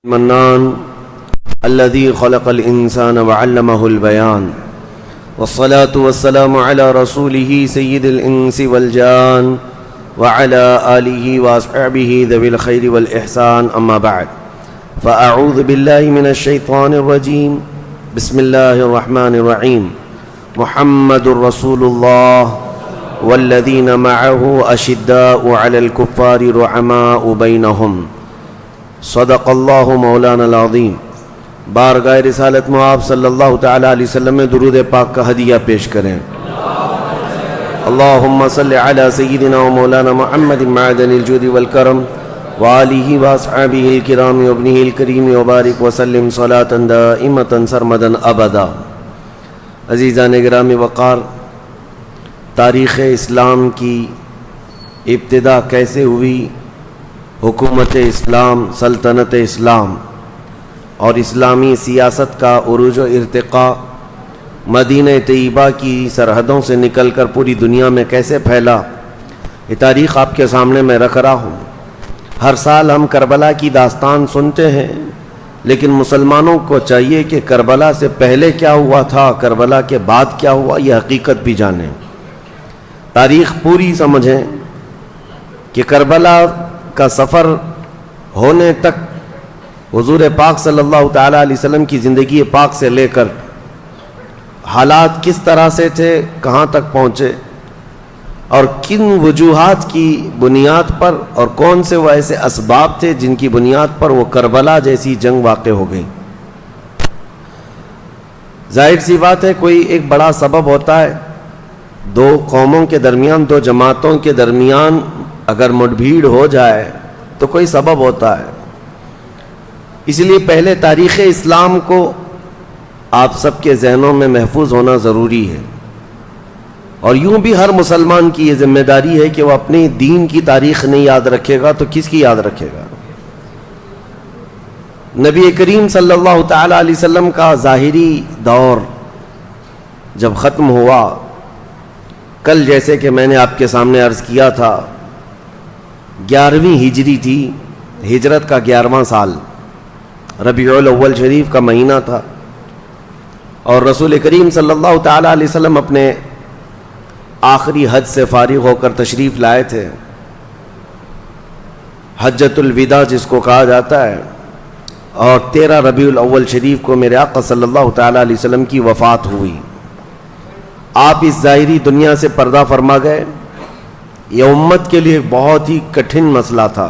المنان الذي خلق الإنسان وعلمه البيان والصلاة والسلام على رسوله سيد الإنس والجان وعلى آله وأصحابه ذوي الخير والإحسان أما بعد فأعوذ بالله من الشيطان الرجيم بسم الله الرحمن الرحيم محمد رسول الله والذين معه أشداء على الكفار رحماء بينهم صدق اللہ مولانا العظیم۔ بارگاہ رسالت میں آپ صلی اللہ تعالیٰ علیہ وسلم میں درود پاک کا ہدیہ پیش کریں۔ اللہم صلی علی سیدنا و مولانا محمد معدن الجود والکرم وآلہ واصحابہ الکرام وابنہ الکریم وبارک وسلم صلاة دائمة سرمدا ابدا۔ عزیزان گرامی وقار، تاریخ اسلام کی ابتدا کیسے ہوئی؟ حکومت اسلام، سلطنت اسلام اور اسلامی سیاست کا عروج و ارتقاء مدینہ طیبہ کی سرحدوں سے نکل کر پوری دنیا میں کیسے پھیلا، یہ تاریخ آپ کے سامنے میں رکھ رہا ہوں۔ ہر سال ہم کربلا کی داستان سنتے ہیں، لیکن مسلمانوں کو چاہیے کہ کربلا سے پہلے کیا ہوا تھا، کربلا کے بعد کیا ہوا، یہ حقیقت بھی جانیں، تاریخ پوری سمجھیں کہ کربلا کا سفر ہونے تک حضور پاک صلی اللہ تعالیٰ علیہ وسلم کی زندگی پاک سے لے کر حالات کس طرح سے تھے، کہاں تک پہنچے اور کن وجوہات کی بنیاد پر، اور کون سے وہ ایسے اسباب تھے جن کی بنیاد پر وہ کربلا جیسی جنگ واقع ہو گئی۔ ظاہر سی بات ہے، کوئی ایک بڑا سبب ہوتا ہے، دو قوموں کے درمیان، دو جماعتوں کے درمیان اگر مڈبھیڑ ہو جائے تو کوئی سبب ہوتا ہے۔ اس لیے پہلے تاریخ اسلام کو آپ سب کے ذہنوں میں محفوظ ہونا ضروری ہے، اور یوں بھی ہر مسلمان کی یہ ذمہ داری ہے کہ وہ اپنے دین کی تاریخ نہیں یاد رکھے گا تو کس کی یاد رکھے گا؟ نبی کریم صلی اللہ تعالیٰ علیہ وسلم کا ظاہری دور جب ختم ہوا، کل جیسے کہ میں نے آپ کے سامنے عرض کیا تھا، 11ویں ہجری تھی، ہجرت کا 11واں سال، ربیع الاول شریف کا مہینہ تھا، اور رسول کریم صلی اللہ تعالیٰ علیہ وسلم اپنے آخری حج سے فارغ ہو کر تشریف لائے تھے، حجۃ الوداع جس کو کہا جاتا ہے، اور 13 ربیع الاول شریف کو میرے آقا صلی اللہ تعالیٰ علیہ وسلم کی وفات ہوئی۔ آپ اس ظاہری دنیا سے پردہ فرما گئے۔ یہ امت کے لیے بہت ہی کٹھن مسئلہ تھا۔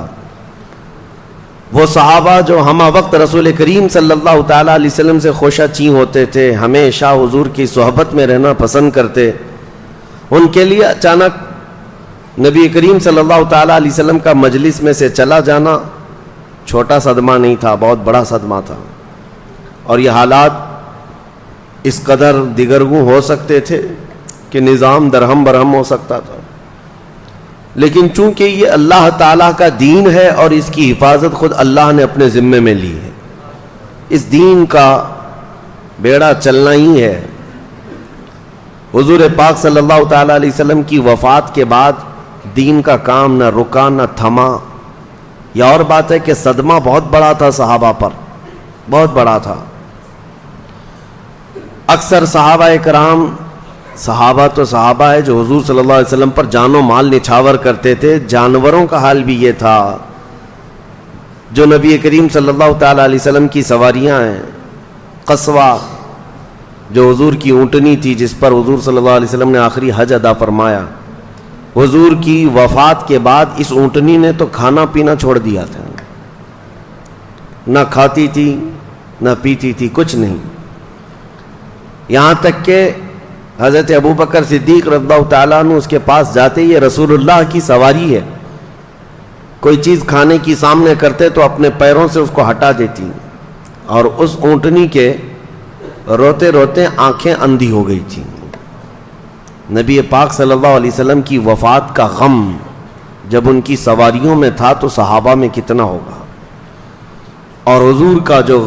وہ صحابہ جو ہمہ وقت رسول کریم صلی اللہ تعالیٰ علیہ وسلم سے خوشہ چین ہوتے تھے، ہمیشہ حضور کی صحبت میں رہنا پسند کرتے، ان کے لیے اچانک نبی کریم صلی اللہ تعالیٰ علیہ وسلم کا مجلس میں سے چلا جانا چھوٹا صدمہ نہیں تھا، بہت بڑا صدمہ تھا، اور یہ حالات اس قدر دگرگوں ہو سکتے تھے کہ نظام درہم برہم ہو سکتا تھا، لیکن چونکہ یہ اللہ تعالیٰ کا دین ہے اور اس کی حفاظت خود اللہ نے اپنے ذمے میں لی ہے، اس دین کا بیڑا چلنا ہی ہے۔ حضور پاک صلی اللہ تعالیٰ علیہ وسلم کی وفات کے بعد دین کا کام نہ رکا نہ تھما۔ یہ اور بات ہے کہ صدمہ بہت بڑا تھا صحابہ پر، بہت بڑا تھا۔ اکثر صحابہ کرام، صحابہ تو صحابہ ہے جو حضور صلی اللہ علیہ وسلم پر جان و مال نچھاور کرتے تھے، جانوروں کا حال بھی یہ تھا۔ جو نبی کریم صلی اللہ تعالیٰ علیہ وسلم کی سواریاں ہیں، قصوہ جو حضور کی اونٹنی تھی جس پر حضور صلی اللہ علیہ وسلم نے آخری حج ادا فرمایا، حضور کی وفات کے بعد اس اونٹنی نے تو کھانا پینا چھوڑ دیا تھا، نہ کھاتی تھی نہ پیتی تھی، کچھ نہیں، یہاں تک کہ حضرت ابوبکر صدیق رضی اللہ تعالیٰ عنہ اس کے پاس جاتے، یہ رسول اللہ کی سواری ہے، کوئی چیز کھانے کی سامنے کرتے تو اپنے پیروں سے اس کو ہٹا دیتی، اور اس اونٹنی کے روتے روتے آنکھیں اندھی ہو گئی تھیں۔ نبی پاک صلی اللہ علیہ وسلم کی وفات کا غم جب ان کی سواریوں میں تھا تو صحابہ میں کتنا ہوگا۔ اور حضور کا جو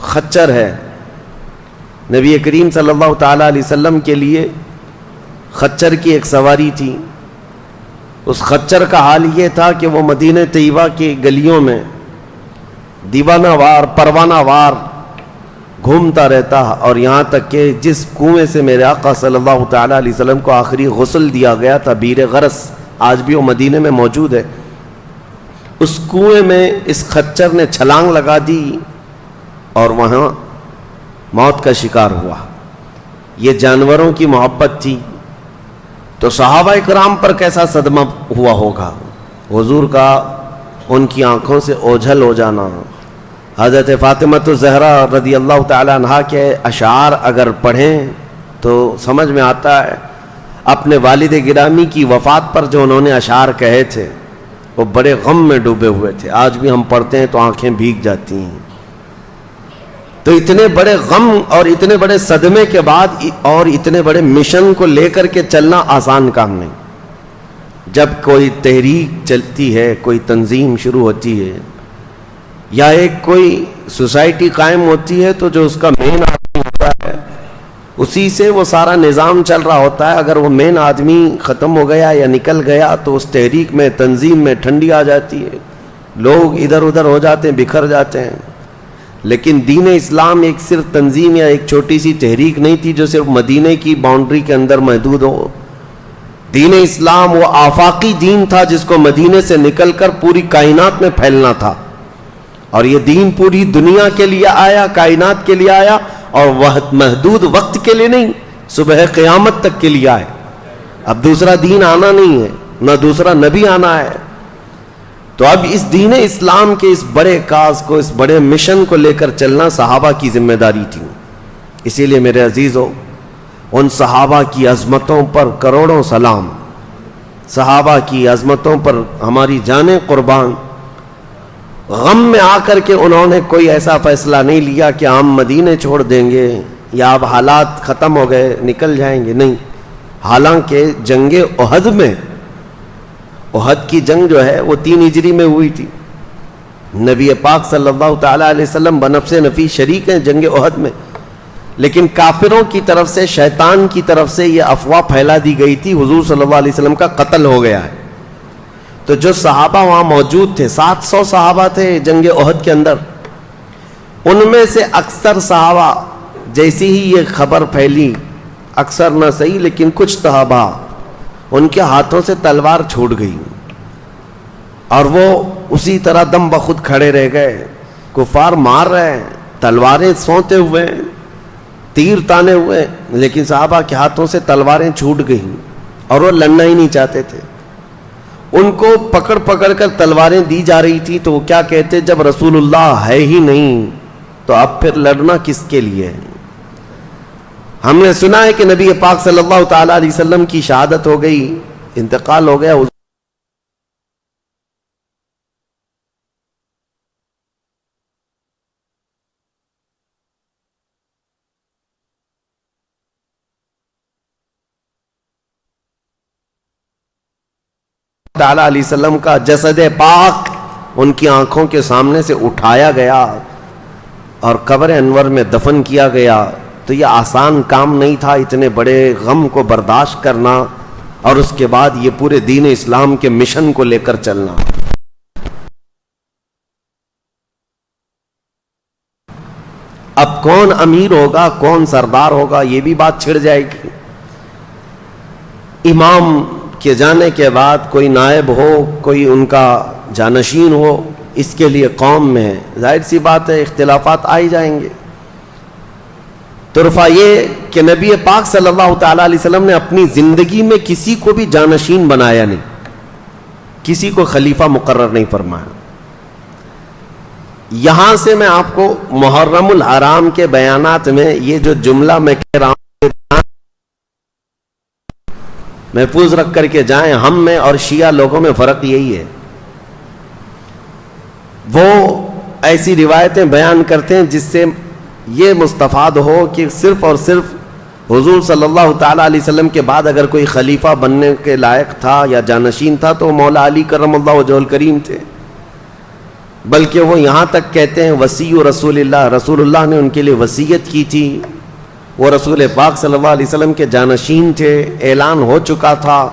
خچر ہے، نبی کریم صلی اللہ تعالیٰ علیہ وسلم کے لیے خچر کی ایک سواری تھی، اس خچر کا حال یہ تھا کہ وہ مدینہ طیبہ کی گلیوں میں دیوانہ وار پروانہ وار گھومتا رہتا، اور یہاں تک کہ جس کنویں سے میرے آقا صلی اللہ تعالیٰ علیہ وسلم کو آخری غسل دیا گیا تھا، بیر غرس، آج بھی وہ مدینے میں موجود ہے، اس کنویں میں اس خچر نے چھلانگ لگا دی اور وہاں موت کا شکار ہوا۔ یہ جانوروں کی محبت تھی، تو صحابہ کرام پر کیسا صدمہ ہوا ہوگا، حضور کا ان کی آنکھوں سے اوجھل ہو جانا۔ حضرت فاطمہ الزہرا رضی اللہ تعالی عنہا کے اشعار اگر پڑھیں تو سمجھ میں آتا ہے، اپنے والد گرامی کی وفات پر جو انہوں نے اشعار کہے تھے وہ بڑے غم میں ڈوبے ہوئے تھے، آج بھی ہم پڑھتے ہیں تو آنکھیں بھیگ جاتی ہیں۔ تو اتنے بڑے غم اور اتنے بڑے صدمے کے بعد اور اتنے بڑے مشن کو لے کر کے چلنا آسان کام نہیں۔ جب کوئی تحریک چلتی ہے، کوئی تنظیم شروع ہوتی ہے یا ایک کوئی سوسائٹی قائم ہوتی ہے، تو جو اس کا مین آدمی ہوتا ہے اسی سے وہ سارا نظام چل رہا ہوتا ہے۔ اگر وہ مین آدمی ختم ہو گیا یا نکل گیا تو اس تحریک میں، تنظیم میں ٹھنڈی آ جاتی ہے، لوگ ادھر ادھر ہو جاتے ہیں، بکھر جاتے ہیں۔ لیکن دین اسلام ایک صرف تنظیم یا ایک چھوٹی سی تحریک نہیں تھی جو صرف مدینے کی باؤنڈری کے اندر محدود ہو۔ دین اسلام وہ آفاقی دین تھا جس کو مدینے سے نکل کر پوری کائنات میں پھیلنا تھا، اور یہ دین پوری دنیا کے لیے آیا، کائنات کے لیے آیا، اور وہ محدود وقت کے لیے نہیں، صبح قیامت تک کے لیے آئے۔ اب دوسرا دین آنا نہیں ہے، نہ دوسرا نبی آنا ہے۔ تو اب اس دین اسلام کے اس بڑے کاز کو، اس بڑے مشن کو لے کر چلنا صحابہ کی ذمہ داری تھی۔ اسی لیے میرے عزیزو، ان صحابہ کی عظمتوں پر کروڑوں سلام، صحابہ کی عظمتوں پر ہماری جانیں قربان۔ غم میں آ کر کے انہوں نے کوئی ایسا فیصلہ نہیں لیا کہ ہم مدینے چھوڑ دیں گے یا اب حالات ختم ہو گئے نکل جائیں گے، نہیں۔ حالانکہ جنگ احد میں، احد کی جنگ جو ہے وہ 3 ہجری میں ہوئی تھی، نبی پاک صلی اللہ تعالیٰ علیہ وسلم بنفس نفیس شریک ہیں جنگ احد میں، لیکن کافروں کی طرف سے، شیطان کی طرف سے یہ افواہ پھیلا دی گئی تھی حضور صلی اللہ علیہ وسلم کا قتل ہو گیا ہے۔ تو جو صحابہ وہاں موجود تھے، 700 صحابہ تھے جنگ احد کے اندر، ان میں سے اکثر صحابہ جیسی ہی یہ خبر پھیلی، اکثر نہ صحیح لیکن کچھ صحابہ، ان کے ہاتھوں سے تلوار چھوٹ گئی اور وہ اسی طرح دم بخود کھڑے رہ گئے۔ کفار مار رہے ہیں، تلواریں سونتے ہوئے، تیر تانے ہوئے، لیکن صحابہ کے ہاتھوں سے تلواریں چھوٹ گئیں اور وہ لڑنا ہی نہیں چاہتے تھے۔ ان کو پکڑ پکڑ کر تلواریں دی جا رہی تھی تو وہ کیا کہتے، جب رسول اللہ ہے ہی نہیں تو اب پھر لڑنا کس کے لیے ہے؟ ہم نے سنا ہے کہ نبی پاک صلی اللہ تعالیٰ علیہ وسلم کی شہادت ہو گئی، انتقال ہو گیا۔ تعالیٰ علیہ وسلم کا جسد پاک ان کی آنکھوں کے سامنے سے اٹھایا گیا اور قبر انور میں دفن کیا گیا۔ تو یہ آسان کام نہیں تھا اتنے بڑے غم کو برداشت کرنا اور اس کے بعد یہ پورے دین اسلام کے مشن کو لے کر چلنا۔ اب کون امیر ہوگا، کون سردار ہوگا، یہ بھی بات چھڑ جائے گی۔ امام کے جانے کے بعد کوئی نائب ہو، کوئی ان کا جانشین ہو، اس کے لیے قوم میں ظاہر سی بات ہے اختلافات آئی جائیں گے۔ طرفہ یہ کہ نبی پاک صلی اللہ تعالیٰ علیہ وسلم نے اپنی زندگی میں کسی کو بھی جانشین بنایا نہیں، کسی کو خلیفہ مقرر نہیں فرمایا۔ یہاں سے میں آپ کو محرم الحرام کے بیانات میں یہ جو جملہ میں کہہ رہا ہوں محفوظ رکھ کر کے جائیں۔ ہم میں اور شیعہ لوگوں میں فرق یہی ہے، وہ ایسی روایتیں بیان کرتے ہیں جس سے یہ مستفاد ہو کہ صرف اور صرف حضور صلی اللہ تعالیٰ علیہ وسلم کے بعد اگر کوئی خلیفہ بننے کے لائق تھا یا جانشین تھا تو مولا علی کرم اللہ وجہہ الکریم تھے، بلکہ وہ یہاں تک کہتے ہیں وصی رسول اللہ، رسول اللہ نے ان کے لیے وصیت کی تھی، وہ رسول پاک صلی اللہ علیہ وسلم کے جانشین تھے، اعلان ہو چکا تھا۔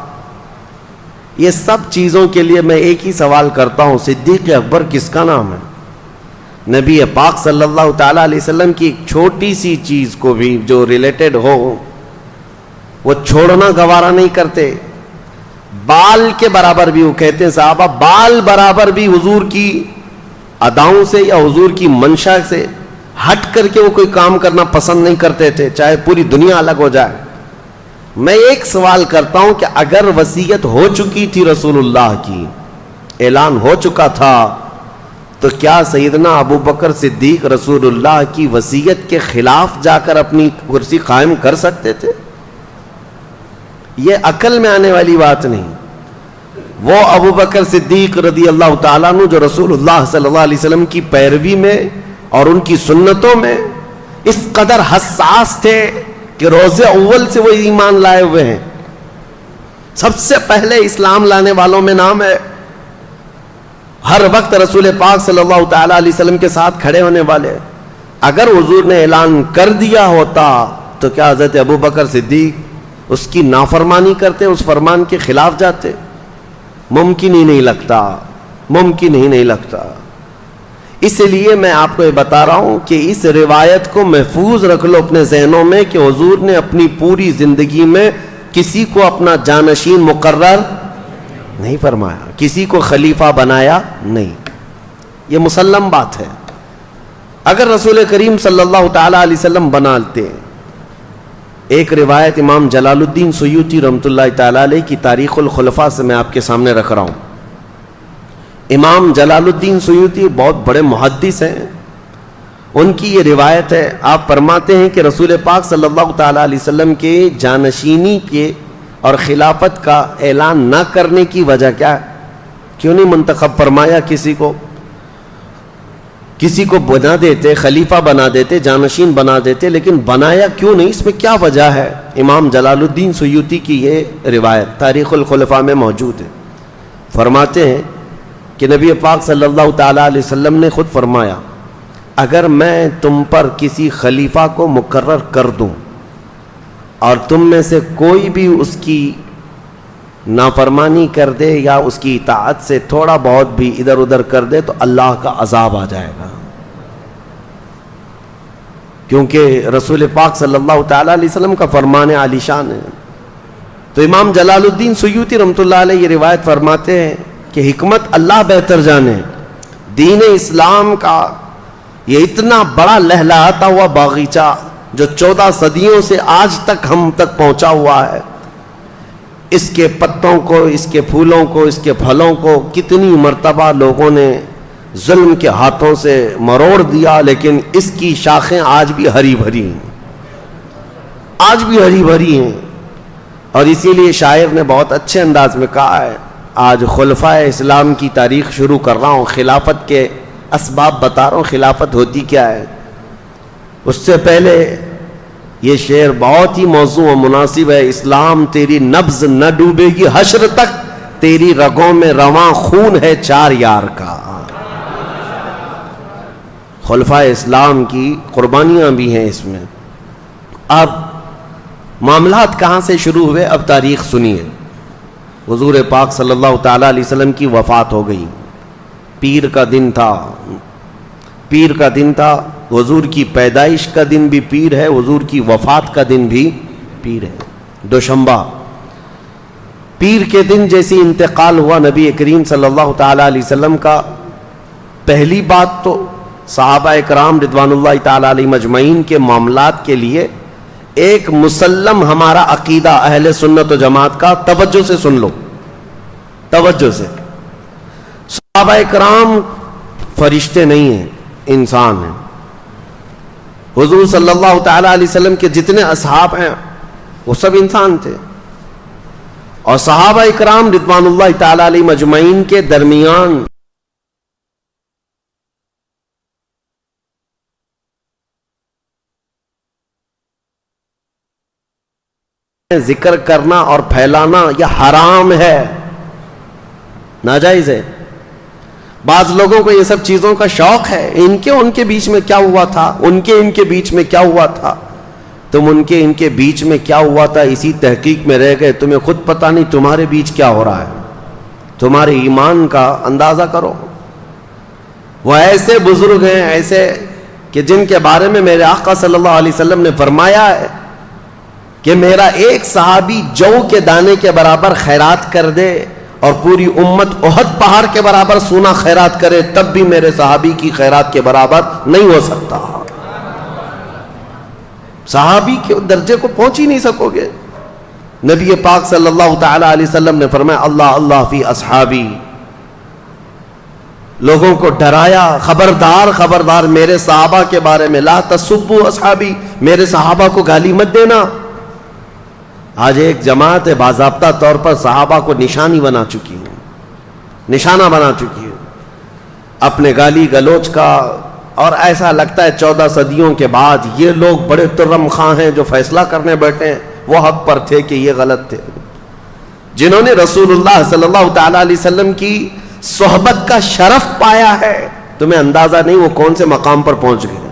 یہ سب چیزوں کے لیے میں ایک ہی سوال کرتا ہوں، صدیق اکبر کس کا نام ہے؟ نبی پاک صلی اللہ تعالیٰ علیہ وسلم کی ایک چھوٹی سی چیز کو بھی جو ریلیٹڈ ہو وہ چھوڑنا گوارا نہیں کرتے. بال کے برابر بھی وہ کہتے ہیں صحابہ بال برابر بھی حضور کی اداؤں سے یا حضور کی منشا سے ہٹ کر کے وہ کوئی کام کرنا پسند نہیں کرتے تھے, چاہے پوری دنیا الگ ہو جائے. میں ایک سوال کرتا ہوں کہ اگر وصیت ہو چکی تھی رسول اللہ کی, اعلان ہو چکا تھا, تو کیا سیدنا ابو بکر صدیق رسول اللہ کی وصیت کے خلاف جا کر اپنی کرسی قائم کر سکتے تھے؟ یہ عقل میں آنے والی بات نہیں. وہ ابو بکر صدیق رضی اللہ تعالیٰ عنہ جو رسول اللہ صلی اللہ علیہ وسلم کی پیروی میں اور ان کی سنتوں میں اس قدر حساس تھے کہ روز اول سے وہ ایمان لائے ہوئے ہیں. سب سے پہلے اسلام لانے والوں میں نام ہے, ہر وقت رسول پاک صلی اللہ تعالیٰ علیہ وسلم کے ساتھ کھڑے ہونے والے. اگر حضور نے اعلان کر دیا ہوتا تو کیا حضرت ابو بکر صدیق اس کی نافرمانی کرتے, اس فرمان کے خلاف جاتے؟ ممکن ہی نہیں لگتا, ممکن ہی نہیں لگتا. اس لیے میں آپ کو یہ بتا رہا ہوں کہ اس روایت کو محفوظ رکھ لو اپنے ذہنوں میں کہ حضور نے اپنی پوری زندگی میں کسی کو اپنا جانشین مقرر نہیں فرمایا, کسی کو خلیفہ بنایا نہیں. یہ مسلم بات ہے. اگر رسول کریم صلی اللہ تعالیٰ علیہ وسلم بناتے, ایک روایت امام جلال الدین سیوطی رحمۃ اللہ تعالیٰ علیہ کی تاریخ الخلفاء سے میں آپ کے سامنے رکھ رہا ہوں. امام جلال الدین سیوطی بہت بڑے محدث ہیں, ان کی یہ روایت ہے. آپ فرماتے ہیں کہ رسول پاک صلی اللہ تعالیٰ علیہ وسلم کے جانشینی کے اور خلافت کا اعلان نہ کرنے کی وجہ کیا ہے؟ کیوں نہیں منتخب فرمایا کسی کو بنا دیتے, خلیفہ بنا دیتے, جانشین بنا دیتے, لیکن بنایا کیوں نہیں؟ اس میں کیا وجہ ہے؟ امام جلال الدین سیوطی کی یہ روایت تاریخ الخلفاء میں موجود ہے. فرماتے ہیں کہ نبی پاک صلی اللہ تعالیٰ علیہ وسلم نے خود فرمایا, اگر میں تم پر کسی خلیفہ کو مقرر کر دوں اور تم میں سے کوئی بھی اس کی نافرمانی کر دے یا اس کی اطاعت سے تھوڑا بہت بھی ادھر ادھر کر دے تو اللہ کا عذاب آ جائے گا. کیونکہ رسول پاک صلی اللہ تعالیٰ علیہ وسلم کا فرمان عالی شان ہے. تو امام جلال الدین سیوطی رحمۃ اللہ علیہ یہ روایت فرماتے ہیں کہ حکمت اللہ بہتر جانے, دین اسلام کا یہ اتنا بڑا لہلہاتا ہوا باغیچہ جو 14 صدیوں سے آج تک ہم تک پہنچا ہوا ہے, اس کے پتوں کو, اس کے پھولوں کو, اس کے پھلوں کو کتنی مرتبہ لوگوں نے ظلم کے ہاتھوں سے مروڑ دیا, لیکن اس کی شاخیں آج بھی ہری بھری ہیں, آج بھی ہری بھری ہیں. اور اسی لیے شاعر نے بہت اچھے انداز میں کہا ہے, آج خلفائے اسلام کی تاریخ شروع کر رہا ہوں, خلافت کے اسباب بتا رہا ہوں, خلافت ہوتی کیا ہے. اس سے پہلے یہ شعر بہت ہی موزوں و مناسب ہے, اسلام تیری نبض نہ ڈوبے گی حشر تک, تیری رگوں میں رواں خون ہے 4 یار کا. خلفائے اسلام کی قربانیاں بھی ہیں اس میں. اب معاملات کہاں سے شروع ہوئے, اب تاریخ سنیے. حضور پاک صلی اللہ تعالیٰ علیہ وسلم کی وفات ہو گئی, پیر کا دن تھا, پیر کا دن تھا. حضور کی پیدائش کا دن بھی پیر ہے, حضور کی وفات کا دن بھی پیر ہے, دوشنبہ. پیر کے دن جیسی انتقال ہوا نبی کریم صلی اللہ تعالیٰ علیہ وسلم کا, پہلی بات تو صحابہ اکرام رضوان اللہ تعالیٰ علیہ مجمعین کے معاملات کے لیے ایک مسلم ہمارا عقیدہ اہل سنت و جماعت کا, توجہ سے سن لو, توجہ سے. صحابہ اکرام فرشتے نہیں ہیں, انسان ہیں. حضور صلی اللہ تعالیٰ علیہ وسلم کے جتنے اصحاب ہیں وہ سب انسان تھے, اور صحابہ اکرام رضوان اللہ تعالیٰ علیہ مجمعین کے درمیان ذکر کرنا اور پھیلانا یہ حرام ہے, ناجائز ہے. بعض لوگوں کو یہ سب چیزوں کا شوق ہے, ان کے بیچ میں کیا ہوا تھا, ان کے بیچ میں کیا ہوا تھا, تم ان کے بیچ میں کیا ہوا تھا اسی تحقیق میں رہ گئے, تمہیں خود پتہ نہیں تمہارے بیچ کیا ہو رہا ہے. تمہارے ایمان کا اندازہ کرو. وہ ایسے بزرگ ہیں ایسے کہ جن کے بارے میں میرے آقا صلی اللہ علیہ وسلم نے فرمایا ہے کہ میرا ایک صحابی جو کے دانے کے برابر خیرات کر دے اور پوری امت احد پہاڑ کے برابر سونا خیرات کرے تب بھی میرے صحابی کی خیرات کے برابر نہیں ہو سکتا. صحابی کے درجے کو پہنچ ہی نہیں سکو گے. نبی پاک صلی اللہ تعالی علیہ وسلم نے فرمایا اللہ اللہ فی اصحابی، لوگوں کو ڈرایا خبردار خبردار میرے صحابہ کے بارے میں، لا تسبوا اصحابی، میرے صحابہ کو گالی مت دینا. آج ایک جماعت باضابطہ طور پر صحابہ کو نشانی بنا چکی ہے، نشانہ بنا چکی ہے اپنے گالی گلوچ کا، اور ایسا لگتا ہے 14 صدیوں کے بعد یہ لوگ بڑے ترم خواں ہیں جو فیصلہ کرنے بیٹھے ہیں. وہ حق پر تھے کہ یہ غلط تھے. جنہوں نے رسول اللہ صلی اللہ تعالی علیہ وسلم کی صحبت کا شرف پایا ہے، تمہیں اندازہ نہیں وہ کون سے مقام پر پہنچ گئے.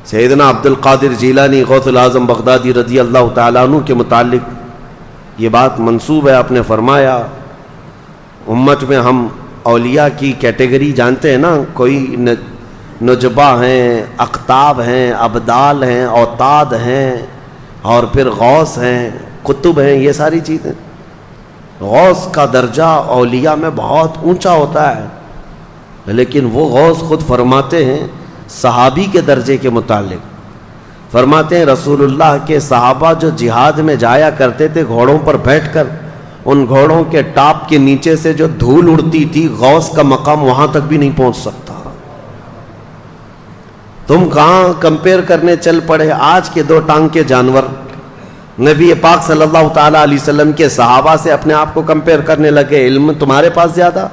سیدنا عبد القادر جیلانی غوث العظم بغدادی رضی اللہ تعالیٰ عنہ کے متعلق یہ بات منسوب ہے، آپ نے فرمایا امت میں ہم اولیاء کی کیٹیگری جانتے ہیں نا، کوئی نجبہ ہیں، اقطاب ہیں، ابدال ہیں، اوتاد ہیں، اور پھر غوث ہیں، قطب ہیں، یہ ساری چیزیں. غوث کا درجہ اولیاء میں بہت اونچا ہوتا ہے، لیکن وہ غوث خود فرماتے ہیں صحابی کے درجے کے متعلق، فرماتے ہیں رسول اللہ کے صحابہ جو جہاد میں جایا کرتے تھے گھوڑوں پر بیٹھ کر، ان گھوڑوں کے ٹاپ کے نیچے سے جو دھول اڑتی تھی غوث کا مقام وہاں تک بھی نہیں پہنچ سکتا. تم کہاں کمپیئر کرنے چل پڑے آج کے 2 ٹانگ کے جانور نبی پاک صلی اللہ تعالی علیہ وسلم کے صحابہ سے اپنے آپ کو کمپیئر کرنے لگے. علم تمہارے پاس زیادہ.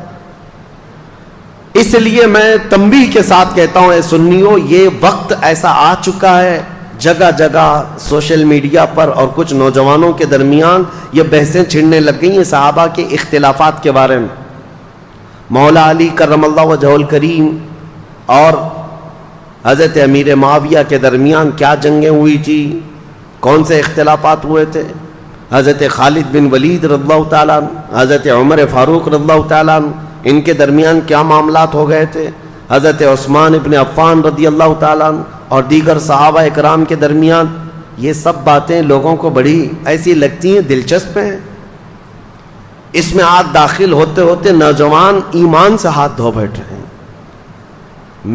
اس لیے میں تنبیہ کے ساتھ کہتا ہوں اے سنیو، یہ وقت ایسا آ چکا ہے جگہ جگہ سوشل میڈیا پر اور کچھ نوجوانوں کے درمیان یہ بحثیں چھڑنے لگ گئی ہیں صحابہ کے اختلافات کے بارے میں. مولا علی کرم اللہ وجہہ الکریم اور حضرت امیر معاویہ کے درمیان کیا جنگیں ہوئی تھی، کون سے اختلافات ہوئے تھے. حضرت خالد بن ولید رضی اللہ تعالیٰ عنہ، حضرت عمر فاروق رضی اللہ تعالیٰ عنہ، ان کے درمیان کیا معاملات ہو گئے تھے. حضرت عثمان ابن عفان رضی اللہ تعالیٰ عنہ اور دیگر صحابہ اکرام کے درمیان. یہ سب باتیں لوگوں کو بڑی ایسی لگتی ہیں دلچسپ ہیں. اس میں آج داخل ہوتے ہوتے نوجوان ایمان سے ہاتھ دھو بیٹھ رہے ہیں.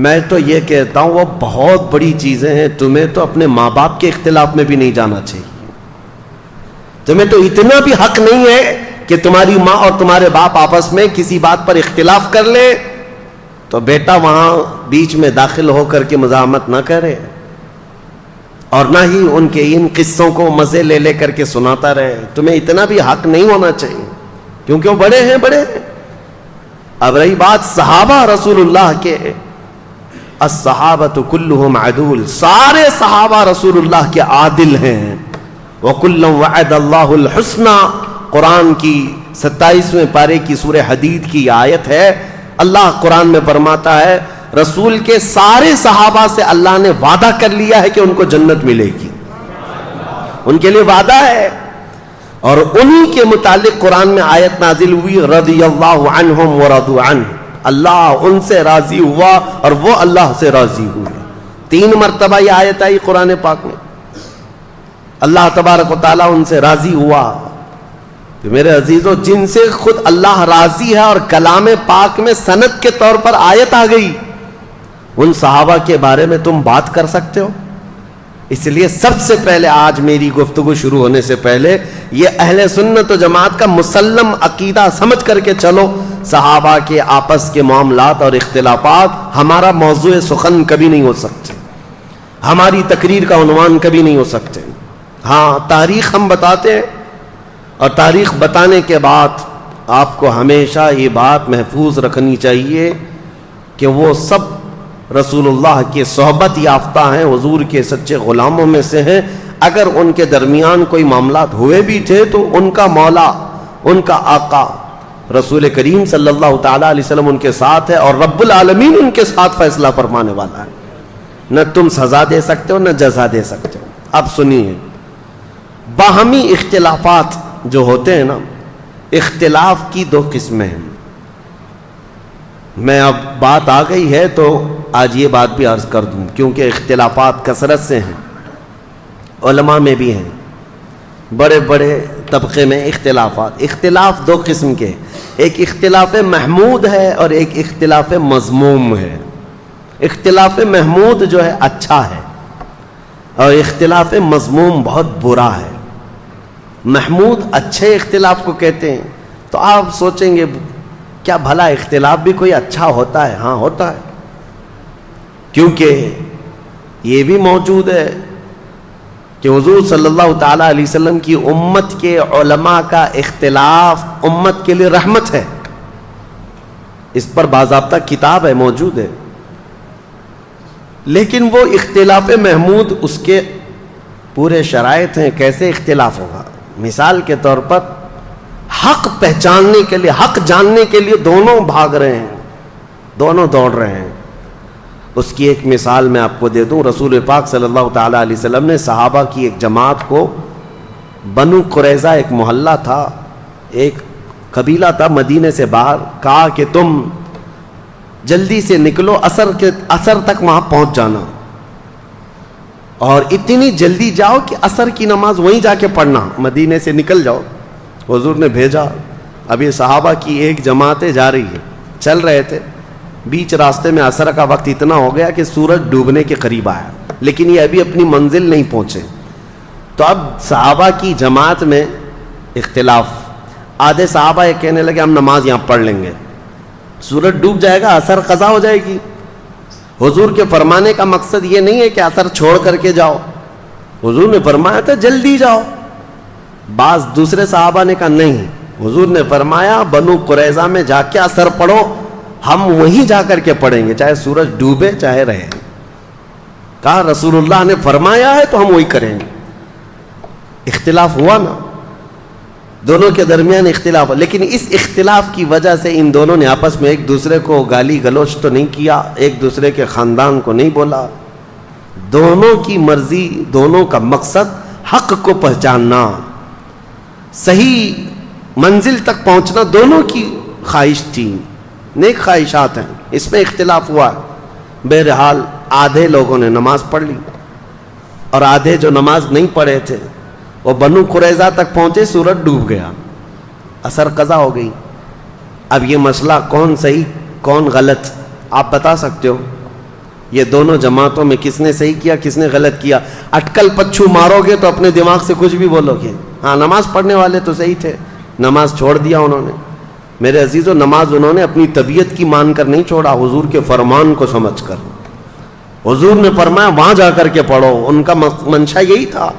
میں تو یہ کہتا ہوں وہ بہت بڑی چیزیں ہیں. تمہیں تو اپنے ماں باپ کے اختلاف میں بھی نہیں جانا چاہیے. تمہیں تو اتنا بھی حق نہیں ہے کہ تمہاری ماں اور تمہارے باپ آپس میں کسی بات پر اختلاف کر لے تو بیٹا وہاں بیچ میں داخل ہو کر کے مزاحمت نہ کرے، اور نہ ہی ان کے ان قصوں کو مزے لے لے کر کے سناتا رہے. تمہیں اتنا بھی حق نہیں ہونا چاہیے کیونکہ وہ بڑے ہیں بڑے ہیں. اب رہی بات صحابہ رسول اللہ کے، الصحابۃ کلہم عدول، سارے صحابہ رسول اللہ کے عادل ہیں. وَكُلًّا وَعَدَ اللَّهُ الْحُسْنَى، قرآن کی 27ویں پارے کی سورہ حدید کی آیت ہے. اللہ قرآن میں فرماتا ہے رسول کے سارے صحابہ سے اللہ نے وعدہ کر لیا ہے کہ ان کو جنت ملے گی، ان کے لیے وعدہ ہے. اور انہی کے متعلق قرآن میں آیت نازل ہوئی رضی اللہ عنہم ورضوا عنہ، اللہ ان سے راضی ہوا اور وہ اللہ سے راضی ہوئے. 3 مرتبہ یہ آیت آئی قرآن پاک میں. اللہ تبارک و تعالیٰ ان سے راضی ہوا. تو میرے عزیزو، جن سے خود اللہ راضی ہے اور کلام پاک میں سند کے طور پر آیت آ گئی، ان صحابہ کے بارے میں تم بات کر سکتے ہو؟ اس لیے سب سے پہلے آج میری گفتگو شروع ہونے سے پہلے یہ اہل سنت و جماعت کا مسلم عقیدہ سمجھ کر کے چلو، صحابہ کے آپس کے معاملات اور اختلافات ہمارا موضوع سخن کبھی نہیں ہو سکتے، ہماری تقریر کا عنوان کبھی نہیں ہو سکتے. ہاں، تاریخ ہم بتاتے ہیں، اور تاریخ بتانے کے بعد آپ کو ہمیشہ یہ بات محفوظ رکھنی چاہیے کہ وہ سب رسول اللہ کے صحبت یافتہ ہیں، حضور کے سچے غلاموں میں سے ہیں. اگر ان کے درمیان کوئی معاملات ہوئے بھی تھے تو ان کا مولا، ان کا آقا رسول کریم صلی اللہ تعالیٰ علیہ وسلم ان کے ساتھ ہے، اور رب العالمین ان کے ساتھ فیصلہ فرمانے والا ہے. نہ تم سزا دے سکتے ہو نہ جزا دے سکتے ہو. اب سنیے، باہمی اختلافات جو ہوتے ہیں نا، اختلاف کی 2 قسمیں ہیں. میں اب بات آ گئی ہے تو آج یہ بات بھی عرض کر دوں، کیونکہ اختلافات کثرت سے ہیں، علماء میں بھی ہیں، بڑے بڑے طبقے میں اختلافات۔ اختلاف دو قسم کے، ایک اختلاف محمود ہے اور ایک اختلاف مذموم ہے۔ اختلاف محمود جو ہے اچھا ہے، اور اختلاف مذموم بہت برا ہے۔ محمود اچھے اختلاف کو کہتے ہیں، تو آپ سوچیں گے کیا بھلا اختلاف بھی کوئی اچھا ہوتا ہے؟ ہاں ہوتا ہے، کیونکہ یہ بھی موجود ہے کہ حضور صلی اللہ تعالیٰ علیہ وسلم کی امت کے علماء کا اختلاف امت کے لیے رحمت ہے۔ اس پر باضابطہ کتاب ہے، موجود ہے۔ لیکن وہ اختلاف محمود، اس کے پورے شرائط ہیں، کیسے اختلاف ہوگا؟ مثال کے طور پر حق پہچاننے کے لیے، حق جاننے کے لیے دونوں بھاگ رہے ہیں، دونوں دوڑ رہے ہیں۔ اس کی ایک مثال میں آپ کو دے دوں۔ رسول پاک صلی اللہ تعالیٰ علیہ وسلم نے صحابہ کی ایک جماعت کو، بنو قریظہ ایک محلہ تھا، ایک قبیلہ تھا مدینے سے باہر، کہا کہ تم جلدی سے نکلو، عصر تک وہاں پہنچ جانا، اور اتنی جلدی جاؤ کہ عصر کی نماز وہیں جا کے پڑھنا، مدینے سے نکل جاؤ۔ حضور نے بھیجا۔ اب یہ صحابہ کی ایک جماعتیں جا رہی ہے، چل رہے تھے، بیچ راستے میں عصر کا وقت اتنا ہو گیا کہ سورج ڈوبنے کے قریب آیا، لیکن یہ ابھی اپنی منزل نہیں پہنچے۔ تو اب صحابہ کی جماعت میں اختلاف، آدھے صحابہ یہ کہنے لگے ہم نماز یہاں پڑھ لیں گے، سورج ڈوب جائے گا، عصر قضا ہو جائے گی۔ حضور کے فرمانے کا مقصد یہ نہیں ہے کہ عصر چھوڑ کر کے جاؤ، حضور نے فرمایا تھا جلدی جاؤ۔ بعض دوسرے صحابہ نے کہا نہیں، حضور نے فرمایا بنو قریظہ میں جا کے عصر پڑھو، ہم وہیں جا کر کے پڑھیں گے، چاہے سورج ڈوبے چاہے رہے۔ کہا رسول اللہ نے فرمایا ہے تو ہم وہی کریں گے۔ اختلاف ہوا نا، دونوں کے درمیان اختلاف، لیکن اس اختلاف کی وجہ سے ان دونوں نے آپس میں ایک دوسرے کو گالی گلوچ تو نہیں کیا، ایک دوسرے کے خاندان کو نہیں بولا۔ دونوں کی مرضی، دونوں کا مقصد حق کو پہچاننا، صحیح منزل تک پہنچنا، دونوں کی خواہش تھی، نیک خواہشات ہیں۔ اس میں اختلاف ہوا۔ بہرحال آدھے لوگوں نے نماز پڑھ لی اور آدھے جو نماز نہیں پڑھے تھے وہ بنو قریظہ تک پہنچے، سورج ڈوب گیا، عصر قضا ہو گئی۔ اب یہ مسئلہ کون صحیح کون غلط آپ بتا سکتے ہو؟ یہ دونوں جماعتوں میں کس نے صحیح کیا کس نے غلط کیا؟ اٹکل پچھو مارو گے تو اپنے دماغ سے کچھ بھی بولو گے۔ ہاں نماز پڑھنے والے تو صحیح تھے، نماز چھوڑ دیا انہوں نے۔ میرے عزیزو، نماز انہوں نے اپنی طبیعت کی مان کر نہیں چھوڑا، حضور کے فرمان کو سمجھ کر۔ حضور نے فرمایا وہاں جا کر کے پڑھو، ان کا منشا یہی تھا۔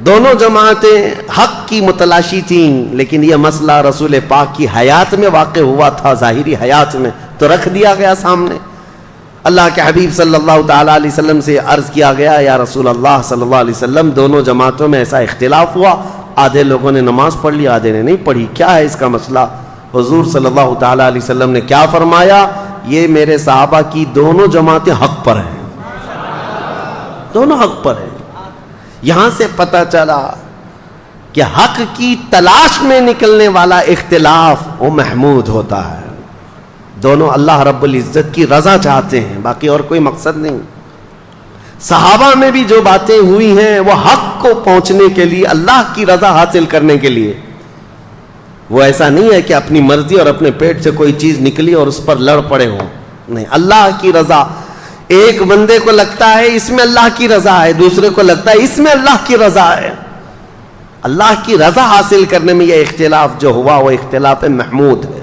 دونوں جماعتیں حق کی متلاشی تھیں، لیکن یہ مسئلہ رسول پاک کی حیات میں واقع ہوا تھا، ظاہری حیات میں، تو رکھ دیا گیا سامنے۔ اللہ کے حبیب صلی اللہ تعالیٰ علیہ وسلم سے عرض کیا گیا، یا رسول اللہ صلی اللہ علیہ وسلم، دونوں جماعتوں میں ایسا اختلاف ہوا، آدھے لوگوں نے نماز پڑھ لی، آدھے نے نہیں پڑھی، کیا ہے اس کا مسئلہ؟ حضور صلی اللہ تعالیٰ علیہ وسلم نے کیا فرمایا؟ یہ میرے صحابہ کی دونوں جماعتیں حق پر ہیں، دونوں حق پر ہیں۔ یہاں سے پتہ چلا کہ حق کی تلاش میں نکلنے والا اختلاف وہ محمود ہوتا ہے۔ دونوں اللہ رب العزت کی رضا چاہتے ہیں، باقی اور کوئی مقصد نہیں۔ صحابہ میں بھی جو باتیں ہوئی ہیں وہ حق کو پہنچنے کے لیے، اللہ کی رضا حاصل کرنے کے لیے۔ وہ ایسا نہیں ہے کہ اپنی مرضی اور اپنے پیٹ سے کوئی چیز نکلی اور اس پر لڑ پڑے ہوں، نہیں، اللہ کی رضا۔ ایک بندے کو لگتا ہے اس میں اللہ کی رضا ہے، دوسرے کو لگتا ہے اس میں اللہ کی رضا ہے۔ اللہ کی رضا حاصل کرنے میں یہ اختلاف جو ہوا وہ اختلاف محمود ہے،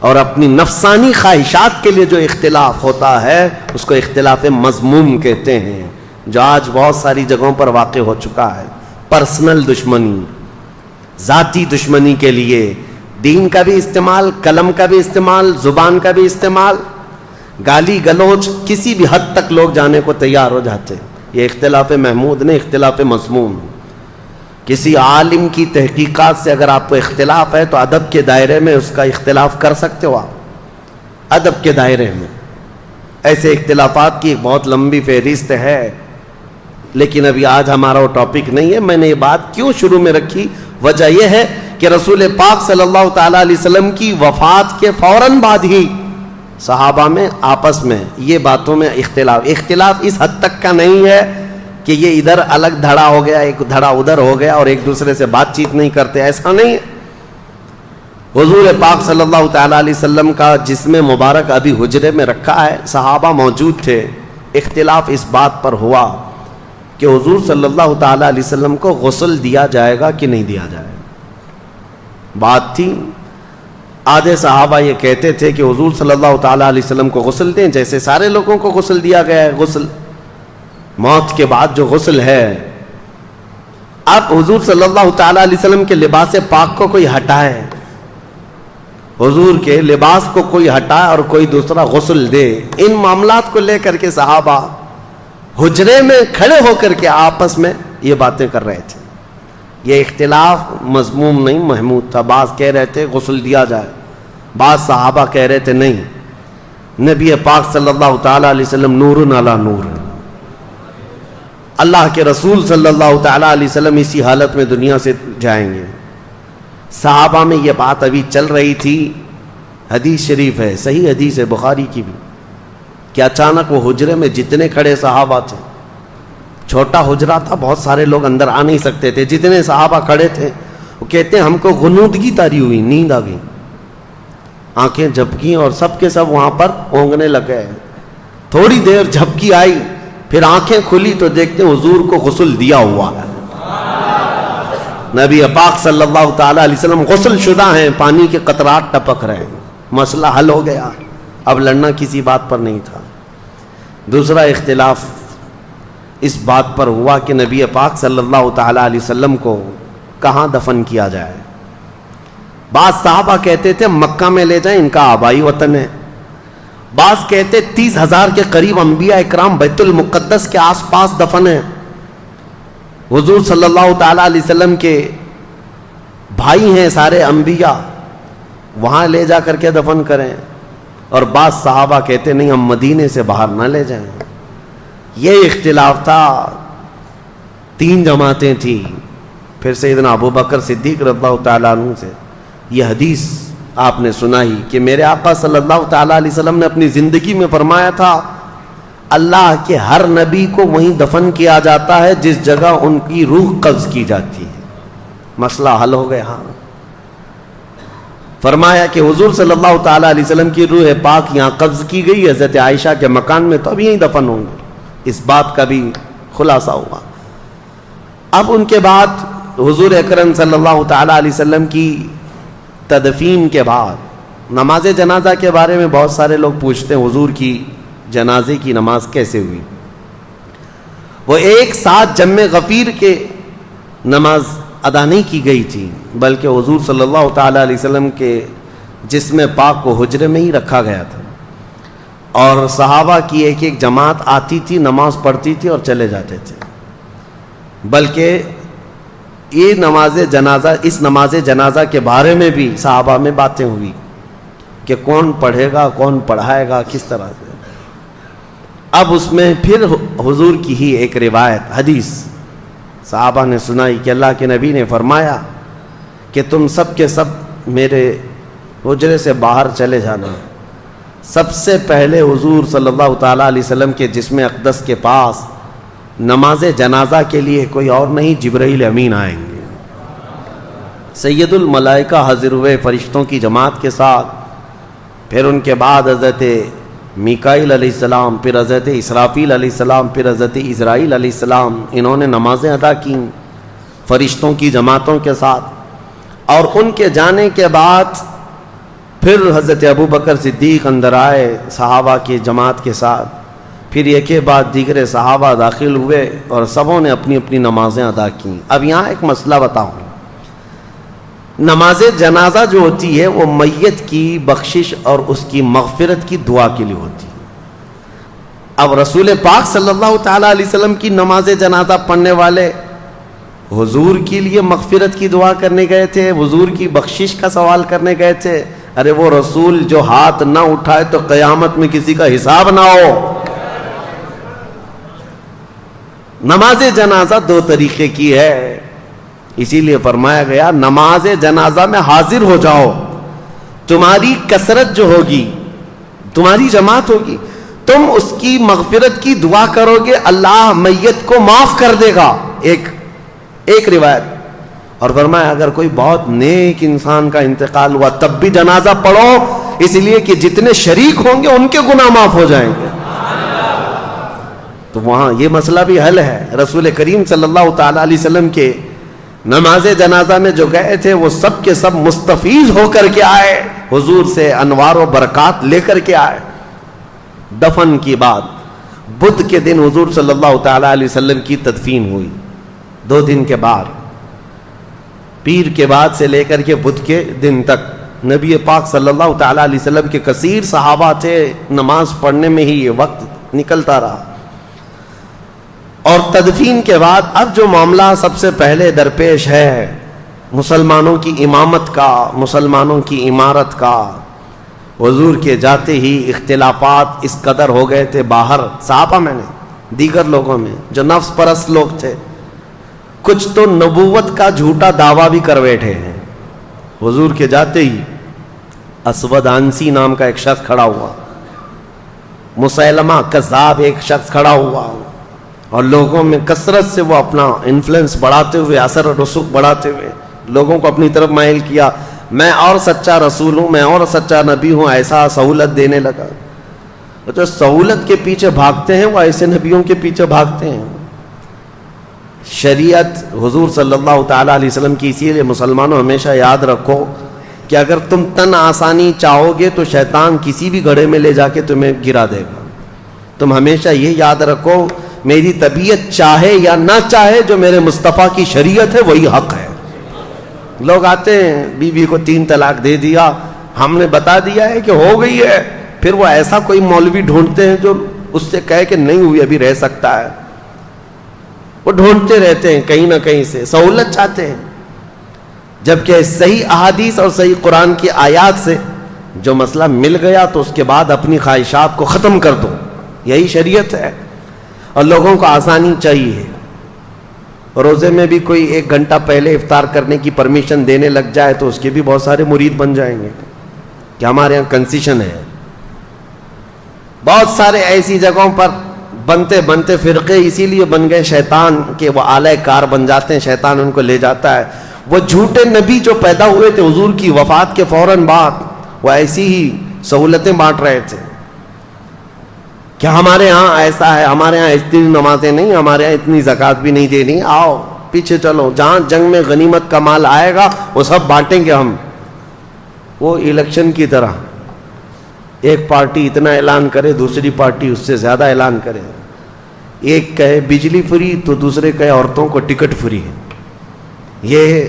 اور اپنی نفسانی خواہشات کے لیے جو اختلاف ہوتا ہے اس کو اختلاف مذموم کہتے ہیں، جو آج بہت ساری جگہوں پر واقع ہو چکا ہے۔ پرسنل دشمنی، ذاتی دشمنی کے لیے دین کا بھی استعمال، قلم کا بھی استعمال، زبان کا بھی استعمال، گالی گلوچ، کسی بھی حد تک لوگ جانے کو تیار ہو جاتے ہیں۔ یہ اختلاف محمود نہیں، اختلاف مذموم۔ کسی عالم کی تحقیقات سے اگر آپ کو اختلاف ہے تو ادب کے دائرے میں اس کا اختلاف کر سکتے ہو آپ، ادب کے دائرے میں۔ ایسے اختلافات کی ایک بہت لمبی فہرست ہے، لیکن ابھی آج ہمارا وہ ٹاپک نہیں ہے۔ میں نے یہ بات کیوں شروع میں رکھی؟ وجہ یہ ہے کہ رسول پاک صلی اللہ تعالیٰ علیہ وسلم کی وفات کے فوراً بعد ہی صحابہ میں آپس میں یہ باتوں میں اختلاف اس حد تک کا نہیں ہے کہ یہ ادھر الگ دھڑا ہو گیا، ایک دھڑا ادھر ہو گیا اور ایک دوسرے سے بات چیت نہیں کرتے، ایسا نہیں ہے۔ حضور پاک صلی اللہ تعالیٰ علیہ وسلم کا جسم مبارک ابھی حجرے میں رکھا ہے، صحابہ موجود تھے، اختلاف اس بات پر ہوا کہ حضور صلی اللہ تعالیٰ علیہ وسلم کو غسل دیا جائے گا کہ نہیں دیا جائے گا۔ بات تھی، آدھے صحابہ یہ کہتے تھے کہ حضور صلی اللہ تعالیٰ علیہ وسلم کو غسل دیں جیسے سارے لوگوں کو غسل دیا گیا ہے، غسل موت کے بعد جو غسل ہے۔ اب حضور صلی اللہ تعالیٰ علیہ وسلم کے لباس پاک کو کوئی ہٹائے، حضور کے لباس کو کوئی ہٹائے اور کوئی دوسرا غسل دے، ان معاملات کو لے کر کے صحابہ حجرے میں کھڑے ہو کر کے آپس میں یہ باتیں کر رہے تھے۔ یہ اختلاف مذموم نہیں، محمود تھا۔ بعض کہہ رہے تھے غسل دیا جائے، بعض صحابہ کہہ رہے تھے نہیں، نبی پاک صلی اللہ تعالیٰ علیہ وسلم نور علی نور، اللہ کے رسول صلی اللہ تعالیٰ علیہ وسلم اسی حالت میں دنیا سے جائیں گے۔ صحابہ میں یہ بات ابھی چل رہی تھی، حدیث شریف ہے، صحیح حدیث ہے بخاری کی بھی، کہ اچانک وہ حجرے میں جتنے کھڑے صحابہ تھے، چھوٹا حجرہ تھا، بہت سارے لوگ اندر آ نہیں سکتے تھے، جتنے صحابہ کھڑے تھے وہ کہتے ہیں ہم کو غنودگی طاری ہوئی، نیند آ گئی، آنکھیں جھپکیں اور سب کے سب وہاں پر اونگنے لگ گئے۔ تھوڑی دیر جھپکی آئی، پھر آنکھیں کھلی تو دیکھتے ہیں حضور کو غسل دیا ہوا ہے، نبی پاک صلی اللہ تعالیٰ علیہ وسلم غسل شدہ ہیں، پانی کے قطرات ٹپک رہے ہیں، مسئلہ حل ہو گیا، اب لڑنا کسی بات پر نہیں تھا۔ دوسرا اختلاف اس بات پر ہوا کہ نبی پاک صلی اللہ تعالیٰ علیہ وسلم کو کہاں دفن کیا جائے۔ بعض صحابہ کہتے تھے مکہ میں لے جائیں، ان کا آبائی وطن ہے۔ بعض کہتے 30,000 کے قریب انبیاء اکرام بیت المقدس کے آس پاس دفن ہیں، حضور صلی اللہ تعالیٰ علیہ وسلم کے بھائی ہیں سارے انبیاء، وہاں لے جا کر کے دفن کریں۔ اور بعض صحابہ کہتے نہیں، ہم مدینے سے باہر نہ لے جائیں۔ یہ اختلاف تھا، 3 جماعتیں تھیں۔ پھر سیدنا ابو بکر صدیق رضی اللہ تعالیٰ عنہ سے یہ حدیث آپ نے سنائی کہ میرے آقا صلی اللہ تعالیٰ علیہ وسلم نے اپنی زندگی میں فرمایا تھا اللہ کے ہر نبی کو وہیں دفن کیا جاتا ہے جس جگہ ان کی روح قبض کی جاتی ہے۔ مسئلہ حل ہو گیا۔ ہاں، فرمایا کہ حضور صلی اللہ تعالیٰ علیہ وسلم کی روح پاک یہاں قبض کی گئی حضرت عائشہ کے مکان میں، تو اب یہیں دفن ہوں گے۔ اس بات کا بھی خلاصہ ہوا۔ اب ان کے بعد حضور اکرم صلی اللہ تعالیٰ علیہ وسلم کی تدفین کے بعد نماز جنازہ کے بارے میں بہت سارے لوگ پوچھتے ہیں، حضور کی جنازے کی نماز کیسے ہوئی؟ وہ ایک ساتھ جمع غفیر کے نماز ادا نہیں کی گئی تھی، بلکہ حضور صلی اللہ تعالیٰ علیہ وسلم کے جسم پاک کو حجرے میں ہی رکھا گیا تھا، اور صحابہ کی ایک ایک جماعت آتی تھی، نماز پڑھتی تھی اور چلے جاتے تھے۔ بلکہ یہ نماز جنازہ، اس نماز جنازہ کے بارے میں بھی صحابہ میں باتیں ہوئی کہ کون پڑھے گا، کون پڑھائے گا، کس طرح سے۔ اب اس میں پھر حضور کی ہی ایک روایت، حدیث صحابہ نے سنائی کہ اللہ کے نبی نے فرمایا کہ تم سب کے سب میرے حجرے سے باہر چلے جانا، سب سے پہلے حضور صلی اللہ تعالیٰ علیہ وسلم کے جسم اقدس کے پاس نماز جنازہ کے لیے کوئی اور نہیں، جبرائیل امین آئیں گے، سید الملائکہ حاضر ہوئے فرشتوں کی جماعت کے ساتھ، پھر ان کے بعد حضرت میکائیل علیہ السلام، پھر حضرت اسرافیل علیہ السلام، پھر حضرت اسرائیل علیہ السلام، انہوں نے نمازیں ادا کیں فرشتوں کی جماعتوں کے ساتھ۔ اور ان کے جانے کے بعد پھر حضرت ابو بکر صدیق اندر آئے صحابہ کی جماعت کے ساتھ، پھر ایک کے بعد دیگر صحابہ داخل ہوئے اور سبوں نے اپنی اپنی نمازیں ادا کیں۔ اب یہاں ایک مسئلہ بتاؤں، نماز جنازہ جو ہوتی ہے وہ میت کی بخشش اور اس کی مغفرت کی دعا کے لیے ہوتی ہے۔ اب رسول پاک صلی اللہ تعالیٰ علیہ وسلم کی نماز جنازہ پڑھنے والے حضور کے لیے مغفرت کی دعا کرنے گئے تھے، حضور کی بخشش کا سوال کرنے گئے تھے؟ ارے وہ رسول جو ہاتھ نہ اٹھائے تو قیامت میں کسی کا حساب نہ ہو۔ نماز جنازہ 2 طریقے کی ہے، اسی لیے فرمایا گیا نماز جنازہ میں حاضر ہو جاؤ، تمہاری کثرت جو ہوگی تمہاری جماعت ہوگی، تم اس کی مغفرت کی دعا کرو گے، اللہ میت کو معاف کر دے گا. ایک روایت. اور فرمایا اگر کوئی بہت نیک انسان کا انتقال ہوا تب بھی جنازہ پڑھو، اس لیے کہ جتنے شریک ہوں گے ان کے گناہ معاف ہو جائیں گے. تو وہاں یہ مسئلہ بھی حل ہے. رسول کریم صلی اللہ تعالی علیہ وسلم کے نماز جنازہ میں جو گئے تھے وہ سب کے سب مستفیض ہو کر کے آئے، حضور سے انوار و برکات لے کر کے آئے. دفن کی بعد بدھ کے دن حضور صلی اللہ تعالی علیہ وسلم کی تدفین ہوئی. 2 دن کے بعد، پیر کے بعد سے لے کر کے بدھ کے دن تک نبی پاک صلی اللہ تعالی علیہ وسلم کے کثیر صحابہ تھے، نماز پڑھنے میں ہی یہ وقت نکلتا رہا. اور تدفین کے بعد اب جو معاملہ سب سے پہلے درپیش ہے مسلمانوں کی امامت کا، مسلمانوں کی امارت کا. حضور کے جاتے ہی اختلافات اس قدر ہو گئے تھے باہر صحابہ میں نے، دیگر لوگوں میں جو نفس پرست لوگ تھے. کچھ تو نبوت کا جھوٹا دعویٰ بھی کر بیٹھے ہیں. حضور کے جاتے ہی اسود عنسی نام کا ایک شخص کھڑا ہوا، مسیلمہ کذاب ایک شخص کھڑا ہوا، اور لوگوں میں کثرت سے وہ اپنا انفلوئنس بڑھاتے ہوئے، اثر و رسوخ بڑھاتے ہوئے لوگوں کو اپنی طرف مائل کیا. میں اور سچا رسول ہوں، میں اور سچا نبی ہوں، ایسا سہولت دینے لگا. جو سہولت کے پیچھے بھاگتے ہیں وہ ایسے نبیوں کے پیچھے بھاگتے ہیں. شریعت حضور صلی اللہ تعالی علیہ وسلم کی، اسی لیے مسلمانوں ہمیشہ یاد رکھو کہ اگر تم تن آسانی چاہو گے تو شیطان کسی بھی گڑھے میں لے جا کے تمہیں گرا دے گا. تم ہمیشہ یہ یاد رکھو میری طبیعت چاہے یا نہ چاہے جو میرے مصطفیٰ کی شریعت ہے وہی حق ہے. لوگ آتے ہیں بیوی کو 3 طلاق دے دیا، ہم نے بتا دیا ہے کہ ہو گئی ہے، پھر وہ ایسا کوئی مولوی ڈھونڈتے ہیں جو اس سے کہے کہ نہیں ہوئی ابھی رہ سکتا ہے. وہ ڈھونڈتے رہتے ہیں کہیں نہ کہیں سے، سہولت چاہتے ہیں. جبکہ صحیح احادیث اور صحیح قرآن کی آیات سے جو مسئلہ مل گیا تو اس کے بعد اپنی خواہشات کو ختم کر دو، یہی شریعت ہے. اور لوگوں کو آسانی چاہیے. روزے میں بھی کوئی 1 گھنٹہ پہلے افطار کرنے کی پرمیشن دینے لگ جائے تو اس کے بھی بہت سارے مرید بن جائیں گے کہ ہمارے یہاں کنسیشن ہے. بہت سارے ایسی جگہوں پر بنتے بنتے فرقے اسی لیے بن گئے شیطان کے، وہ آلہ کار بن جاتے ہیں، شیطان ان کو لے جاتا ہے. وہ جھوٹے نبی جو پیدا ہوئے تھے حضور کی وفات کے فوراً بعد، وہ ایسی ہی سہولتیں بانٹ رہے تھے کہ ہمارے ہاں ایسا ہے، ہمارے ہاں اتنی نمازیں نہیں، ہمارے ہاں اتنی زکوٰۃ بھی نہیں دینی، آؤ پیچھے چلو، جہاں جنگ میں غنیمت کا مال آئے گا وہ سب بانٹیں گے ہم. وہ الیکشن کی طرح ایک پارٹی اتنا اعلان کرے، دوسری پارٹی اس سے زیادہ اعلان کرے. ایک کہے بجلی فری تو دوسرے کہے عورتوں کو ٹکٹ فری. یہ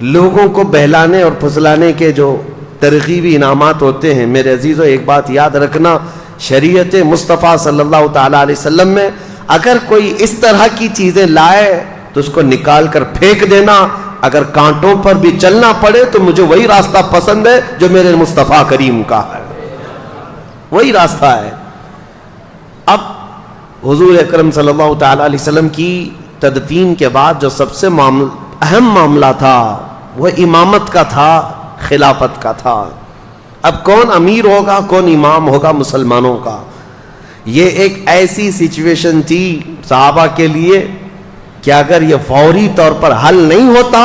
لوگوں کو بہلانے اور پھسلانے کے جو ترغیبی انعامات ہوتے ہیں. میرے عزیزو ایک بات یاد رکھنا، شریعت مصطفیٰ صلی اللہ تعالی علیہ وسلم میں اگر کوئی اس طرح کی چیزیں لائے تو اس کو نکال کر پھینک دینا. اگر کانٹوں پر بھی چلنا پڑے تو مجھے وہی راستہ پسند ہے جو میرے مصطفیٰ کریم کا ہے، وہی راستہ ہے. اب حضور اکرم صلی اللہ تعالی علیہ وسلم کی تدفین کے بعد جو سب سے اہم معاملہ تھا وہ امامت کا تھا، خلافت کا تھا. اب کون امیر ہوگا، کون امام ہوگا مسلمانوں کا. یہ ایک ایسی سچویشن تھی صحابہ کے لیے کہ اگر یہ فوری طور پر حل نہیں ہوتا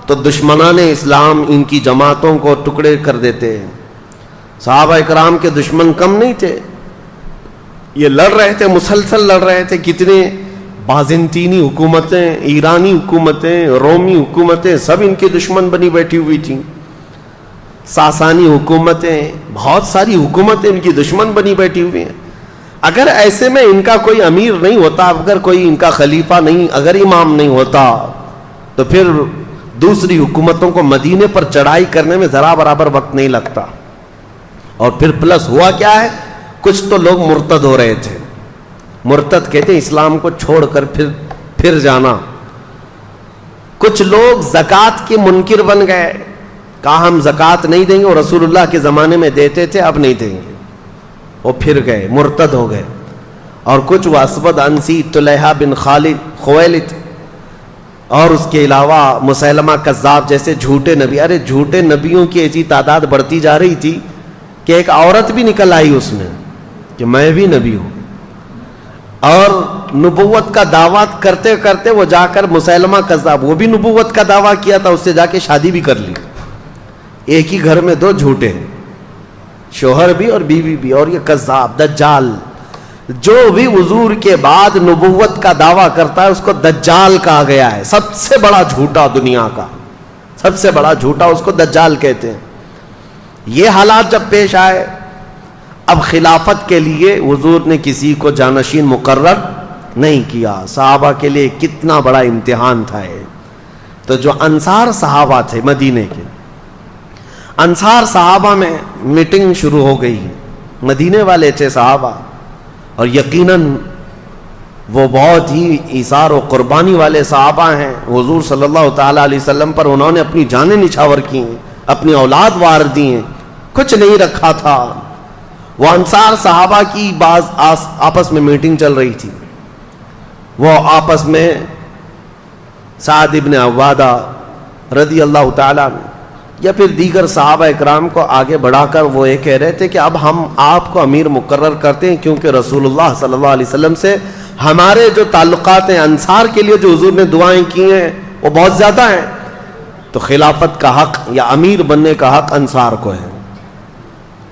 تو دشمنان اسلام ان کی جماعتوں کو ٹکڑے کر دیتے. صحابہ اکرام کے دشمن کم نہیں تھے، یہ لڑ رہے تھے، مسلسل لڑ رہے تھے. کتنے بازنطینی حکومتیں، ایرانی حکومتیں، رومی حکومتیں سب ان کے دشمن بنی بیٹھی ہوئی تھیں. ساسانی حکومتیں، بہت ساری حکومتیں ان کی دشمن بنی بیٹھی ہوئی ہیں. اگر ایسے میں ان کا کوئی امیر نہیں ہوتا، اگر کوئی ان کا خلیفہ نہیں، اگر امام نہیں ہوتا تو پھر دوسری حکومتوں کو مدینے پر چڑھائی کرنے میں ذرا برابر وقت نہیں لگتا. اور پھر پلس ہوا کیا ہے، کچھ تو لوگ مرتد ہو رہے تھے. مرتد کہتے ہیں اسلام کو چھوڑ کر پھر جانا. کچھ لوگ زکوٰۃ کے منکر بن گئے، کہا ہم زکوٰۃ نہیں دیں گے، اور رسول اللہ کے زمانے میں دیتے تھے اب نہیں دیں گے. وہ پھر گئے، مرتد ہو گئے. اور کچھ وہ اسود عنسی، طلحہ بن خویلد اور اس کے علاوہ مسیلمہ کذاب جیسے جھوٹے نبی. ارے جھوٹے نبیوں کی ایسی تعداد بڑھتی جا رہی تھی کہ ایک عورت بھی نکل آئی اس میں کہ میں بھی نبی ہوں، اور نبوت کا دعویٰ کرتے کرتے وہ جا کر مسیلمہ کذاب، وہ بھی نبوت کا دعویٰ کیا تھا، اس سے جا کے شادی بھی کر لی. ایک ہی گھر میں دو جھوٹے ہیں، شوہر بھی اور بیوی بھی، اور یہ کذاب دجال. جو بھی حضور کے بعد نبوت کا دعویٰ کرتا ہے اس کو دجال کہا گیا ہے. سب سے بڑا جھوٹا دنیا کا، سب سے بڑا جھوٹا اس کو دجال کہتے ہیں. یہ حالات جب پیش آئے، اب خلافت کے لیے حضور نے کسی کو جانشین مقرر نہیں کیا. صحابہ کے لیے کتنا بڑا امتحان تھا یہ. تو جو انصار صحابہ تھے مدینے کے، انصار صحابہ میں میٹنگ شروع ہو گئی. مدینے والے تھے صحابہ، اور یقیناً وہ بہت ہی ایثار و قربانی والے صحابہ ہیں. حضور صلی اللہ تعالیٰ علیہ وسلم پر انہوں نے اپنی جانیں نچھاور کی ہیں، اپنی اولاد وار دی ہیں، کچھ نہیں رکھا تھا. وہ انصار صحابہ کی بعض آپس میں میٹنگ چل رہی تھی. وہ آپس میں سعد ابن عبادہ رضی اللہ تعالیٰ عنہ یا پھر دیگر صحابہ اکرام کو آگے بڑھا کر وہ یہ کہہ رہے تھے کہ اب ہم آپ کو امیر مقرر کرتے ہیں، کیونکہ رسول اللہ صلی اللہ علیہ وسلم سے ہمارے جو تعلقات ہیں، انصار کے لیے جو حضور نے دعائیں کی ہیں وہ بہت زیادہ ہیں، تو خلافت کا حق یا امیر بننے کا حق انصار کو ہے.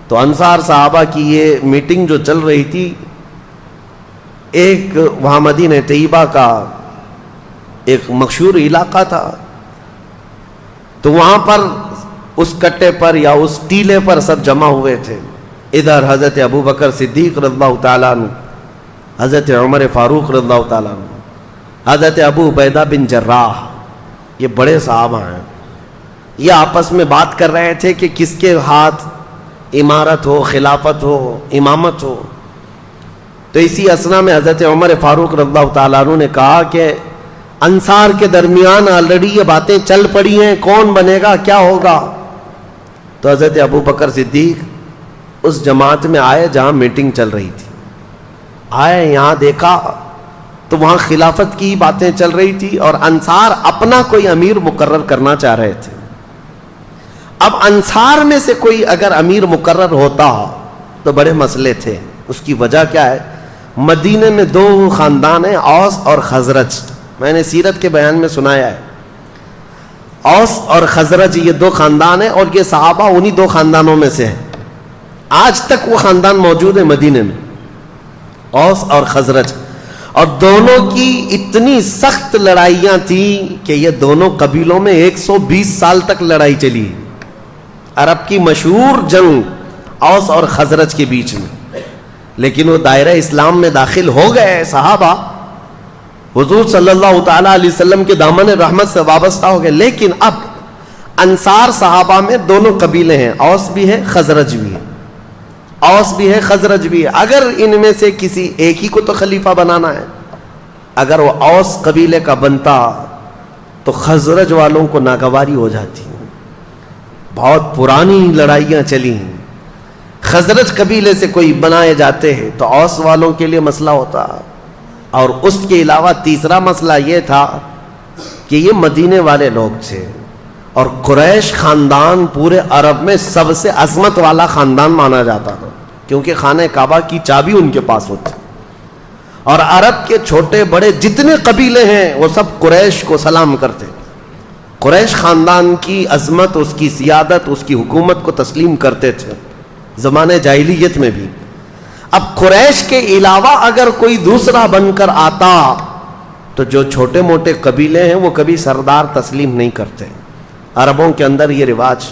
تو انصار صحابہ کی یہ میٹنگ جو چل رہی تھی، ایک وہاں مدینہ طیبہ کا ایک مشہور علاقہ تھا، تو وہاں پر اس کٹے پر یا اس ٹیلے پر سب جمع ہوئے تھے. ادھر حضرت ابو بکر صدیق رضی اللہ تعالیٰ عنہ، حضرت عمر فاروق رضی اللہ تعالیٰ عنہ، حضرت ابو عبیدہ بن جراح، یہ بڑے صحابہ ہیں. یہ آپس میں بات کر رہے تھے کہ کس کے ہاتھ امارت ہو، خلافت ہو، امامت ہو. تو اسی اثنا میں حضرت عمر فاروق رضی اللہ تعالیٰ عنہ نے کہا کہ انصار کے درمیان آلریڈی یہ باتیں چل پڑی ہیں، کون بنے گا، کیا ہوگا. تو حضرت ابو بکر صدیق اس جماعت میں آئے جہاں میٹنگ چل رہی تھی. آئے، یہاں دیکھا تو وہاں خلافت کی باتیں چل رہی تھی اور انصار اپنا کوئی امیر مقرر کرنا چاہ رہے تھے. اب انصار میں سے کوئی اگر امیر مقرر ہوتا تو بڑے مسئلے تھے. اس کی وجہ کیا ہے؟ مدینے میں دو خاندان ہیں، اوس اور خزرج. میں نے سیرت کے بیان میں سنایا ہے، اوس اور خزرج یہ دو خاندان ہیں، اور یہ صحابہ انہی دو خاندانوں میں سے ہیں. آج تک وہ خاندان موجود ہے مدینے میں، اوس اور خزرج. اور دونوں کی اتنی سخت لڑائیاں تھیں کہ یہ دونوں قبیلوں میں 120 سال تک لڑائی چلی. عرب کی مشہور جنگ اوس اور خزرج کے بیچ میں. لیکن وہ دائرہ اسلام میں داخل ہو گئے صحابہ، حضور صلی اللہ تعالیٰ علیہ وسلم کے دامن رحمت سے وابستہ ہو گئے. لیکن اب انصار صحابہ میں دونوں قبیلے ہیں، اوس بھی ہے، خزرج بھی ہے. اوس بھی ہے، خزرج بھی ہے. اگر ان میں سے کسی ایک ہی کو تو خلیفہ بنانا ہے. اگر وہ اوس قبیلے کا بنتا تو خزرج والوں کو ناگواری ہو جاتی. بہت پرانی لڑائیاں چلی ہیں. خزرج قبیلے سے کوئی بنائے جاتے ہیں تو اوس والوں کے لیے مسئلہ ہوتا. اور اس کے علاوہ تیسرا مسئلہ یہ تھا کہ یہ مدینے والے لوگ تھے، اور قریش خاندان پورے عرب میں سب سے عظمت والا خاندان مانا جاتا تھا، کیونکہ خانہ کعبہ کی چابی ان کے پاس ہوتی. اور عرب کے چھوٹے بڑے جتنے قبیلے ہیں وہ سب قریش کو سلام کرتے. قریش خاندان کی عظمت، اس کی سیادت، اس کی حکومت کو تسلیم کرتے تھے زمانے جاہلیت میں بھی. اب قریش کے علاوہ اگر کوئی دوسرا بن کر آتا تو جو چھوٹے موٹے قبیلے ہیں وہ کبھی سردار تسلیم نہیں کرتے. عربوں کے اندر یہ رواج،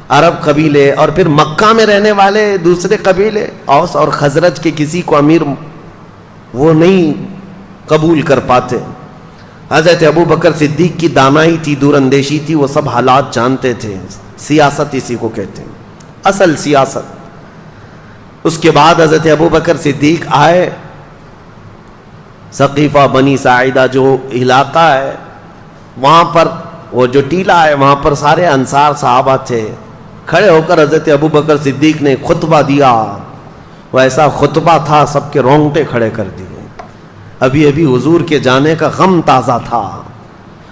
عرب قبیلے اور پھر مکہ میں رہنے والے دوسرے قبیلے اوس اور خزرج کے کسی کو امیر وہ نہیں قبول کر پاتے. حضرت ابو بکر صدیق کی دانائی تھی، دور اندیشی تھی، وہ سب حالات جانتے تھے. سیاست اسی کو کہتے ہیں، اصل سیاست. اس کے بعد حضرت ابو بکر صدیق آئے. ثقیفہ بنی ساعدہ جو علاقہ ہے وہاں پر، وہ جو ٹیلا ہے وہاں پر سارے انصار صحابہ تھے. کھڑے ہو کر حضرت ابو بکر صدیق نے خطبہ دیا. وہ ایسا خطبہ تھا سب کے رونگٹے کھڑے کر دیے. ابھی ابھی حضور کے جانے کا غم تازہ تھا،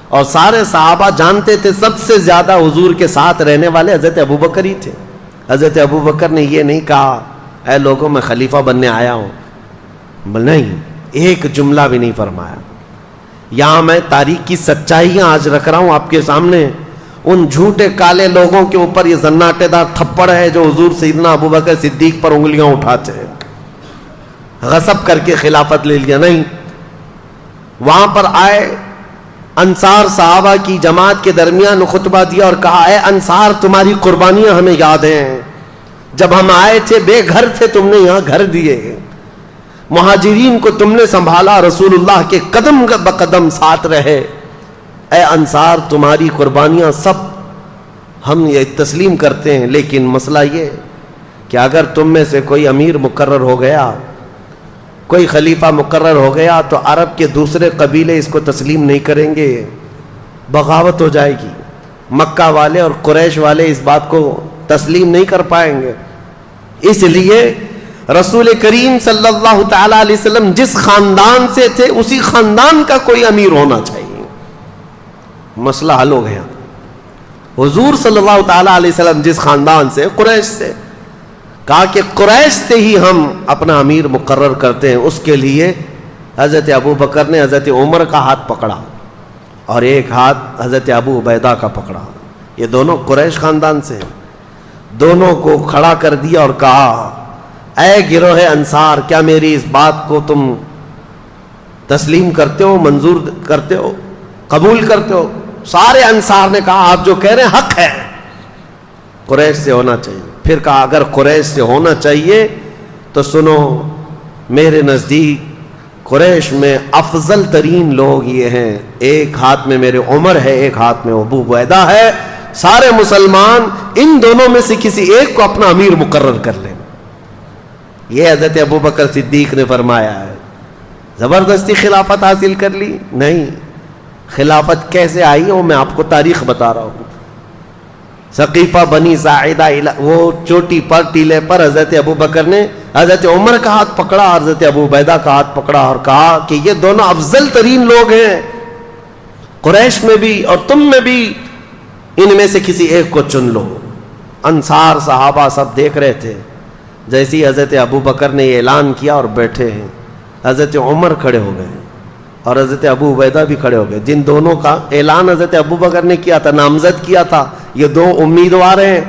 اور سارے صحابہ جانتے تھے سب سے زیادہ حضور کے ساتھ رہنے والے حضرت ابو بکر ہی تھے. حضرت ابو بکر نے یہ نہیں کہا اے لوگوں میں خلیفہ بننے آیا ہوں، نہیں، ایک جملہ بھی نہیں فرمایا. یہاں میں تاریخ کی سچائیاں آج رکھ رہا ہوں آپ کے سامنے. ان جھوٹے کالے لوگوں کے اوپر یہ زناٹے دار تھپڑ ہے جو حضور سیدنا ابو بکر صدیق پر انگلیاں اٹھاتے ہیں، غصب کر کے خلافت لے لیا. نہیں، وہاں پر آئے انصار صحابہ کی جماعت کے درمیان خطبہ دیا اور کہا اے انصار، تمہاری قربانیاں ہمیں یاد ہیں. جب ہم آئے تھے بے گھر تھے، تم نے یہاں گھر دیے، مہاجرین کو تم نے سنبھالا، رسول اللہ کے قدم بقدم ساتھ رہے. اے انصار، تمہاری قربانیاں سب ہم یہ تسلیم کرتے ہیں، لیکن مسئلہ یہ کہ اگر تم میں سے کوئی امیر مقرر ہو گیا، کوئی خلیفہ مقرر ہو گیا، تو عرب کے دوسرے قبیلے اس کو تسلیم نہیں کریں گے، بغاوت ہو جائے گی. مکہ والے اور قریش والے اس بات کو تسلیم نہیں کر پائیں گے. اس لیے رسول کریم صلی اللہ تعالی علیہ وسلم جس خاندان سے تھے اسی خاندان کا کوئی امیر ہونا چاہیے. مسئلہ حل ہو گیا. حضور صلی اللہ تعالی علیہ وسلم جس خاندان سے، قریش سے، کہا کہ قریش سے ہی ہم اپنا امیر مقرر کرتے ہیں. اس کے لیے حضرت ابو بکر نے حضرت عمر کا ہاتھ پکڑا اور ایک ہاتھ حضرت ابو عبیدہ کا پکڑا. یہ دونوں قریش خاندان سے ہیں. دونوں کو کھڑا کر دیا اور کہا اے گروہ انصار، کیا میری اس بات کو تم تسلیم کرتے ہو، منظور کرتے ہو، قبول کرتے ہو؟ سارے انصار نے کہا آپ جو کہہ رہے ہیں حق ہے، قریش سے ہونا چاہیے. پھر کہا اگر قریش سے ہونا چاہیے تو سنو، میرے نزدیک قریش میں افضل ترین لوگ یہ ہیں، ایک ہاتھ میں میرے عمر ہے، ایک ہاتھ میں ابو عبیدہ ہے. سارے مسلمان ان دونوں میں سے کسی ایک کو اپنا امیر مقرر کر لیں. یہ حضرت ابو بکر صدیق نے فرمایا ہے. زبردستی خلافت حاصل کر لی؟ نہیں. خلافت کیسے آئی وہ میں آپ کو تاریخ بتا رہا ہوں. ثقیفہ بنی ساعدہ وہ چوٹی پر ٹیلے پر حضرت ابو بکر نے حضرت عمر کا ہاتھ پکڑا، حضرت ابو عبیدہ کا ہاتھ پکڑا اور کہا کہ یہ دونوں افضل ترین لوگ ہیں قریش میں بھی اور تم میں بھی، ان میں سے کسی ایک کو چن لو. انصار صحابہ سب دیکھ رہے تھے. جیسی حضرت ابو بکر نے یہ اعلان کیا اور بیٹھے ہیں، حضرت عمر کھڑے ہو گئے اور حضرت ابو عبیدہ بھی کھڑے ہو گئے. جن دونوں کا اعلان حضرت ابو بکر نے کیا تھا، نامزد کیا تھا، یہ دو امیدوار ہیں،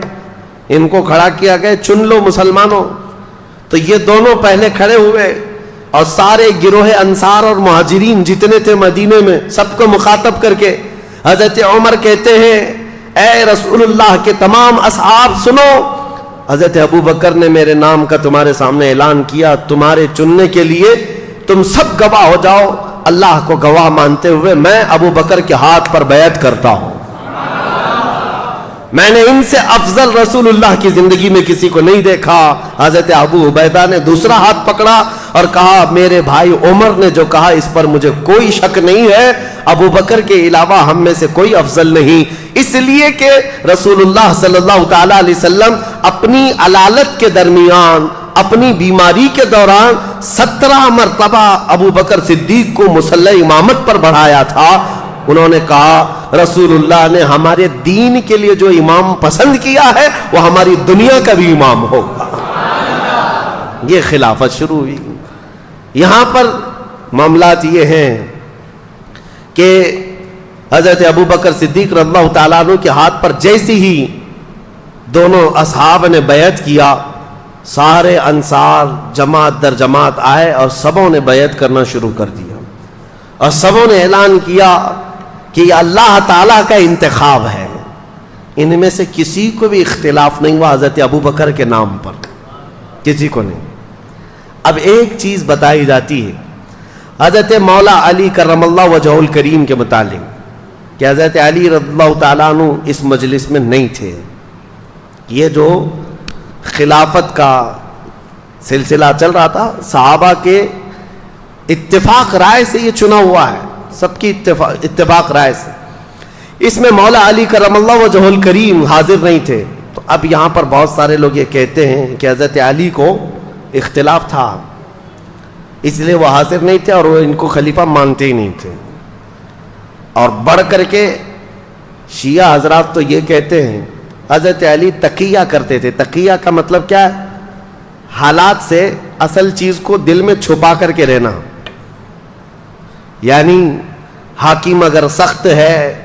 ان کو کھڑا کیا گیا، چن لو مسلمانوں. تو یہ دونوں پہلے کھڑے ہوئے اور سارے گروہ انصار اور مہاجرین جتنے تھے مدینے میں سب کو مخاطب کر کے حضرت عمر کہتے ہیں اے رسول اللہ کے تمام اصحاب سنو، حضرت ابو بکر نے میرے نام کا تمہارے سامنے اعلان کیا، تمہارے چننے کے لیے تم سب گواہ ہو جاؤ. اللہ کو گواہ مانتے ہوئے میں ابو بکر کے ہاتھ پر بیعت کرتا ہوں. میں نے ان سے افضل رسول اللہ کی زندگی میں کسی کو نہیں دیکھا. حضرت ابو عبیدہ نے دوسرا ہاتھ پکڑا اور کہا میرے بھائی عمر نے جو کہا اس پر مجھے کوئی شک نہیں ہے، ابو بکر کے علاوہ ہم میں سے کوئی افضل نہیں. اس لیے کہ رسول اللہ صلی اللہ تعالی علیہ وسلم اپنی علالت کے درمیان، اپنی بیماری کے دوران 17 مرتبہ ابو بکر صدیق کو مصلی امامت پر بڑھایا تھا. انہوں نے کہا رسول اللہ نے ہمارے دین کے لیے جو امام پسند کیا ہے وہ ہماری دنیا کا بھی امام ہوگا. یہ خلافت شروع ہوئی. یہاں پر معاملات یہ ہیں کہ حضرت ابو بکر صدیق رضی اللہ تعالیٰ عنہ کے ہاتھ پر جیسی ہی دونوں اصحاب نے بیعت کیا، سارے انصار جماعت در جماعت آئے اور سبوں نے بیعت کرنا شروع کر دیا اور سبوں نے اعلان کیا کہ یہ اللہ تعالیٰ کا انتخاب ہے. ان میں سے کسی کو بھی اختلاف نہیں ہوا حضرت ابو بکر کے نام پر، کسی کو نہیں. اب ایک چیز بتائی جاتی ہے حضرت مولا علی کرم اللہ وجہہ الکریم کے متعلق کہ حضرت علی رضی اللہ تعالیٰ عنہ اس مجلس میں نہیں تھے. یہ جو خلافت کا سلسلہ چل رہا تھا صحابہ کے اتفاق رائے سے یہ چنا ہوا ہے، سب کی اتفاق رائے سے. اس میں مولا علی کرم اللہ وجہہ الکریم حاضر نہیں تھے. تو اب یہاں پر بہت سارے لوگ یہ کہتے ہیں کہ حضرت علی کو اختلاف تھا اس لیے وہ حاضر نہیں تھے اور وہ ان کو خلیفہ مانتے ہی نہیں تھے. اور بڑھ کر کے شیعہ حضرات تو یہ کہتے ہیں حضرت علی تقیہ کرتے تھے. تقیہ کا مطلب کیا ہے؟ حالات سے اصل چیز کو دل میں چھپا کر کے رہنا. یعنی حاکم اگر سخت ہے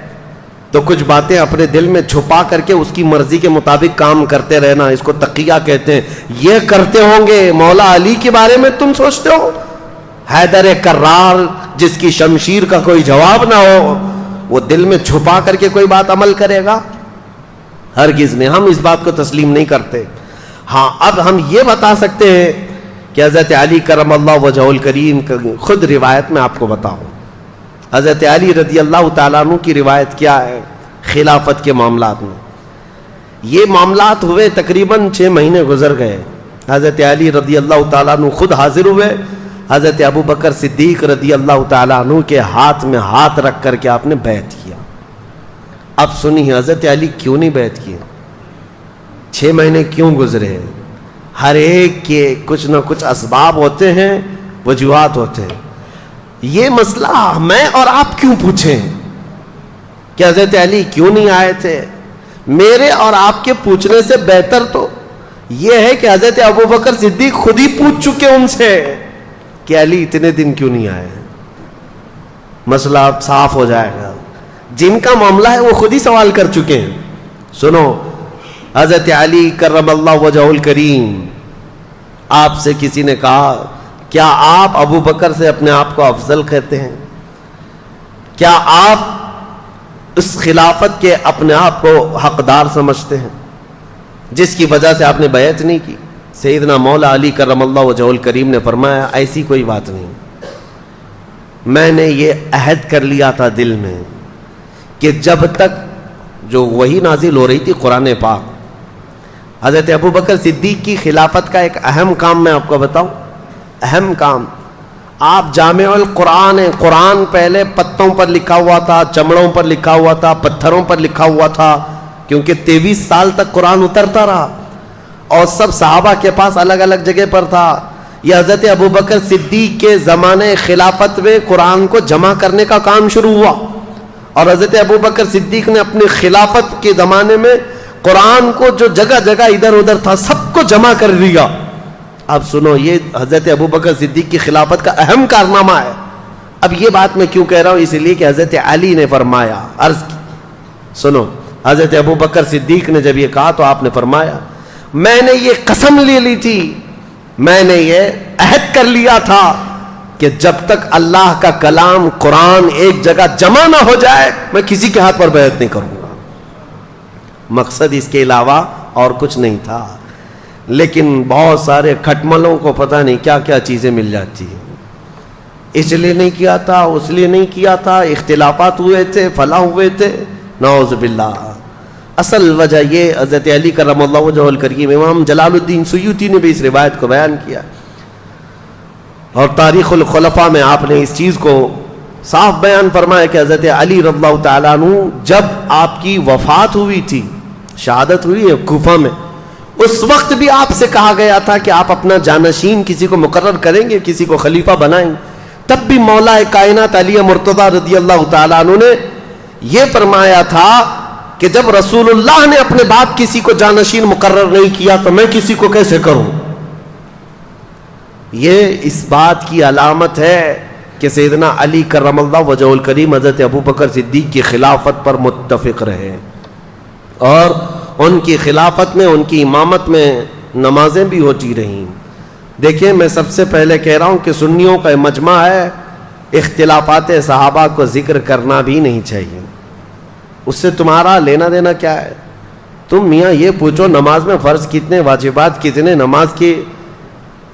تو کچھ باتیں اپنے دل میں چھپا کر کے اس کی مرضی کے مطابق کام کرتے رہنا, اس کو تقیہ کہتے ہیں. یہ کرتے ہوں گے مولا علی کے بارے میں تم سوچتے ہو؟ حیدر کرار جس کی شمشیر کا کوئی جواب نہ ہو, وہ دل میں چھپا کر کے کوئی بات عمل کرے گا؟ ہرگز نہیں. ہم اس بات کو تسلیم نہیں کرتے. ہاں اب ہم یہ بتا سکتے ہیں کہ حضرت علی کرم اللہ وجہہ الکریم خود روایت میں آپ کو بتاؤں. حضرت علی رضی اللہ تعالیٰ عنہ کی روایت کیا ہے خلافت کے معاملات میں. یہ معاملات ہوئے تقریباً 6 مہینے گزر گئے. حضرت علی رضی اللہ تعالیٰ عنہ خود حاضر ہوئے. حضرت ابو بکر صدیق رضی اللہ تعالیٰ عنہ کے ہاتھ میں ہاتھ رکھ کر کے آپ نے بیعت کیا. اب سنیے حضرت علی کیوں نہیں بیعت کیے, 6 مہینے کیوں گزرے؟ ہر ایک کے کچھ نہ کچھ اسباب ہوتے ہیں, وجوہات ہوتے ہیں. یہ مسئلہ میں اور آپ کیوں پوچھیں کہ حضرت علی کیوں نہیں آئے تھے؟ میرے اور آپ کے پوچھنے سے بہتر تو یہ ہے کہ حضرت ابو بکر صدیق خود ہی پوچھ چکے ان سے کہ علی اتنے دن کیوں نہیں آئے. مسئلہ اب صاف ہو جائے گا. جن کا معاملہ ہے وہ خود ہی سوال کر چکے ہیں. سنو, حضرت علی کرم اللہ وجہہ الکریم, آپ سے کسی نے کہا کیا آپ ابو بکر سے اپنے آپ کو افضل کہتے ہیں؟ کیا آپ اس خلافت کے اپنے آپ کو حقدار سمجھتے ہیں جس کی وجہ سے آپ نے بیعت نہیں کی؟ سیدنا مولا علی کرم اللہ وجہہ الکریم نے فرمایا ایسی کوئی بات نہیں. میں نے یہ عہد کر لیا تھا دل میں کہ جب تک جو وحی نازل ہو رہی تھی قرآن پاک, حضرت ابو بکر صدیق کی خلافت کا ایک اہم کام میں آپ کو بتاؤں. اہم کام, آپ جامع القرآن ہیں. قرآن پہلے پتوں پر لکھا ہوا تھا, چمڑوں پر لکھا ہوا تھا, پتھروں پر لکھا ہوا تھا, کیونکہ 23 سال تک قرآن اترتا رہا اور سب صحابہ کے پاس الگ الگ جگہ پر تھا. یہ حضرت ابو بکر صدیق کے زمانے خلافت میں قرآن کو جمع کرنے کا کام شروع ہوا, اور حضرت ابو بکر صدیق نے اپنی خلافت کے زمانے میں قرآن کو جو جگہ جگہ ادھر ادھر تھا سب کو جمع کر دیا. اب سنو, یہ حضرت ابو بکر صدیق کی خلافت کا اہم کارنامہ ہے. اب یہ بات میں کیوں کہہ رہا ہوں؟ اس لیے کہ حضرت علی نے فرمایا, عرض کی, سنو, حضرت ابو بکر صدیق نے جب یہ کہا تو آپ نے فرمایا میں نے یہ قسم لے لی تھی, میں نے یہ عہد کر لیا تھا کہ جب تک اللہ کا کلام قرآن ایک جگہ جمع نہ ہو جائے میں کسی کے ہاتھ پر بیعت نہیں کروں گا. مقصد اس کے علاوہ اور کچھ نہیں تھا. لیکن بہت سارے کھٹملوں کو پتہ نہیں کیا کیا چیزیں مل جاتی ہیں. اس لیے نہیں کیا تھا, اس لیے نہیں کیا تھا, اختلافات ہوئے تھے, فلاں ہوئے تھے, نعوذ باللہ. اصل وجہ یہ حضرت علی کرم اللہ وجہہ الکریم, امام جلال الدین سیوطی نے بھی اس روایت کو بیان کیا اور تاریخ الخلفاء میں آپ نے اس چیز کو صاف بیان فرمایا کہ حضرت علی رضی اللہ تعالیٰ عنہ جب آپ کی وفات ہوئی تھی, شہادت ہوئی ہے کوفہ میں, اس وقت بھی آپ سے کہا گیا تھا کہ آپ اپنا جانشین کسی کو مقرر کریں گے, کسی کو خلیفہ بنائیں گے. تب بھی مولا کائنات علی مرتضیٰ رضی اللہ تعالیٰ عنہ نے یہ فرمایا تھا کہ جب رسول اللہ نے اپنے بعد کسی کو جانشین مقرر نہیں کیا تو میں کسی کو کیسے کروں. یہ اس بات کی علامت ہے کہ سیدنا علی کرم اللہ وجہہ الکریم حضرت ابو بکر صدیق کی خلافت پر متفق رہے, اور ان کی خلافت میں, ان کی امامت میں نمازیں بھی ہوتی رہیں. دیکھیں, میں سب سے پہلے کہہ رہا ہوں کہ سنیوں کا مجمع ہے, اختلافات صحابہ کو ذکر کرنا بھی نہیں چاہیے. اس سے تمہارا لینا دینا کیا ہے؟ تم میاں یہ پوچھو نماز میں فرض کتنے, واجبات کتنے, نماز کی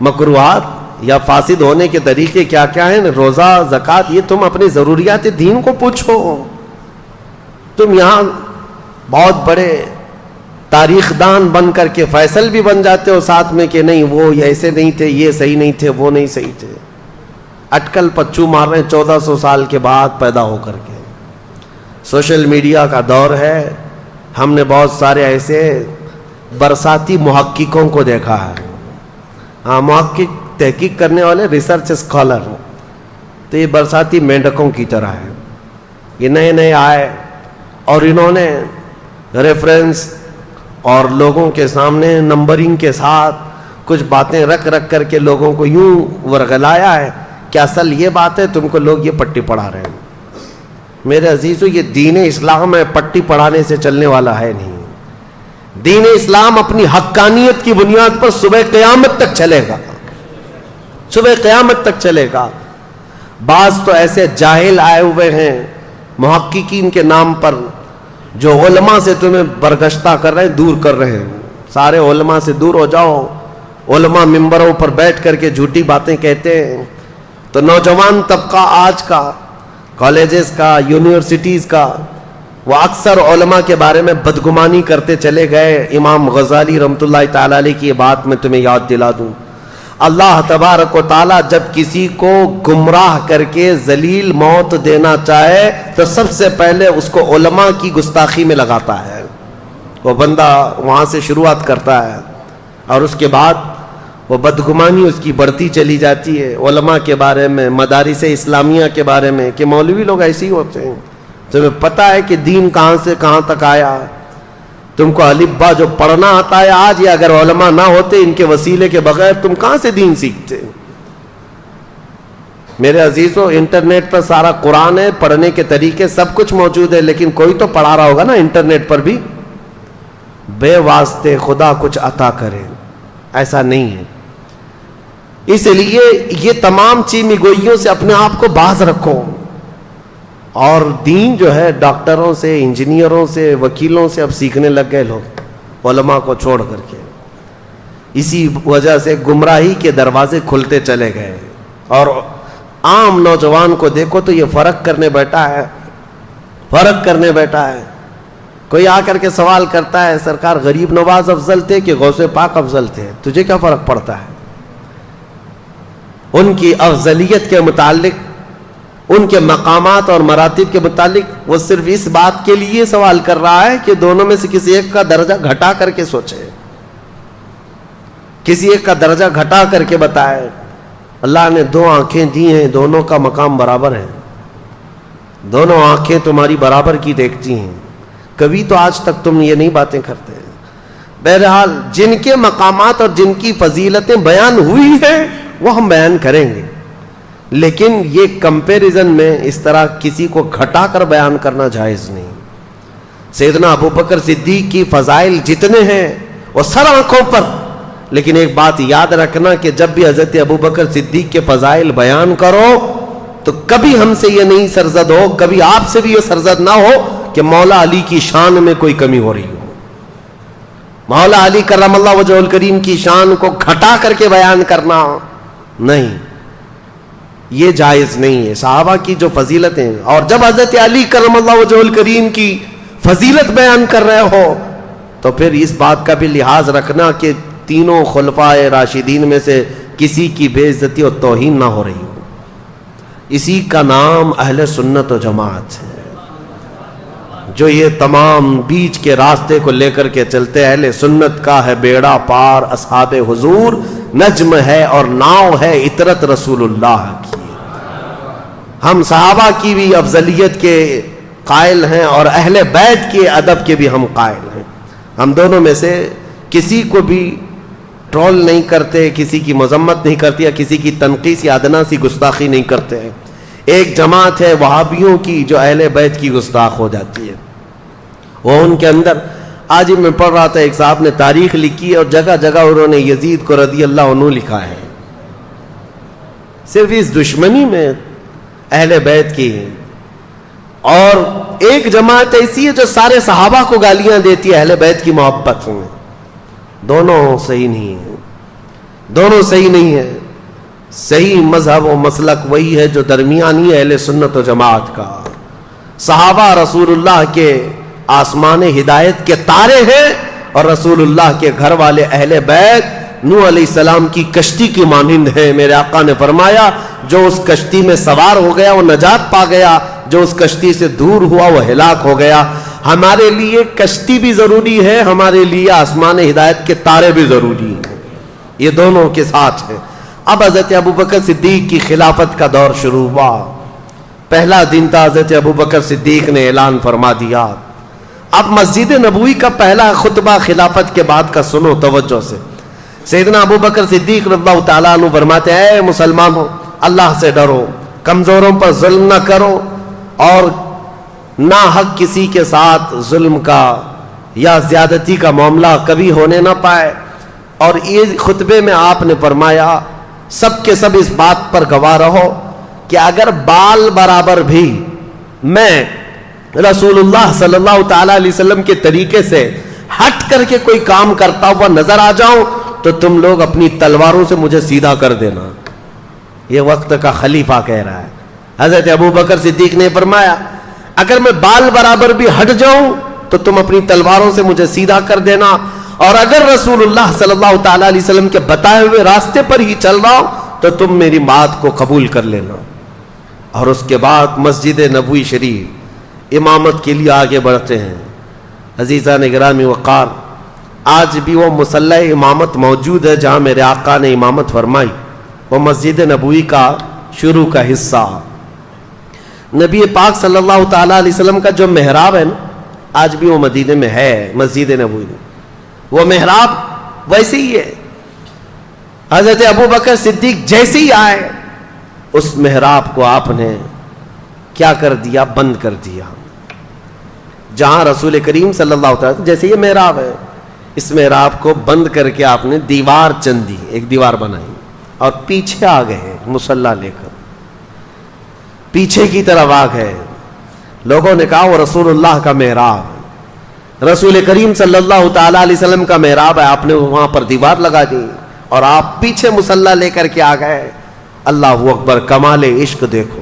مکروہات یا فاسد ہونے کے طریقے کیا کیا ہیں, روزہ, زکوٰۃ, یہ تم اپنی ضروریات دین کو پوچھو. تم یہاں بہت بڑے تاریخ دان بن کر کے فیصل بھی بن جاتے ہو ساتھ میں کہ نہیں وہ ایسے نہیں تھے, یہ صحیح نہیں تھے, وہ نہیں صحیح تھے. اٹکل پچو مار رہے ہیں 1400 سال کے بعد پیدا ہو کر کے. سوشل میڈیا کا دور ہے, ہم نے بہت سارے ایسے برساتی محققوں کو دیکھا ہے. ہاں, محقق تحقیق کرنے والے, ریسرچ اسکالر, تو یہ برساتی مینڈکوں کی طرح ہے. یہ نئے نئے آئے اور انہوں نے ریفرنس اور لوگوں کے سامنے نمبرنگ کے ساتھ کچھ باتیں رکھ کر کے لوگوں کو یوں ورغلایا ہے کہ اصل یہ بات ہے، تم کو لوگ یہ پٹی پڑھا رہے ہیں۔ میرے عزیزو، یہ دین اسلام ہے، پٹی پڑھانے سے چلنے والا ہے نہیں۔ دین اسلام اپنی حقانیت کی بنیاد پر صبح قیامت تک چلے گا، صبح قیامت تک چلے گا۔ بعض تو ایسے جاہل آئے ہوئے ہیں محققین کے نام پر جو علماء سے تمہیں برگشتہ کر رہے ہیں، دور کر رہے ہیں۔ سارے علماء سے دور ہو جاؤ۔ علماء ممبروں پر بیٹھ کر کے جھوٹی باتیں کہتے ہیں، تو نوجوان طبقہ آج کا، کالجز کا، یونیورسٹیز کا، وہ اکثر علماء کے بارے میں بدگمانی کرتے چلے گئے۔ امام غزالی رحمۃ اللہ تعالی علیہ کی یہ بات میں تمہیں یاد دلا دوں، اللہ تبارک و تعالیٰ جب کسی کو گمراہ کر کے ذلیل موت دینا چاہے تو سب سے پہلے اس کو علماء کی گستاخی میں لگاتا ہے۔ وہ بندہ وہاں سے شروعات کرتا ہے اور اس کے بعد وہ بدگمانی اس کی بڑھتی چلی جاتی ہے علماء کے بارے میں، مدارس اسلامیہ کے بارے میں، کہ مولوی لوگ ایسے ہی ہوتے ہیں۔ تمہیں پتہ ہے کہ دین کہاں سے کہاں تک آیا؟ تم کو الف با جو پڑھنا آتا ہے آج، یا اگر علماء نہ ہوتے ان کے وسیلے کے بغیر تم کہاں سے دین سیکھتے؟ میرے عزیزو، انٹرنیٹ پر سارا قرآن ہے، پڑھنے کے طریقے سب کچھ موجود ہے، لیکن کوئی تو پڑھا رہا ہوگا نا انٹرنیٹ پر بھی۔ بے واسطے خدا کچھ عطا کرے، ایسا نہیں ہے۔ اس لیے یہ تمام چیمی گوئیوں سے اپنے آپ کو باز رکھو، اور دین جو ہے ڈاکٹروں سے، انجینئروں سے، وکیلوں سے اب سیکھنے لگ گئے لوگ، علماء کو چھوڑ کر کے۔ اسی وجہ سے گمراہی کے دروازے کھلتے چلے گئے، اور عام نوجوان کو دیکھو تو یہ فرق کرنے بیٹھا ہے۔ کوئی آ کر کے سوال کرتا ہے، سرکار غریب نواز افضل تھے کہ غوث پاک افضل تھے؟ تجھے کیا فرق پڑتا ہے؟ ان کی افضلیت کے متعلق، ان کے مقامات اور مراتب کے متعلق وہ صرف اس بات کے لیے سوال کر رہا ہے کہ دونوں میں سے کسی ایک کا درجہ گھٹا کر کے سوچے، کسی ایک کا درجہ گھٹا کر کے بتائے۔ اللہ نے دو آنکھیں دی ہیں، دونوں کا مقام برابر ہے، دونوں آنکھیں تمہاری برابر کی دیکھتی ہیں۔ کبھی تو آج تک تم یہ نہیں باتیں کرتے۔ بہرحال جن کے مقامات اور جن کی فضیلتیں بیان ہوئی ہیں وہ ہم بیان کریں گے، لیکن یہ کمپیریزن میں اس طرح کسی کو گھٹا کر بیان کرنا جائز نہیں۔ سیدنا ابوبکر صدیق کی فضائل جتنے ہیں وہ سر آنکھوں پر، لیکن ایک بات یاد رکھنا کہ جب بھی حضرت ابوبکر صدیق کے فضائل بیان کرو تو کبھی ہم سے یہ نہیں سرزد ہو، کبھی آپ سے بھی یہ سرزد نہ ہو کہ مولا علی کی شان میں کوئی کمی ہو رہی ہو۔ مولا علی کرم اللہ وجہ الکریم کی شان کو گھٹا کر کے بیان کرنا نہیں، یہ جائز نہیں ہے۔ صحابہ کی جو فضیلتیں، اور جب حضرت علی کرم اللہ وجہ الکریم کی فضیلت بیان کر رہے ہو تو پھر اس بات کا بھی لحاظ رکھنا کہ تینوں خلفائے راشدین میں سے کسی کی بے عزتی اور توہین نہ ہو رہی ہو۔ اسی کا نام اہل سنت و جماعت ہے، جو یہ تمام بیچ کے راستے کو لے کر کے چلتے۔ اہل سنت کا ہے بیڑا پار اصحاب حضور، نجم ہے اور ناؤ ہے عطرت رسول اللہ کی۔ ہم صحابہ کی بھی افضلیت کے قائل ہیں اور اہل بیت کے ادب کے بھی ہم قائل ہیں۔ ہم دونوں میں سے کسی کو بھی ٹرول نہیں کرتے، کسی کی مذمت نہیں کرتے، یا کسی کی تنقیص یا ادنا سی گستاخی نہیں کرتے ہیں۔ ایک جماعت ہے وہابیوں کی جو اہل بیت کی گستاخ ہو جاتی ہے، وہ ان کے اندر، آج ہی میں پڑھ رہا تھا ایک صاحب نے تاریخ لکھی ہے اور جگہ جگہ انہوں نے یزید کو رضی اللہ عنہ لکھا ہے، صرف اس دشمنی میں اہل بیت کی ہے۔ اور ایک جماعت ایسی ہے جو سارے صحابہ کو گالیاں دیتی ہے اہل بیت کی محبت میں۔ دونوں صحیح نہیں ہے، دونوں صحیح نہیں ہے۔ صحیح مذہب و مسلک وہی ہے جو درمیانی اہل سنت و جماعت کا۔ صحابہ رسول اللہ کے آسمان ہدایت کے تارے ہیں، اور رسول اللہ کے گھر والے اہل بیت نوح علیہ السلام کی کشتی کی مانند ہے۔ میرے آقا نے فرمایا جو اس کشتی میں سوار ہو گیا وہ نجات پا گیا، جو اس کشتی سے دور ہوا وہ ہلاک ہو گیا۔ ہمارے لیے کشتی بھی ضروری ہے، ہمارے لیے آسمان ہدایت کے تارے بھی ضروری ہیں، یہ دونوں کے ساتھ ہیں۔ اب حضرت ابوبکر صدیق کی خلافت کا دور شروع ہوا۔ پہلا دن تھا، حضرت ابوبکر صدیق نے اعلان فرما دیا اب مسجد نبوی کا پہلا خطبہ خلافت کے بعد کا سنو توجہ سے. سیدنا ابو بکر صدیق رضی اللہ تعالیٰ عنہ فرماتے ہیں اے مسلمانوں اللہ سے ڈرو, کمزوروں پر ظلم نہ کرو اور نہ حق کسی کے ساتھ ظلم کا یا زیادتی کا معاملہ کبھی ہونے نہ پائے. اور یہ خطبے میں آپ نے فرمایا سب کے سب اس بات پر گواہ رہو کہ اگر بال برابر بھی میں رسول اللہ صلی اللہ تعالی علیہ وسلم کے طریقے سے ہٹ کر کے کوئی کام کرتا ہوا نظر آ جاؤں تو تم لوگ اپنی تلواروں سے مجھے سیدھا کر دینا. یہ وقت کا خلیفہ کہہ رہا ہے. حضرت ابو بکر صدیق نے فرمایا اگر میں بال برابر بھی ہٹ جاؤں تو تم اپنی تلواروں سے مجھے سیدھا کر دینا, اور اگر رسول اللہ صلی اللہ تعالی علیہ وسلم کے بتائے ہوئے راستے پر ہی چل رہا ہوں تو تم میری بات کو قبول کر لینا. اور اس کے بعد مسجد نبوی شریف امامت کے لیے آگے بڑھتے ہیں. عزیزان گرامی وقار, آج بھی وہ مصلی امامت موجود ہے جہاں میرے آقا نے امامت فرمائی, وہ مسجد نبوی کا شروع کا حصہ. نبی پاک صلی اللہ تعالی علیہ وسلم کا جو محراب ہے نا آج بھی وہ مدینے میں ہے, مسجد نبوی میں وہ محراب ویسے ہی ہے. حضرت ابو بکر صدیق جیسے ہی آئے اس محراب کو آپ نے کیا کر دیا, بند کر دیا. جہاں رسول کریم صلی اللہ علیہ وسلم, جیسے یہ محراب ہے, اس محراب کو بند کر کے آپ نے دیوار چندی, ایک دیوار بنائی اور پیچھے آ گئے مصلی لے کر, پیچھے کی طرف آ گئے. لوگوں نے کہا وہ رسول اللہ کا محراب, رسول کریم صلی اللہ تعالی علیہ وسلم کا محراب ہے, آپ نے وہاں پر دیوار لگا دی اور آپ پیچھے مصلی لے کر کے آ گئے. اللہ اکبر, کمال عشق دیکھو.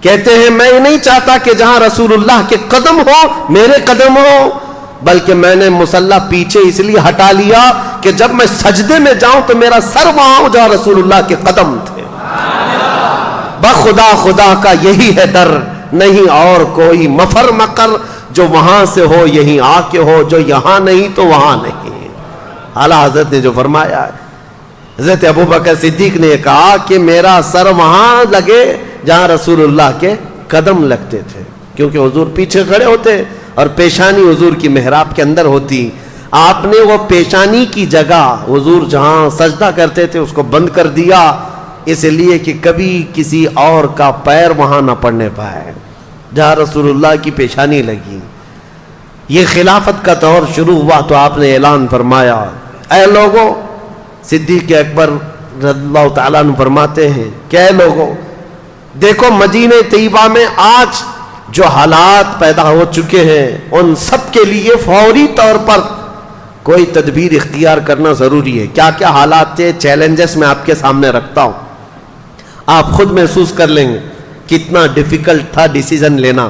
کہتے ہیں میں نہیں چاہتا کہ جہاں رسول اللہ کے قدم ہو میرے قدم ہو, بلکہ میں نے مصلی پیچھے اس لیے ہٹا لیا کہ جب میں سجدے میں جاؤں تو میرا سر وہاں ہو جہاں رسول اللہ کے قدم تھے. بخدا خدا کا یہی ہے در, نہیں اور کوئی مفر مکر, جو وہاں سے ہو یہیں آ کے ہو, جو یہاں نہیں تو وہاں نہیں. اعلیٰ حضرت نے جو فرمایا, حضرت ابو بکر صدیق نے کہا کہ میرا سر وہاں لگے جہاں رسول اللہ کے قدم لگتے تھے, کیونکہ حضور پیچھے کھڑے ہوتے اور پیشانی حضور کی محراب کے اندر ہوتی. آپ نے وہ پیشانی کی جگہ حضور جہاں سجدہ کرتے تھے اس کو بند کر دیا, اس لیے کہ کبھی کسی اور کا پیر وہاں نہ پڑنے پائے جہاں رسول اللہ کی پیشانی لگی. یہ خلافت کا دور شروع ہوا تو آپ نے اعلان فرمایا اے لوگوں, صدیق اکبر رضی اللہ تعالیٰ عنہ فرماتے ہیں کہ اے لوگوں دیکھو مدینہ طیبہ میں آج جو حالات پیدا ہو چکے ہیں ان سب کے لیے فوری طور پر کوئی تدبیر اختیار کرنا ضروری ہے. کیا کیا حالات تھے, چیلنجز میں آپ کے سامنے رکھتا ہوں, آپ خود محسوس کر لیں گے کتنا ڈیفیکلٹ تھا ڈیسیزن لینا.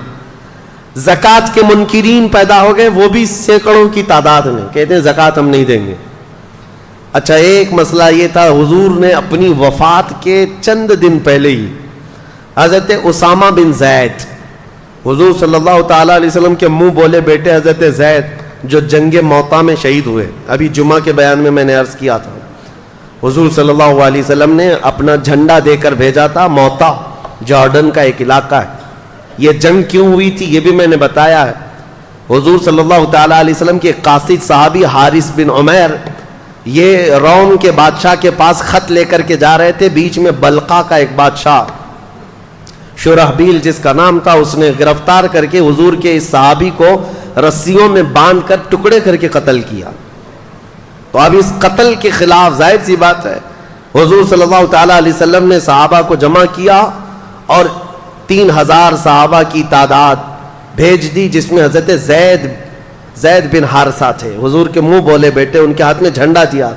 زکوٰۃ کے منکرین پیدا ہو گئے, وہ بھی سینکڑوں کی تعداد میں, کہتے ہیں زکوٰۃ ہم نہیں دیں گے. اچھا, ایک مسئلہ یہ تھا, حضور نے اپنی وفات کے چند دن پہلے ہی حضرت اسامہ بن زید, حضور صلی اللہ تعالیٰ علیہ وسلم کے منہ بولے بیٹے حضرت زید جو جنگ موطا میں شہید ہوئے, ابھی جمعہ کے بیان میں نے عرض کیا تھا, حضور صلی اللہ علیہ وسلم نے اپنا جھنڈا دے کر بھیجا تھا. موطا جارڈن کا ایک علاقہ ہے. یہ جنگ کیوں ہوئی تھی یہ بھی میں نے بتایا ہے. حضور صلی اللہ تعالیٰ علیہ وسلم کے قاصد صحابی حارث بن عمیر یہ روم کے بادشاہ کے پاس خط لے کر کے جا رہے تھے. بیچ میں بلقا کا ایک بادشاہ شرحبیل جس کا نام تھا, اس نے گرفتار کر کے حضور کے اس صحابی کو رسیوں میں باندھ کر ٹکڑے کر کے قتل کیا. تو اب اس قتل کے خلاف ظاہر سی بات ہے حضور صلی اللہ تعالیٰ علیہ وسلم نے صحابہ کو جمع کیا اور 3000 صحابہ کی تعداد بھیج دی, جس میں حضرت زید بن حارثہ تھے, حضور کے منہ بولے بیٹے. ان کے ہاتھ میں جھنڈا دیا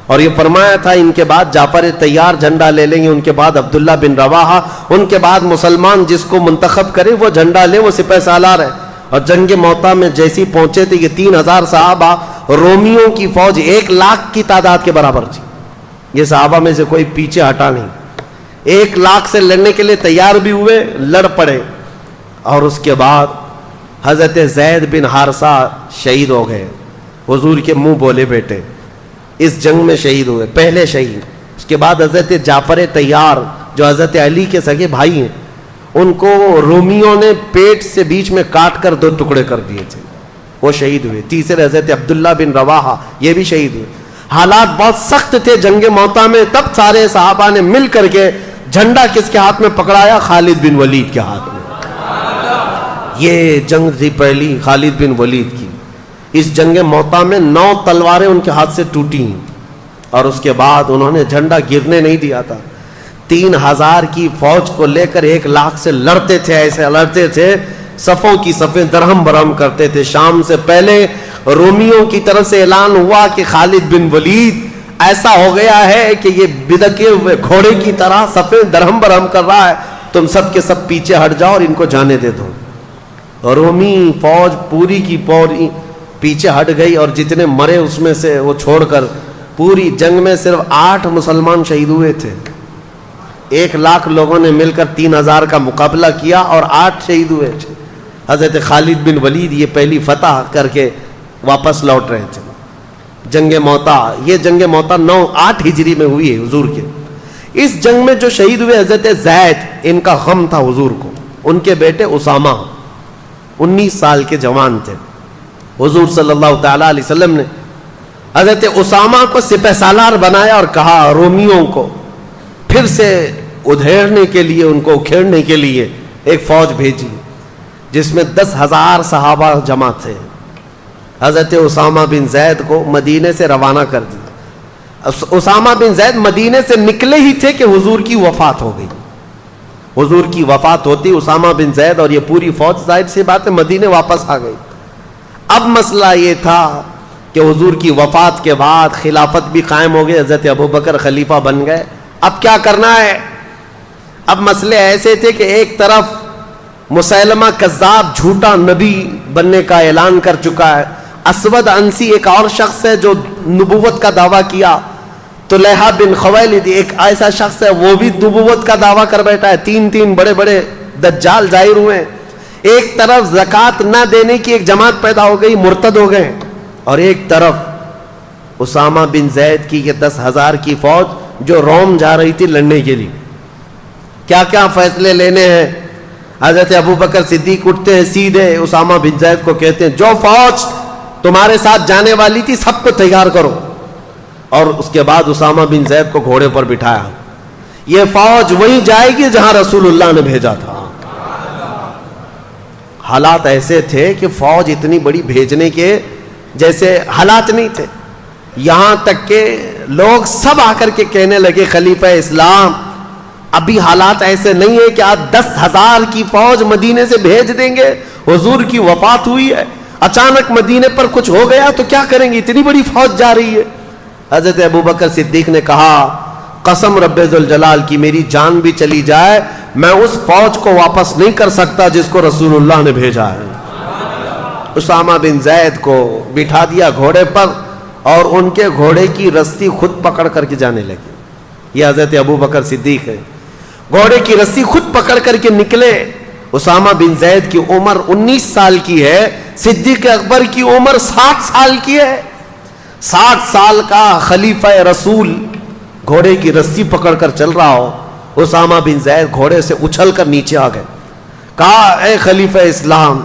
اور یہ فرمایا تھا ان کے بعد جعفر طیار جھنڈا لے لیں گے, ان کے بعد عبداللہ بن رواحہ, ان کے بعد مسلمان جس کو منتخب کرے وہ جھنڈا لے, وہ سپہ سالار ہے. اور جنگ موطا میں جیسی پہنچے تھے یہ 3000 صحابہ, رومیوں کی فوج 1 لاکھ کی تعداد کے برابر تھی. یہ صحابہ میں سے کوئی پیچھے ہٹا نہیں, 1 لاکھ سے لڑنے کے لیے تیار بھی ہوئے, لڑ پڑے. اور اس کے بعد حضرت زید بن حارثہ شہید ہو گئے, حضور کے منہ بولے بیٹے اس جنگ میں شہید ہوئے, پہلے شہید. اس کے بعد حضرت جعفر طیار جو حضرت علی کے سگے بھائی ہیں, ان کو رومیوں نے پیٹ سے بیچ میں کاٹ کر 2 ٹکڑے کر دیے تھے. وہ شہید ہوئے. تیسرے حضرت عبداللہ بن رواحہ یہ بھی شہید ہوئے. حالات بہت سخت تھے جنگ موتا میں. تب سارے صحابہ نے مل کر کے جھنڈا کس کے ہاتھ میں پکڑایا؟ خالد بن ولید کے ہاتھ میں. یہ جنگ تھی پہلی خالد بن ولید کی. اس جنگ موتا میں 9 تلواریں ان کے ہاتھ سے ٹوٹی ہیں اور اس کے بعد انہوں نے جھنڈا گرنے نہیں دیا تھا. 3000 کی فوج کو لے کر 1 لاکھ سے لڑتے تھے. ایسے لڑتے تھے صفوں کی صفیں درہم برہم کرتے تھے. شام سے پہلے رومیوں کی طرف سے اعلان ہوا کہ خالد بن ولید ایسا ہو گیا ہے کہ یہ بدکے ہوئے گھوڑے کی طرح صفیں درہم برہم کر رہا ہے, تم سب کے سب پیچھے ہٹ جاؤ اور ان کو جانے دے دو. رومی فوج پوری کی پوری پیچھے ہٹ گئی اور جتنے مرے اس میں سے وہ چھوڑ کر پوری جنگ میں صرف 8 مسلمان شہید ہوئے تھے. 1 لاکھ لوگوں نے مل کر 3000 کا مقابلہ کیا اور 8 شہید ہوئے تھے. حضرت خالد بن ولید یہ پہلی فتح کر کے واپس لوٹ رہے تھے. جنگ موتا, یہ جنگ موتا 8 ہجری میں ہوئی ہے حضور کے. اس جنگ میں جو شہید ہوئے حضرت زید, ان کا غم تھا حضور کو. ان کے بیٹے اسامہ 19 سال کے جوان تھے. حضور صلی اللہ تعالی علیہ وسلم نے حضرت اسامہ کو سپہ سالار بنایا اور کہا رومیوں کو پھر سے ادھیڑنے کے لیے, ان کو اکھیڑنے کے لیے ایک فوج بھیجی جس میں 10,000 صحابہ جمع تھے. حضرت اسامہ بن زید کو مدینے سے روانہ کر دیا. اسامہ بن زید مدینے سے نکلے ہی تھے کہ حضور کی وفات ہو گئی. حضور کی وفات ہوتی اسامہ بن زید اور یہ پوری فوج ظاہر سی بات ہے مدینے واپس آ گئی. اب مسئلہ یہ تھا کہ حضور کی وفات کے بعد خلافت بھی قائم ہو گئی, حضرت ابوبکر خلیفہ بن گئے. اب کیا کرنا ہے؟ اب مسئلے ایسے تھے کہ ایک طرف مسیلمہ کذاب جھوٹا نبی بننے کا اعلان کر چکا ہے. اسود انسی ایک اور شخص ہے جو نبوت کا دعویٰ کیا. طلحہ بن خویلد ایک ایسا شخص ہے وہ بھی نبوت کا دعویٰ کر بیٹھا ہے. 3 بڑے بڑے دجال ظاہر ہوئے ہیں. ایک طرف زکوٰۃ نہ دینے کی ایک جماعت پیدا ہو گئی, مرتد ہو گئے, اور ایک طرف اسامہ بن زید کی یہ 10,000 کی فوج جو روم جا رہی تھی لڑنے کے لیے. کیا کیا فیصلے لینے ہیں؟ حضرت ابوبکر صدیق اٹھتے ہیں, سیدھے اسامہ بن زید کو کہتے ہیں جو فوج تمہارے ساتھ جانے والی تھی سب کو تیار کرو. اور اس کے بعد اسامہ بن زید کو گھوڑے پر بٹھایا. یہ فوج وہیں جائے گی جہاں رسول اللہ نے بھیجا تھا. حالات ایسے تھے کہ فوج اتنی بڑی بھیجنے کے جیسے حالات نہیں تھے. یہاں تک کہ لوگ سب آ کر کے کہنے لگے خلیفہ اسلام ابھی حالات ایسے نہیں ہے کہ آپ 10,000 کی فوج مدینے سے بھیج دیں گے. حضور کی وفات ہوئی ہے, اچانک مدینے پر کچھ ہو گیا تو کیا کریں گے, اتنی بڑی فوج جا رہی ہے. حضرت ابوبکر صدیق نے کہا قسم رب ذوالجلال کی میری جان بھی چلی جائے میں اس فوج کو واپس نہیں کر سکتا جس کو رسول اللہ نے بھیجا ہے. اسامہ بن زید کو بٹھا دیا گھوڑے پر اور ان کے گھوڑے کی رسی خود پکڑ کر کے جانے لگے. یہ حضرت ابوبکر صدیق ہے, گھوڑے کی رسی خود پکڑ کر کے نکلے. اسامہ بن زید کی عمر 19 سال کی ہے, صدیق اکبر کی عمر 60 سال کی ہے. 60 سال کا خلیفہ رسول گھوڑے کی رسی پکڑ کر چل رہا ہو. اسامہ بن زید گھوڑے سے اچھل کر نیچے آ گئے. کہا اے خلیفہ اسلام,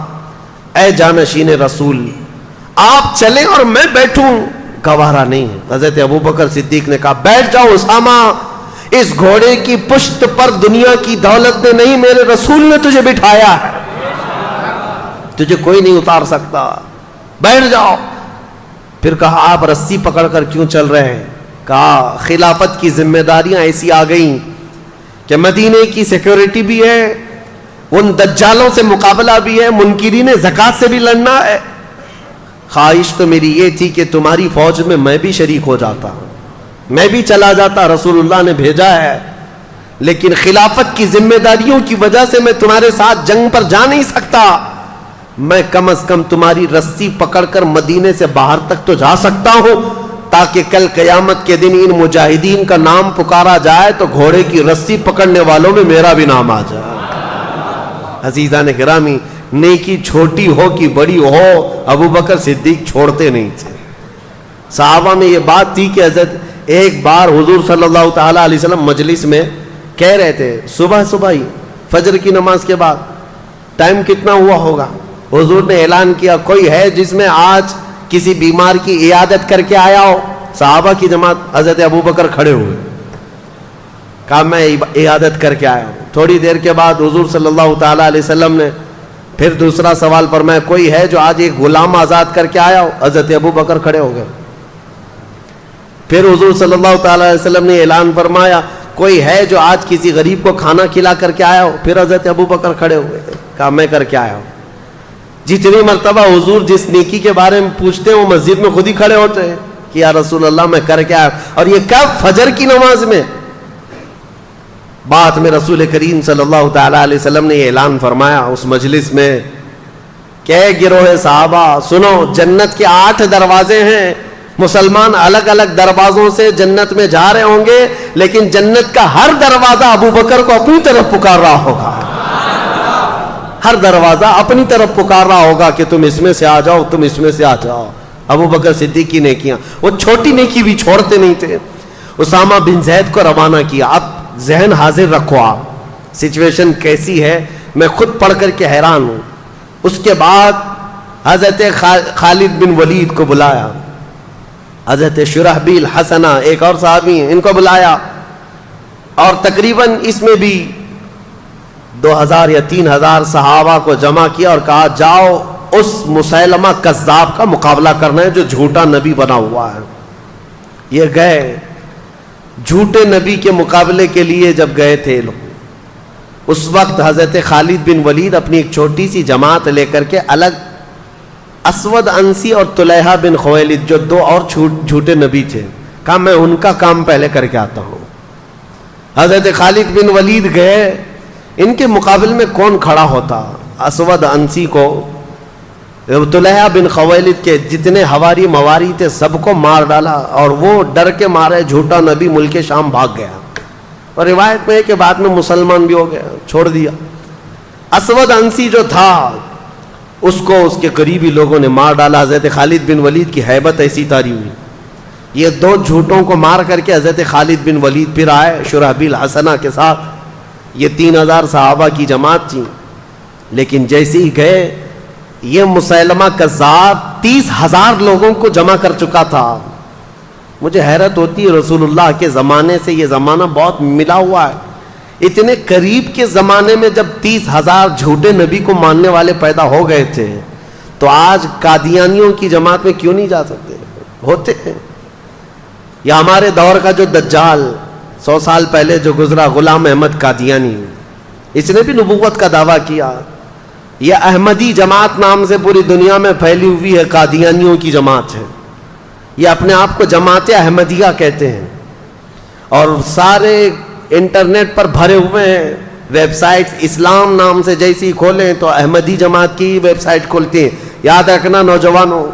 اے جانشین رسول, آپ چلیں اور میں بیٹھوں, گوارا نہیں ہے. حضرت ابوبکر صدیق نے کہا بیٹھ جاؤ اسامہ, اس گھوڑے کی پشت پر دنیا کی دولت نے نہیں میرے رسول نے تجھے بٹھایا ہے, تجھے کوئی نہیں اتار سکتا, بیٹھ جاؤ. پھر کہا آپ رسی پکڑ کر کیوں چل رہے ہیں؟ کہا خلافت کی ذمہ داریاں ایسی آ گئیں کہ مدینے کی سیکیورٹی بھی ہے, ان دجالوں سے مقابلہ بھی ہے, منکرین زکوٰۃ سے بھی لڑنا ہے. خواہش تو میری یہ تھی کہ تمہاری فوج میں میں بھی شریک ہو جاتا, میں بھی چلا جاتا, رسول اللہ نے بھیجا ہے, لیکن خلافت کی ذمہ داریوں کی وجہ سے میں تمہارے ساتھ جنگ پر جا نہیں سکتا. میں کم از کم تمہاری رسی پکڑ کر مدینے سے باہر تک تو جا سکتا ہوں تاکہ کل قیامت کے دن ان مجاہدین کا نام پکارا جائے تو گھوڑے کی رسی پکڑنے والوں میں میرا بھی نام آ جائے. عزیزان گرامی, نیکی چھوٹی ہو کہ بڑی ہو, ابوبکر صدیق چھوڑتے نہیں تھے. صحابہ میں یہ بات تھی کہ حضرت ایک بار حضور صلی اللہ تعالی علیہ وسلم مجلس میں کہہ رہے تھے صبح ہی فجر کی نماز کے بعد ٹائم کتنا ہوا ہوگا, حضور نے اعلان کیا کوئی ہے جس میں آج کسی بیمار کی عیادت کر کے آیا ہو؟ صحابہ کی جماعت، حضرت ابوبکر کھڑے ہوئے، کہا میں عیادت کر کے آیا ہوں۔ تھوڑی دیر کے بعد حضور صلی اللہ تعالیٰ علیہ وسلم نے پھر دوسرا سوال فرمایا کوئی ہے جو آج ایک غلام آزاد کر کے آیا ہو؟ حضرت ابوبکر کھڑے ہو گئے۔ پھر حضور صلی اللہ تعالیٰ علیہ وسلم نے اعلان فرمایا کوئی ہے جو آج کسی غریب کو کھانا کھلا کر کے آیا ہو؟ پھر حضرت ابوبکر کھڑے ہوئے، کہا میں کر کے آیا ہوں۔ جتنی مرتبہ حضور جس نیکی کے بارے میں پوچھتے ہیں وہ مسجد میں خود ہی کھڑے ہوتے ہیں کہ یا رسول اللہ میں کر کے آیا ہوں۔ اور یہ کب؟ فجر کی نماز میں۔ بعد میں رسول کریم صلی اللہ تعالیٰ علیہ وسلم نے یہ اعلان فرمایا اس مجلس میں کہ گروہ صحابہ سنو، جنت کے 8 دروازے ہیں، مسلمان الگ الگ دروازوں سے جنت میں جا رہے ہوں گے، لیکن جنت کا ہر دروازہ ابوبکر کو اپنی طرف پکار رہا ہوگا، ہر دروازہ اپنی طرف پکار رہا ہوگا کہ تم اس میں سے آ جاؤ، تم اس میں سے آ جاؤ۔ ابوبکر صدیق کی نیکیاں، وہ چھوٹی نیکی بھی چھوڑتے نہیں تھے۔ اسامہ بن زید کو روانہ کیا۔ اب ذہن حاضر رکھو، آپ سچویشن کیسی ہے میں خود پڑھ کر کے حیران ہوں۔ اس کے بعد حضرت خالد بن ولید کو بلایا، حضرت شرحبیل حسنہ ایک اور صحابی ہیں، ان کو بلایا، اور تقریباً اس میں بھی 2000 یا 3000 صحابہ کو جمع کیا اور کہا جاؤ اس مسیلمہ کذاب کا مقابلہ کرنا ہے جو جھوٹا نبی بنا ہوا ہے۔ یہ گئے جھوٹے نبی کے مقابلے کے لیے۔ جب گئے تھے لوگ، اس وقت حضرت خالد بن ولید اپنی ایک چھوٹی سی جماعت لے کر کے الگ اسود انسی اور طلحہ بن خویلد جو 2 اور جھوٹے نبی تھے، کہا میں ان کا کام پہلے کر کے آتا ہوں۔ حضرت خالد بن ولید گئے، ان کے مقابل میں کون کھڑا ہوتا؟ اسود انسی کو، طلحہ بن خویلد کے جتنے ہواری مواری تھے سب کو مار ڈالا، اور وہ ڈر کے مارے جھوٹا نبی ملک شام بھاگ گیا، اور روایت میں ہے کہ بعد میں مسلمان بھی ہو گیا، چھوڑ دیا۔ اسود انسی جو تھا اس کو اس کے قریبی لوگوں نے مار ڈالا۔ حضرت خالد بن ولید کی ہیبت ایسی تاری ہوئی، یہ 2 جھوٹوں کو مار کر کے حضرت خالد بن ولید پھر آئے شرحبیل حسنہ کے ساتھ۔ یہ 3000 صحابہ کی جماعت تھی، لیکن جیسے ہی گئے یہ مسیلمہ کذاب 30,000 لوگوں کو جمع کر چکا تھا۔ مجھے حیرت ہوتی ہے، رسول اللہ کے زمانے سے یہ زمانہ بہت ملا ہوا ہے۔ اتنے قریب کے زمانے میں جب 30,000 جھوٹے نبی کو ماننے والے پیدا ہو گئے تھے، تو آج قادیانیوں کی جماعت میں کیوں نہیں جا سکتے؟ ہوتے ہیں۔ یا ہمارے دور کا جو دجال 100 سال پہلے جو گزرا، غلام احمد قادیانی، اس نے بھی نبوت کا دعویٰ کیا۔ یہ احمدی جماعت نام سے پوری دنیا میں پھیلی ہوئی ہے، قادیانیوں کی جماعت ہے۔ یہ اپنے آپ کو جماعت احمدیہ کہتے ہیں، اور سارے انٹرنیٹ پر بھرے ہوئے ہیں ویب سائٹ، اسلام نام سے جیسی کھولیں تو احمدی جماعت کی ویب سائٹ کھولتی ہیں۔ یاد رکھنا نوجوانوں،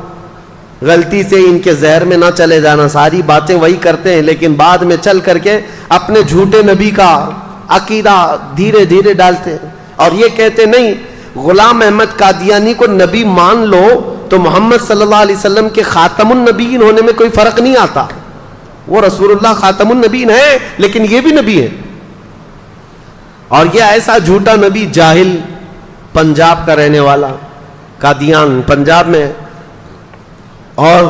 غلطی سے ان کے زہر میں نہ چلے جانا، ساری باتیں وہی کرتے ہیں لیکن بعد میں چل کر کے اپنے جھوٹے نبی کا عقیدہ دھیرے دھیرے ڈالتے ہیں، اور یہ کہتے نہیں غلام احمد قادیانی کو نبی مان لو تو محمد صلی اللہ علیہ وسلم کے خاتم النبیین ہونے میں کوئی فرق نہیں آتا۔ وہ رسول اللہ خاتم النبیین ہے لیکن یہ بھی نبی ہے۔ اور یہ ایسا جھوٹا نبی، جاہل، پنجاب کا رہنے والا، قادیان پنجاب میں، اور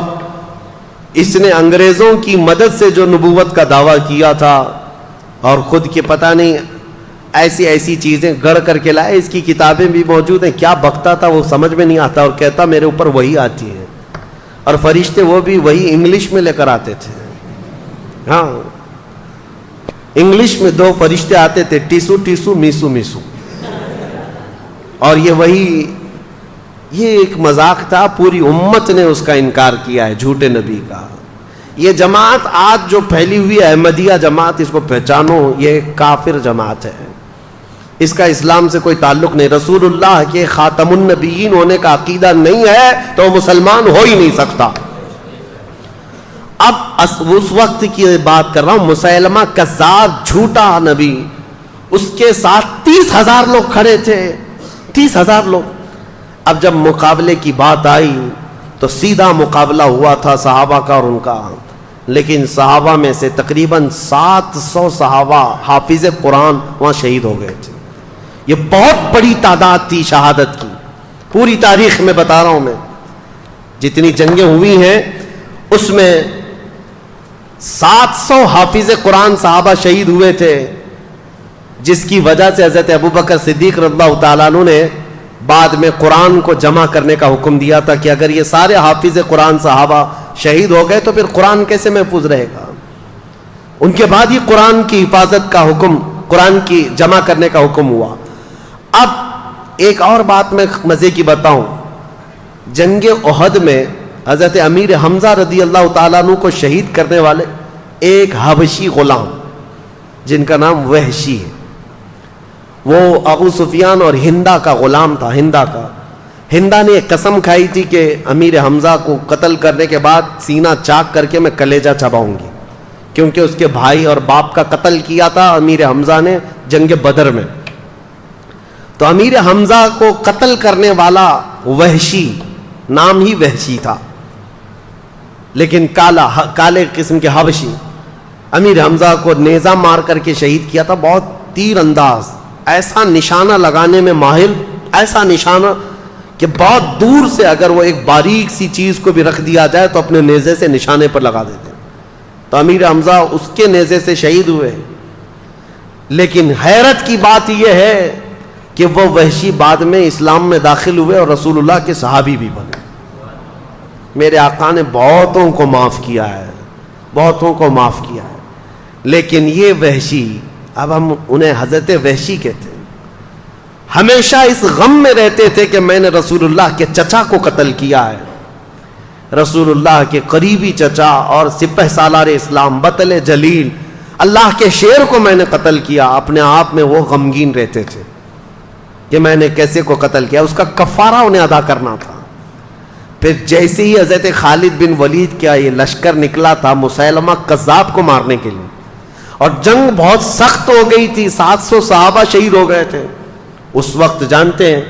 اس نے انگریزوں کی مدد سے جو نبوت کا دعویٰ کیا تھا، اور خود کے پتہ نہیں ایسی ایسی چیزیں گڑھ کر کے لائے۔ اس کی کتابیں بھی موجود ہیں، کیا بکتا تھا وہ سمجھ میں نہیں آتا، اور کہتا میرے اوپر وہی آتی ہے، اور فرشتے وہ بھی وہی انگلش میں لے کر آتے تھے۔ ہاں، انگلش میں 2 فرشتے آتے تھے، ٹیسو ٹیسو میسو میسو، اور یہ وہی، یہ ایک مذاق تھا۔ پوری امت نے اس کا انکار کیا ہے، جھوٹے نبی کا۔ یہ جماعت آج جو پھیلی ہوئی ہے احمدیہ جماعت، اس کو پہچانو، یہ کافر جماعت ہے، اس کا اسلام سے کوئی تعلق نہیں۔ رسول اللہ کے خاتم النبیین ہونے کا عقیدہ نہیں ہے تو وہ مسلمان ہو ہی نہیں سکتا۔ اب اس وقت کی بات کر رہا ہوں، مسیلمہ کذاب جھوٹا نبی، اس کے ساتھ 30,000 لوگ کھڑے تھے، 30,000 لوگ۔ اب جب مقابلے کی بات آئی تو سیدھا مقابلہ ہوا تھا صحابہ کا اور ان کا، لیکن صحابہ میں سے تقریباً 700 صحابہ حافظ قرآن وہاں شہید ہو گئے تھے۔ یہ بہت بڑی تعداد تھی شہادت کی، پوری تاریخ میں بتا رہا ہوں میں، جتنی جنگیں ہوئی ہیں اس میں 700 حافظ قرآن صحابہ شہید ہوئے تھے، جس کی وجہ سے حضرت ابوبکر صدیق رضی اللہ تعالیٰ عنہ نے بعد میں قرآن کو جمع کرنے کا حکم دیا تھا کہ اگر یہ سارے حافظ قرآن صحابہ شہید ہو گئے تو پھر قرآن کیسے محفوظ رہے گا. ان کے بعد ہی قرآن کی حفاظت کا حکم، قرآن کی جمع کرنے کا حکم ہوا. اب ایک اور بات میں مزے کی بتاؤں، جنگ احد میں حضرت امیر حمزہ رضی اللہ تعالیٰ عنہ کو شہید کرنے والے ایک حبشی غلام جن کا نام وحشی ہے، وہ ابو سفیان اور ہندا کا غلام تھا. ہندا نے ایک قسم کھائی تھی کہ امیر حمزہ کو قتل کرنے کے بعد سینہ چاک کر کے میں کلیجہ چباؤں گی، کیونکہ اس کے بھائی اور باپ کا قتل کیا تھا امیر حمزہ نے جنگ بدر میں. تو امیر حمزہ کو قتل کرنے والا وحشی، نام ہی وحشی تھا لیکن کالے قسم کے حبشی، امیر حمزہ کو نیزہ مار کر کے شہید کیا تھا. بہت تیر انداز، ایسا نشانہ لگانے میں ماہر، ایسا نشانہ کہ بہت دور سے اگر وہ ایک باریک سی چیز کو بھی رکھ دیا جائے تو اپنے نیزے سے نشانے پر لگا دیتے. تو امیر حمزہ اس کے نیزے سے شہید ہوئے. لیکن حیرت کی بات یہ ہے کہ وہ وحشی بعد میں اسلام میں داخل ہوئے اور رسول اللہ کے صحابی بھی بنے. میرے آقا نے بہتوں کو معاف کیا ہے، بہتوں کو معاف کیا ہے. لیکن یہ وحشی، اب ہم انہیں حضرت وحشی کہتے ہیں، ہمیشہ اس غم میں رہتے تھے کہ میں نے رسول اللہ کے چچا کو قتل کیا ہے. رسول اللہ کے قریبی چچا اور سپہ سالار اسلام بطل جلیل اللہ کے شیر کو میں نے قتل کیا. اپنے آپ میں وہ غمگین رہتے تھے کہ میں نے کیسے کو قتل کیا، اس کا کفارہ انہیں ادا کرنا تھا. پھر جیسے ہی حضرت خالد بن ولید کا یہ لشکر نکلا تھا مسیلمہ کذاب کو مارنے کے لیے، اور جنگ بہت سخت ہو گئی تھی، 700 صحابہ شہید ہو گئے تھے، اس وقت جانتے ہیں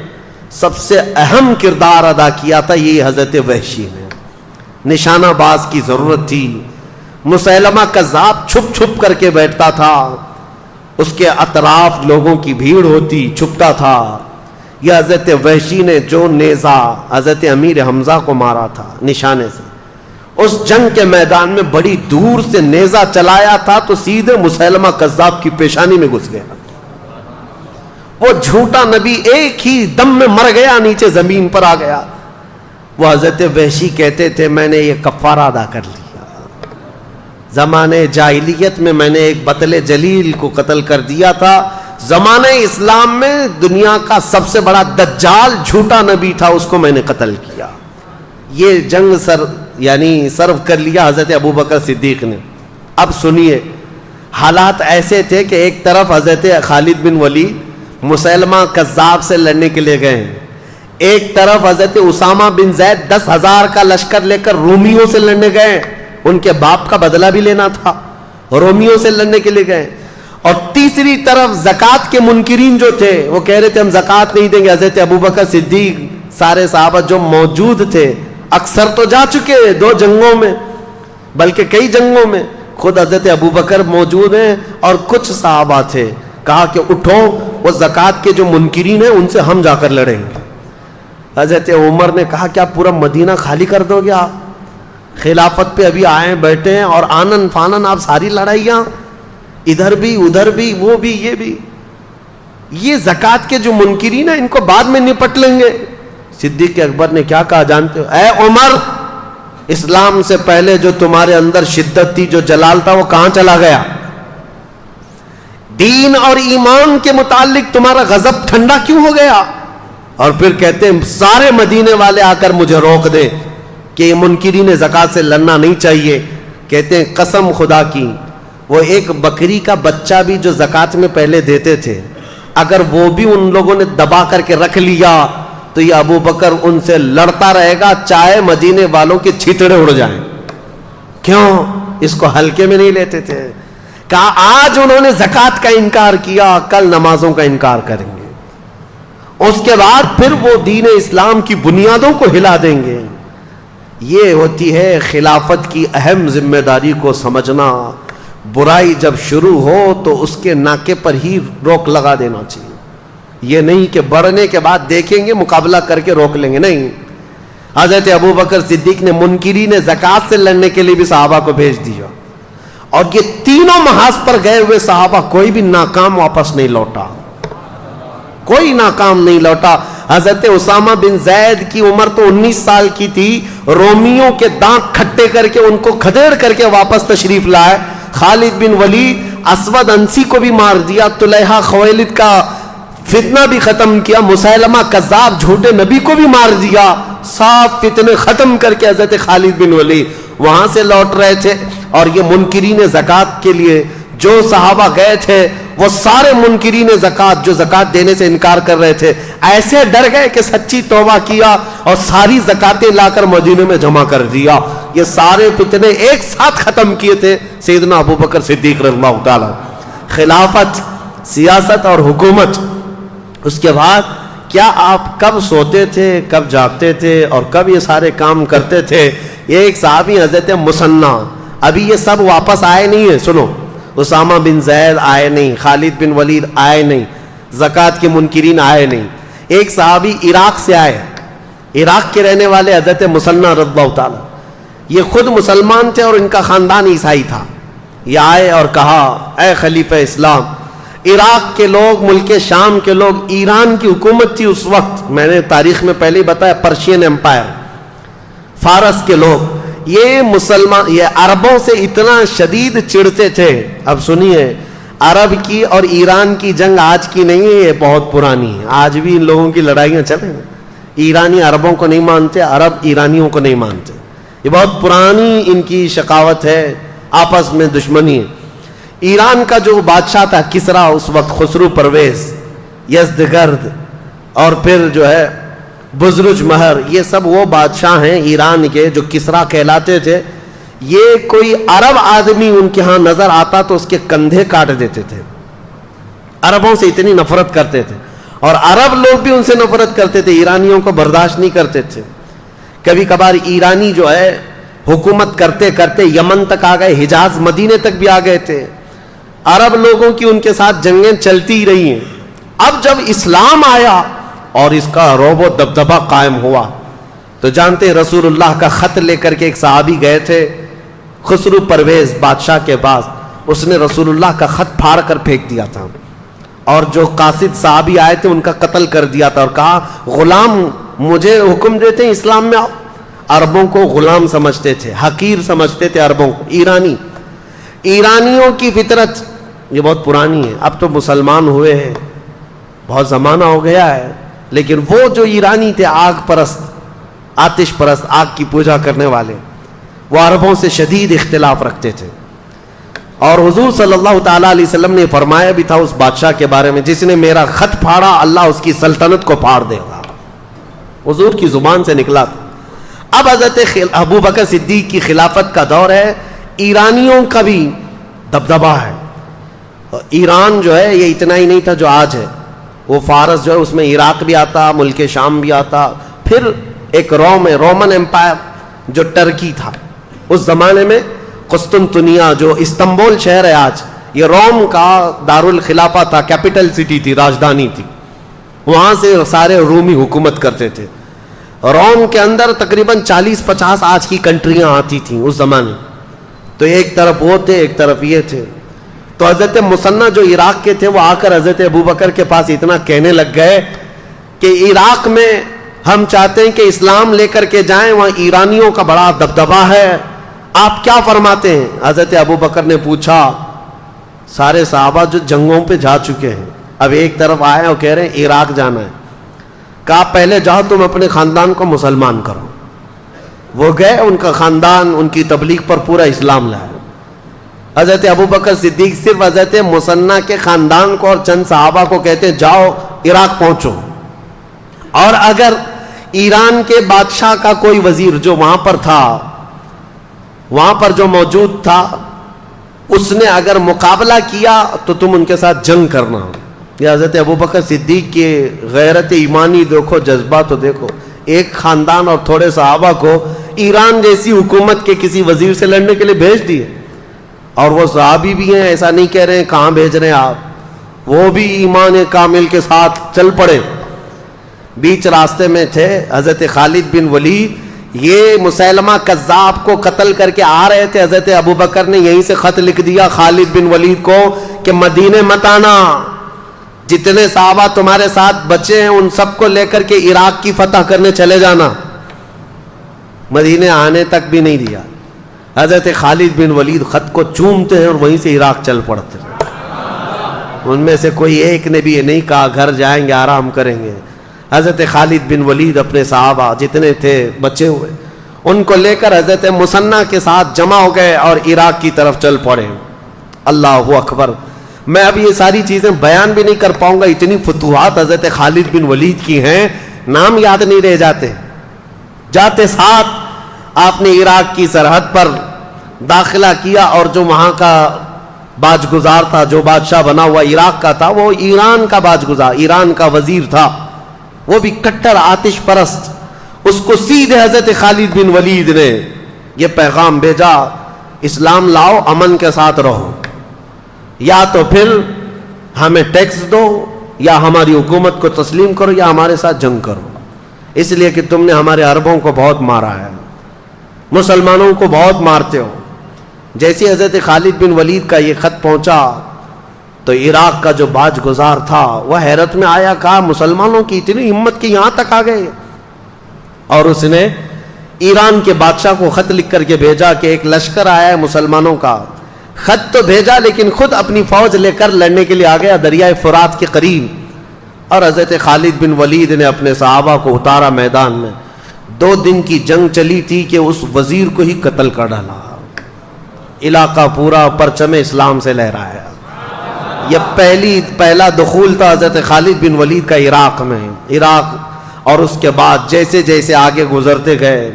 سب سے اہم کردار ادا کیا تھا یہ حضرت وحشی نے. نشانہ باز کی ضرورت تھی. مسیلمہ کذاب چھپ چھپ کر کے بیٹھتا تھا، اس کے اطراف لوگوں کی بھیڑ ہوتی، چھپتا تھا. یہ حضرت وحشی نے جو نیزہ حضرت امیر حمزہ کو مارا تھا نشانے سے، اس جنگ کے میدان میں بڑی دور سے نیزہ چلایا تھا تو سیدھے مسیلمہ کذاب کی پیشانی میں گھس گیا. وہ جھوٹا نبی ایک ہی دم میں مر گیا، نیچے زمین پر آ گیا. وہ حضرت وحشی کہتے تھے میں نے یہ کفارہ ادا کر لیا. زمانے جاہلیت میں نے ایک بطل جلیل کو قتل کر دیا تھا، زمانے اسلام میں دنیا کا سب سے بڑا دجال جھوٹا نبی تھا، اس کو میں نے قتل کیا. یہ جنگ سرو کر لیا حضرت ابوبکر صدیق نے. اب سنیے، حالات ایسے تھے کہ ایک طرف حضرت خالد بن ولید مسیلمہ کذاب سے لڑنے کے لیے گئے ہیں، ایک طرف حضرت اسامہ بن زید 10,000 کا لشکر لے کر رومیوں سے لڑنے گئے، ان کے باپ کا بدلہ بھی لینا تھا، رومیوں سے لڑنے کے لیے گئے. اور تیسری طرف زکوٰۃ کے منکرین جو تھے وہ کہہ رہے تھے ہم زکوٰۃ نہیں دیں گے. حضرت ابوبکر صدیق سارے صحابہ جو موجود تھے، اکثر تو جا چکے 2 جنگوں میں بلکہ کئی جنگوں میں، خود حضرت ابوبکر موجود ہیں اور کچھ صحابہ تھے. کہا کہ اٹھو، وہ زکوٰۃ کے جو منکرین ہیں ان سے ہم جا کر لڑیں گے. حضرت عمر نے کہا کیا پورا مدینہ خالی کر دو گے آپ؟ خلافت پہ ابھی آئے بیٹھے ہیں اور آنن فانن آپ ساری لڑائیاں، ادھر بھی ادھر بھی وہ بھی یہ بھی. یہ زکوٰۃ کے جو منکرین ہیں ان کو بعد میں نپٹ لیں گے. صدیق اکبر نے کیا کہا جانتے ہو؟ اے عمر، اسلام سے پہلے جو تمہارے اندر شدت تھی، جو جلال تھا، وہ کہاں چلا گیا؟ دین اور ایمان کے متعلق تمہارا غضب ٹھنڈا کیوں ہو گیا؟ اور پھر کہتے ہیں سارے مدینے والے آ کر مجھے روک دیں کہ یہ منکرین زکوٰۃ سے لڑنا نہیں چاہیے. کہتے ہیں قسم خدا کی، وہ ایک بکری کا بچہ بھی جو زکوٰۃ میں پہلے دیتے تھے، اگر وہ بھی ان لوگوں نے دبا کر کے رکھ لیا تو یہ ابو بکر ان سے لڑتا رہے گا چاہے مدینے والوں کے چھتڑے اڑ جائیں. کیوں؟ اس کو ہلکے میں نہیں لیتے تھے. کہا آج انہوں نے زکوٰۃ کا انکار کیا، کل نمازوں کا انکار کریں گے، اس کے بعد پھر وہ دین اسلام کی بنیادوں کو ہلا دیں گے. یہ ہوتی ہے خلافت کی اہم ذمہ داری کو سمجھنا. برائی جب شروع ہو تو اس کے ناکے پر ہی روک لگا دینا چاہیے. یہ نہیں کہ بڑھنے کے بعد دیکھیں گے مقابلہ کر کے روک لیں گے، نہیں. حضرت ابوبکر صدیق نے منکرین زکوٰۃ سے لڑنے کے لیے بھی صحابہ کو بھیج دیا، اور یہ تینوں محاذ پر گئے ہوئے صحابہ کوئی بھی ناکام واپس نہیں لوٹا، کوئی ناکام نہیں لوٹا. حضرت اسامہ بن زید کی عمر تو 19 سال کی تھی، رومیوں کے دانت کھٹے کر کے ان کو کھدیڑ کر کے واپس تشریف لائے. خالد بن ولید اسود انسی کو بھی مار دیا، طلحہ خویلد کا فتنہ بھی ختم کیا، مسیلمہ کذاب جھوٹے نبی کو بھی مار دیا. سات فتنے ختم کر کے حضرت خالد بن ولید وہاں سے لوٹ رہے تھے. اور یہ منکرین زکوٰۃ کے لیے جو صحابہ گئے تھے وہ سارے منکرین زکوٰۃ جو زکوٰۃ دینے سے انکار کر رہے تھے ایسے ڈر گئے کہ سچی توبہ کیا اور ساری زکاتیں لا کر مدینے میں جمع کر دیا. یہ سارے فتنے ایک ساتھ ختم کیے تھے سیدنا ابوبکر صدیق رضی اللہ تعالی. خلافت، سیاست اور حکومت. اس کے بعد کیا آپ کب سوتے تھے، کب جاگتے تھے اور کب یہ سارے کام کرتے تھے؟ یہ ایک صحابی حضرت مثنیٰ، ابھی یہ سب واپس آئے نہیں ہیں. سنو، اسامہ بن زید آئے نہیں، خالد بن ولید آئے نہیں، زکوٰۃ کے منکرین آئے نہیں. ایک صحابی عراق سے آئے، عراق کے رہنے والے حضرت مثنیٰ رضی اللہ تعالی. یہ خود مسلمان تھے اور ان کا خاندان عیسائی تھا. یہ آئے اور کہا اے خلیفہ اسلام، عراق کے لوگ، ملک شام کے لوگ، ایران کی حکومت تھی اس وقت، میں نے تاریخ میں پہلے ہی بتایا، پرشین امپائر، فارس کے لوگ، یہ مسلمان، یہ عربوں سے اتنا شدید چڑھتے تھے. اب سنیے، عرب کی اور ایران کی جنگ آج کی نہیں ہے، یہ بہت پرانی ہے. آج بھی ان لوگوں کی لڑائیاں چلیں. ایرانی عربوں کو نہیں مانتے، عرب ایرانیوں کو نہیں مانتے. یہ بہت پرانی ان کی شقاوت ہے، آپس میں دشمنی ہے. ایران کا جو بادشاہ تھا کسرا اس وقت، خسرو پرویز، یزدگرد اور پھر جو ہے بزرج مہر، یہ سب وہ بادشاہ ہیں ایران کے جو کسرا کہلاتے تھے. یہ کوئی عرب آدمی ان کے ہاں نظر آتا تو اس کے کندھے کاٹ دیتے تھے. عربوں سے اتنی نفرت کرتے تھے، اور عرب لوگ بھی ان سے نفرت کرتے تھے، ایرانیوں کو برداشت نہیں کرتے تھے. کبھی کبھار ایرانی جو ہے حکومت کرتے کرتے یمن تک آ گئے، حجاز مدینے تک بھی آ گئے تھے. عرب لوگوں کی ان کے ساتھ جنگیں چلتی ہی رہی ہیں. اب جب اسلام آیا اور اس کا رعب و دبدبہ قائم ہوا تو جانتے ہیں رسول اللہ کا خط لے کر کے ایک صحابی گئے تھے خسرو پرویز بادشاہ کے پاس. اس نے رسول اللہ کا خط پھاڑ کر پھینک دیا تھا، اور جو قاصد صحابی آئے تھے ان کا قتل کر دیا تھا، اور کہا غلام مجھے حکم دیتے ہیں اسلام میں آؤ. عربوں کو غلام سمجھتے تھے، حقیر سمجھتے تھے عربوں کو. ایرانیوں کی فطرت یہ بہت پرانی ہے. اب تو مسلمان ہوئے ہیں، بہت زمانہ ہو گیا ہے، لیکن وہ جو ایرانی تھے آگ پرست، آتش پرست، آگ کی پوجا کرنے والے، وہ عربوں سے شدید اختلاف رکھتے تھے. اور حضور صلی اللہ تعالیٰ علیہ وسلم نے فرمایا بھی تھا اس بادشاہ کے بارے میں، جس نے میرا خط پھاڑا اللہ اس کی سلطنت کو پھاڑ دے گا. حضور کی زبان سے نکلا تھا. اب حضرت ابوبکر صدیق کی خلافت کا دور ہے، ایرانیوں کا بھی دبدبہ ہے. ایران جو ہے یہ اتنا ہی نہیں تھا جو آج ہے. وہ فارس جو ہے اس میں عراق بھی آتا، ملک شام بھی آتا، پھر ایک روم ہے، رومن امپائر جو ٹرکی تھا. اس زمانے میں قسطنطنیہ جو استنبول شہر ہے آج، یہ روم کا دارالخلافہ تھا، کیپٹل سٹی تھی، راجدھانی تھی. وہاں سے سارے رومی حکومت کرتے تھے. روم کے اندر تقریباً 40-50 آج کی کنٹریاں آتی تھیں اس زمانے. تو ایک طرف وہ تھے، ایک طرف یہ تھے. تو حضرت مثنیٰ جو عراق کے تھے وہ آ کر حضرت ابوبکر کے پاس اتنا کہنے لگ گئے کہ عراق میں ہم چاہتے ہیں کہ اسلام لے کر کے جائیں، وہاں ایرانیوں کا بڑا دبدبہ ہے، آپ کیا فرماتے ہیں؟ حضرت ابوبکر نے پوچھا، سارے صحابہ جو جنگوں پہ جا چکے ہیں اب ایک طرف آئے اور کہہ رہے ہیں عراق جانا ہے. کہا پہلے جاؤ تم اپنے خاندان کو مسلمان کرو. وہ گئے، ان کا خاندان ان کی تبلیغ پر پورا اسلام لایا. حضرت ابوبکر صدیق صرف حضرت مثنیٰ کے خاندان کو اور چند صحابہ کو کہتے جاؤ عراق پہنچو، اور اگر ایران کے بادشاہ کا کوئی وزیر جو وہاں پر تھا، وہاں پر جو موجود تھا، اس نے اگر مقابلہ کیا تو تم ان کے ساتھ جنگ کرنا. یہ حضرت ابوبکر صدیق کی غیرت ایمانی دیکھو، جذبہ تو دیکھو. ایک خاندان اور تھوڑے صحابہ کو ایران جیسی حکومت کے کسی وزیر سے لڑنے کے لیے بھیج دیے. اور وہ صحابی بھی ہیں، ایسا نہیں کہہ رہے ہیں کہاں بھیج رہے ہیں آپ، وہ بھی ایمان کامل کے ساتھ چل پڑے. بیچ راستے میں تھے حضرت خالد بن ولید، یہ مسیلمہ کذاب کو قتل کر کے آ رہے تھے. حضرت ابوبکر نے یہیں سے خط لکھ دیا خالد بن ولید کو کہ مدینے مت آنا، جتنے صحابہ تمہارے ساتھ بچے ہیں ان سب کو لے کر کے عراق کی فتح کرنے چلے جانا. مدینے آنے تک بھی نہیں دیا. حضرت خالد بن ولید خط کو چومتے ہیں اور وہیں سے عراق چل پڑتے ہیں. ان میں سے کوئی ایک نے بھی یہ نہیں کہا گھر جائیں گے آرام کریں گے. حضرت خالد بن ولید اپنے صحابہ جتنے تھے بچے ہوئے ان کو لے کر حضرت مثنہ کے ساتھ جمع ہو گئے اور عراق کی طرف چل پڑے. اللہ اکبر. میں اب یہ ساری چیزیں بیان بھی نہیں کر پاؤں گا، اتنی فتوحات حضرت خالد بن ولید کی ہیں، نام یاد نہیں رہ جاتے. جاتے ساتھ آپ نے عراق کی سرحد پر داخلہ کیا اور جو وہاں کا باج گزار تھا، جو بادشاہ بنا ہوا عراق کا تھا، وہ ایران کا باج گزار، ایران کا وزیر تھا، وہ بھی کٹر آتش پرست. اس کو سیدھے حضرت خالد بن ولید نے یہ پیغام بھیجا اسلام لاؤ، امن کے ساتھ رہو، یا تو پھر ہمیں ٹیکس دو یا ہماری حکومت کو تسلیم کرو یا ہمارے ساتھ جنگ کرو، اس لیے کہ تم نے ہمارے عربوں کو بہت مارا ہے، مسلمانوں کو بہت مارتے ہو. جیسے حضرت خالد بن ولید کا یہ خط پہنچا تو عراق کا جو باج گزار تھا وہ حیرت میں آیا، کہا مسلمانوں کی اتنی ہمت کہ یہاں تک آ گئے. اور اس نے ایران کے بادشاہ کو خط لکھ کر کے بھیجا کہ ایک لشکر آیا ہے مسلمانوں کا. خط تو بھیجا لیکن خود اپنی فوج لے کر لڑنے کے لیے آ گیا دریائے فرات کے قریب. اور حضرت خالد بن ولید نے اپنے صحابہ کو اتارا میدان میں. 2 دن کی جنگ چلی تھی کہ اس وزیر کو ہی قتل کر ڈالا. علاقہ پورا پرچم اسلام سے لہرایا. یہ پہلا دخول تھا حضرت خالد بن ولید کا عراق میں. عراق اور اس کے بعد جیسے جیسے آگے گزرتے گئے،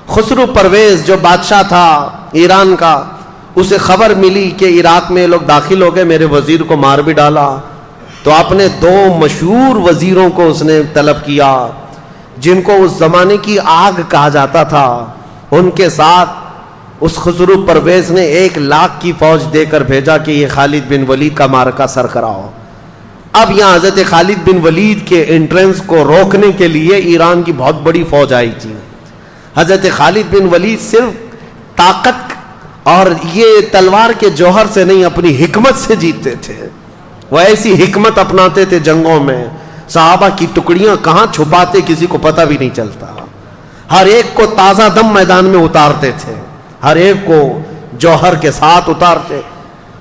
خسرو پرویز جو بادشاہ تھا ایران کا، اسے خبر ملی کہ عراق میں لوگ داخل ہو گئے، میرے وزیر کو مار بھی ڈالا. تو اپنے 2 مشہور وزیروں کو اس نے طلب کیا جن کو اس زمانے کی آگ کہا جاتا تھا. ان کے ساتھ اس خسرو پرویز نے 1 لاکھ کی فوج دے کر بھیجا کہ یہ خالد بن ولید کا معرکہ سر کراؤ. اب یہاں حضرت خالد بن ولید کے انٹرنس کو روکنے کے لیے ایران کی بہت بڑی فوج آئی تھی. حضرت خالد بن ولید صرف طاقت اور یہ تلوار کے جوہر سے نہیں، اپنی حکمت سے جیتتے تھے. وہ ایسی حکمت اپناتے تھے جنگوں میں، صحابہ کی ٹکڑیاں کہاں چھپاتے کسی کو پتہ بھی نہیں چلتا. ہر ایک کو تازہ دم میدان میں اتارتے تھے، ہر ایک کو جوہر کے ساتھ اتارتے.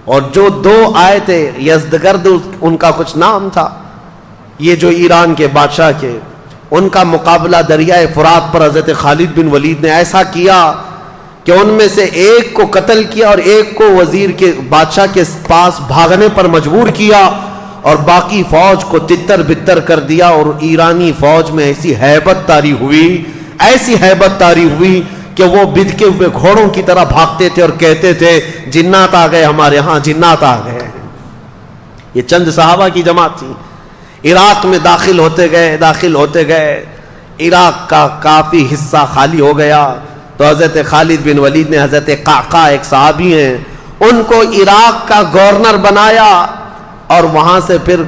اور جو 2 آئے تھے یزدگرد ان کا کچھ نام تھا، یہ جو ایران کے بادشاہ کے، ان کا مقابلہ دریائے فرات پر حضرت خالد بن ولید نے ایسا کیا کہ ان میں سے ایک کو قتل کیا اور ایک کو وزیر کے بادشاہ کے پاس بھاگنے پر مجبور کیا اور باقی فوج کو تتر بتر کر دیا. اور ایرانی فوج میں ایسی ہیبت طاری ہوئی کہ وہ بدکے ہوئے گھوڑوں کی طرح بھاگتے تھے اور کہتے تھے جنات آ گئے ہمارے ہاں، جنات آ گئے. یہ چند صحابہ کی جماعت تھی. عراق میں داخل ہوتے گئے عراق کا کافی حصہ خالی ہو گیا. تو حضرت خالد بن ولید نے حضرت قعقاع ایک صحابی ہیں ان کو عراق کا گورنر بنایا اور وہاں سے پھر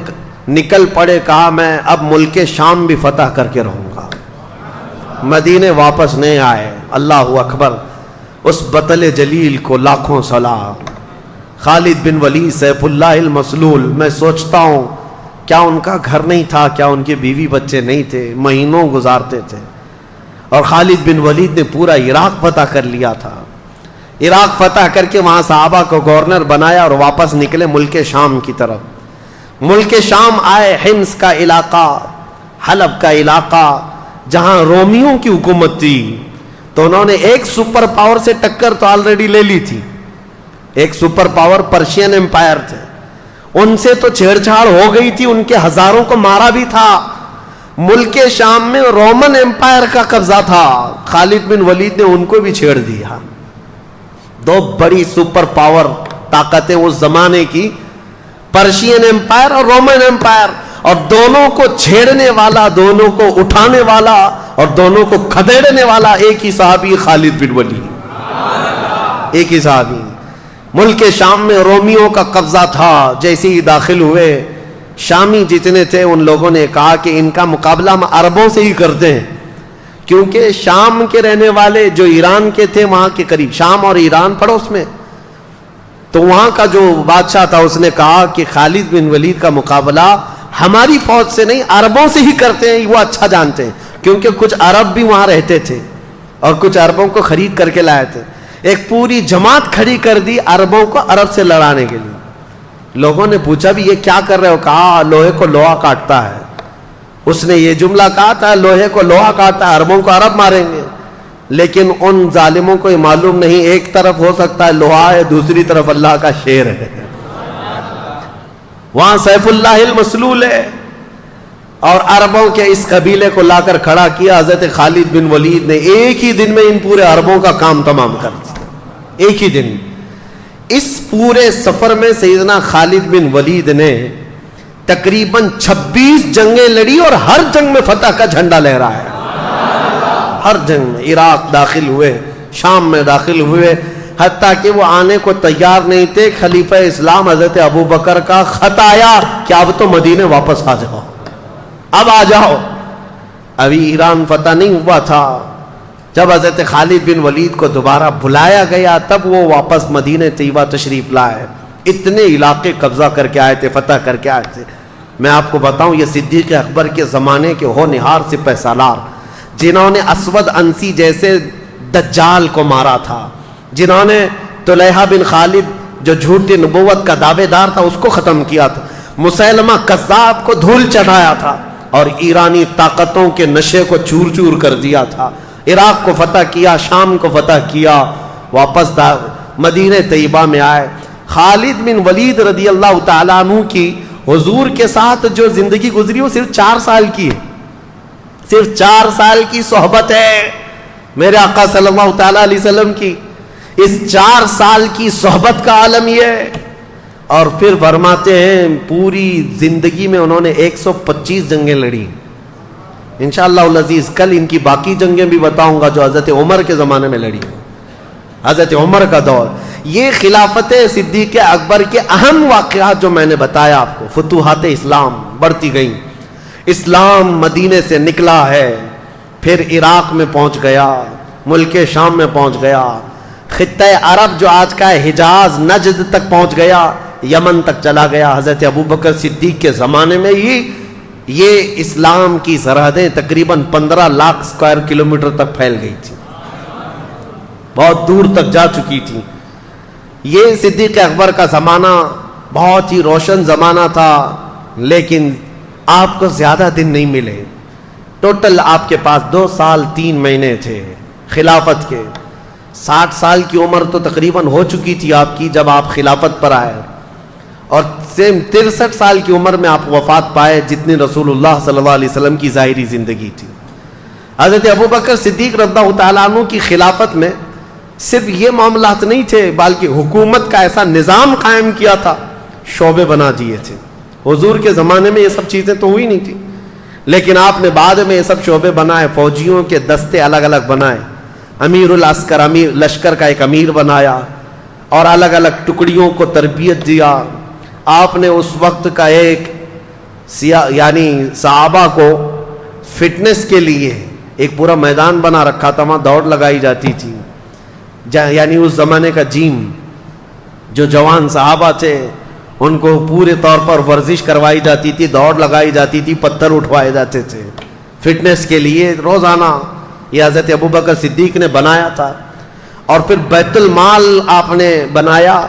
نکل پڑے. کہا میں اب ملک شام بھی فتح کر کے رہوں گا. مدینے واپس نہیں آئے. اللہ اکبر. اس بطل جلیل کو لاکھوں سلام. خالد بن ولید سیف اللہ المسلول. میں سوچتا ہوں کیا ان کا گھر نہیں تھا، کیا ان کے بیوی بچے نہیں تھے، مہینوں گزارتے تھے. اور خالد بن ولید نے پورا عراق فتح کر لیا تھا. عراق فتح کر کے وہاں صحابہ کو گورنر بنایا اور واپس نکلے ملک شام کی طرف. ملک شام آئے، حمص کا علاقہ، حلب کا علاقہ جہاں رومیوں کی حکومت تھی. تو انہوں نے ایک سپر پاور سے ٹکر تو آلریڈی لے لی تھی. ایک سپر پاور پرشین امپائر تھے، ان سے تو چھیڑ چھاڑ ہو گئی تھی، ان کے ہزاروں کو مارا بھی تھا. ملک شام میں رومن امپائر کا قبضہ تھا. خالد بن ولید نے ان کو بھی چھیڑ دیا. 2 بڑی سپر پاور طاقتیں اس زمانے کی، پرشین امپائر اور رومن امپائر. اور دونوں کو چھیڑنے والا، دونوں کو اٹھانے والا اور دونوں کو کھدیڑنے والا ایک ہی صحابی خالد بن ولید. ایک ہی صحابی. ملک شام میں رومیوں کا قبضہ تھا. جیسے ہی داخل ہوئے شامی جتنے تھے ان لوگوں نے کہا کہ ان کا مقابلہ ہم عربوں سے ہی کرتے ہیں، کیونکہ شام کے رہنے والے جو ایران کے تھے وہاں کے قریب، شام اور ایران پڑوس میں، تو وہاں کا جو بادشاہ تھا اس نے کہا کہ خالد بن ولید کا مقابلہ ہماری فوج سے نہیں عربوں سے ہی کرتے ہیں، وہ اچھا جانتے ہیں، کیونکہ کچھ عرب بھی وہاں رہتے تھے اور کچھ عربوں کو خرید کر کے لائے تھے۔ ایک پوری جماعت کھڑی کر دی عربوں کو عرب سے لڑانے کے لیے۔ لوگوں نے پوچھا بھی یہ کیا کر رہے ہو؟ کہا لوہے کو لوہا کاٹتا ہے۔ اس نے یہ جملہ کہا تھا لوہے کو لوہا کاٹتا ہے، عربوں کو عرب ماریں گے، لیکن ان ظالموں کو یہ معلوم نہیں ایک طرف ہو سکتا ہے لوہا ہے، دوسری طرف اللہ کا شیر ہے، وہاں سیف اللہ المسلول ہے۔ اور عربوں کے اس قبیلے کو لا کر کھڑا کیا حضرت خالد بن ولید نے، ایک ہی دن میں ان پورے عربوں کا کام تمام کر دیا، ایک ہی دن۔ اس پورے سفر میں سیدنا خالد بن ولید نے تقریباً 26 جنگیں لڑی اور ہر جنگ میں فتح کا جھنڈا لہرایا، ہر جنگ میں۔ عراق داخل ہوئے، شام میں داخل ہوئے، حتیٰ کہ وہ آنے کو تیار نہیں تھے، خلیفہ اسلام حضرت ابو بکر کا خط آیا کہ اب تو مدینے واپس آ جاؤ، اب آ جاؤ۔ ابھی ایران فتح نہیں ہوا تھا۔ جب حضرت خالد بن ولید کو دوبارہ بلایا گیا تب وہ واپس مدینہ طیبہ تشریف لائے۔ اتنے علاقے قبضہ کر کے آئے تھے، فتح کر کے آئے تھے۔ میں آپ کو بتاؤں یہ صدیق اکبر کے زمانے کے ہونہار سپہ سالار، جنہوں نے اسود انسی جیسے دجال کو مارا تھا، جنہوں نے طلحہ بن خالد جو جھوٹی نبوت کا دعوے دار تھا اس کو ختم کیا تھا، مسیلمہ کذاب کو دھول چڑھایا تھا، اور ایرانی طاقتوں کے نشے کو چور چور کر دیا تھا، عراق کو فتح کیا، شام کو فتح کیا، واپس مدینہ طیبہ میں آئے۔ خالد بن ولید رضی اللہ تعالیٰ عنہ کی حضور کے ساتھ جو زندگی گزری وہ صرف 4 سال کی ہے، صرف 4 سال کی صحبت ہے میرے آقا صلی اللہ تعالیٰ علیہ وسلم کی۔ اس 4 سال کی صحبت کا عالم یہ ہے۔ اور پھر فرماتے ہیں پوری زندگی میں انہوں نے 125 جنگیں لڑی۔ انشاءاللہ العزیز کل ان کی باقی جنگیں بھی بتاؤں گا جو حضرت عمر کے زمانے میں لڑی، حضرت عمر کا دور۔ یہ خلافت صدیق اکبر کے اہم واقعات جو میں نے بتایا آپ کو، فتوحات اسلام بڑھتی گئیں، اسلام مدینے سے نکلا ہے، پھر عراق میں پہنچ گیا، ملک شام میں پہنچ گیا، خطہ عرب جو آج کا ہے حجاز نجد تک پہنچ گیا، یمن تک چلا گیا۔ حضرت ابوبکر صدیق کے زمانے میں یہ اسلام کی سرحدیں تقریباً 15 لاکھ اسکوائر کلومیٹر تک پھیل گئی تھی، بہت دور تک جا چکی تھی۔ یہ صدیق اکبر کا زمانہ بہت ہی روشن زمانہ تھا، لیکن آپ کو زیادہ دن نہیں ملے۔ ٹوٹل آپ کے پاس 2 سال 3 مہینے تھے خلافت کے۔ 60 سال کی عمر تو تقریباً ہو چکی تھی آپ کی جب آپ خلافت پر آئے، اور 63 سال کی عمر میں آپ وفات پائے، جتنی رسول اللہ صلی اللہ علیہ وسلم کی ظاہری زندگی تھی۔ حضرت ابوبکر صدیق رضی اللہ تعالیٰ عنہ کی خلافت میں صرف یہ معاملات نہیں تھے، بلکہ حکومت کا ایسا نظام قائم کیا تھا، شعبے بنا دیے تھے۔ حضور کے زمانے میں یہ سب چیزیں تو ہوئی نہیں تھی، لیکن آپ نے بعد میں یہ سب شعبے بنائے، فوجیوں کے دستے الگ الگ بنائے، امیر العسکر، امیر لشکر کا ایک امیر بنایا، اور الگ الگ ٹکڑیوں کو تربیت دیا۔ آپ نے اس وقت کا ایک یعنی صحابہ کو فٹنس کے لیے ایک پورا میدان بنا رکھا تھا، وہاں دوڑ لگائی جاتی تھی، یعنی اس زمانے کا جیم، جو جوان صحابہ تھے ان کو پورے طور پر ورزش کروائی جاتی تھی، دوڑ لگائی جاتی تھی، پتھر اٹھوائے جاتے تھے فٹنس کے لیے روزانہ۔ یہ حضرت ابوبکر صدیق نے بنایا تھا۔ اور پھر بیت المال آپ نے بنایا،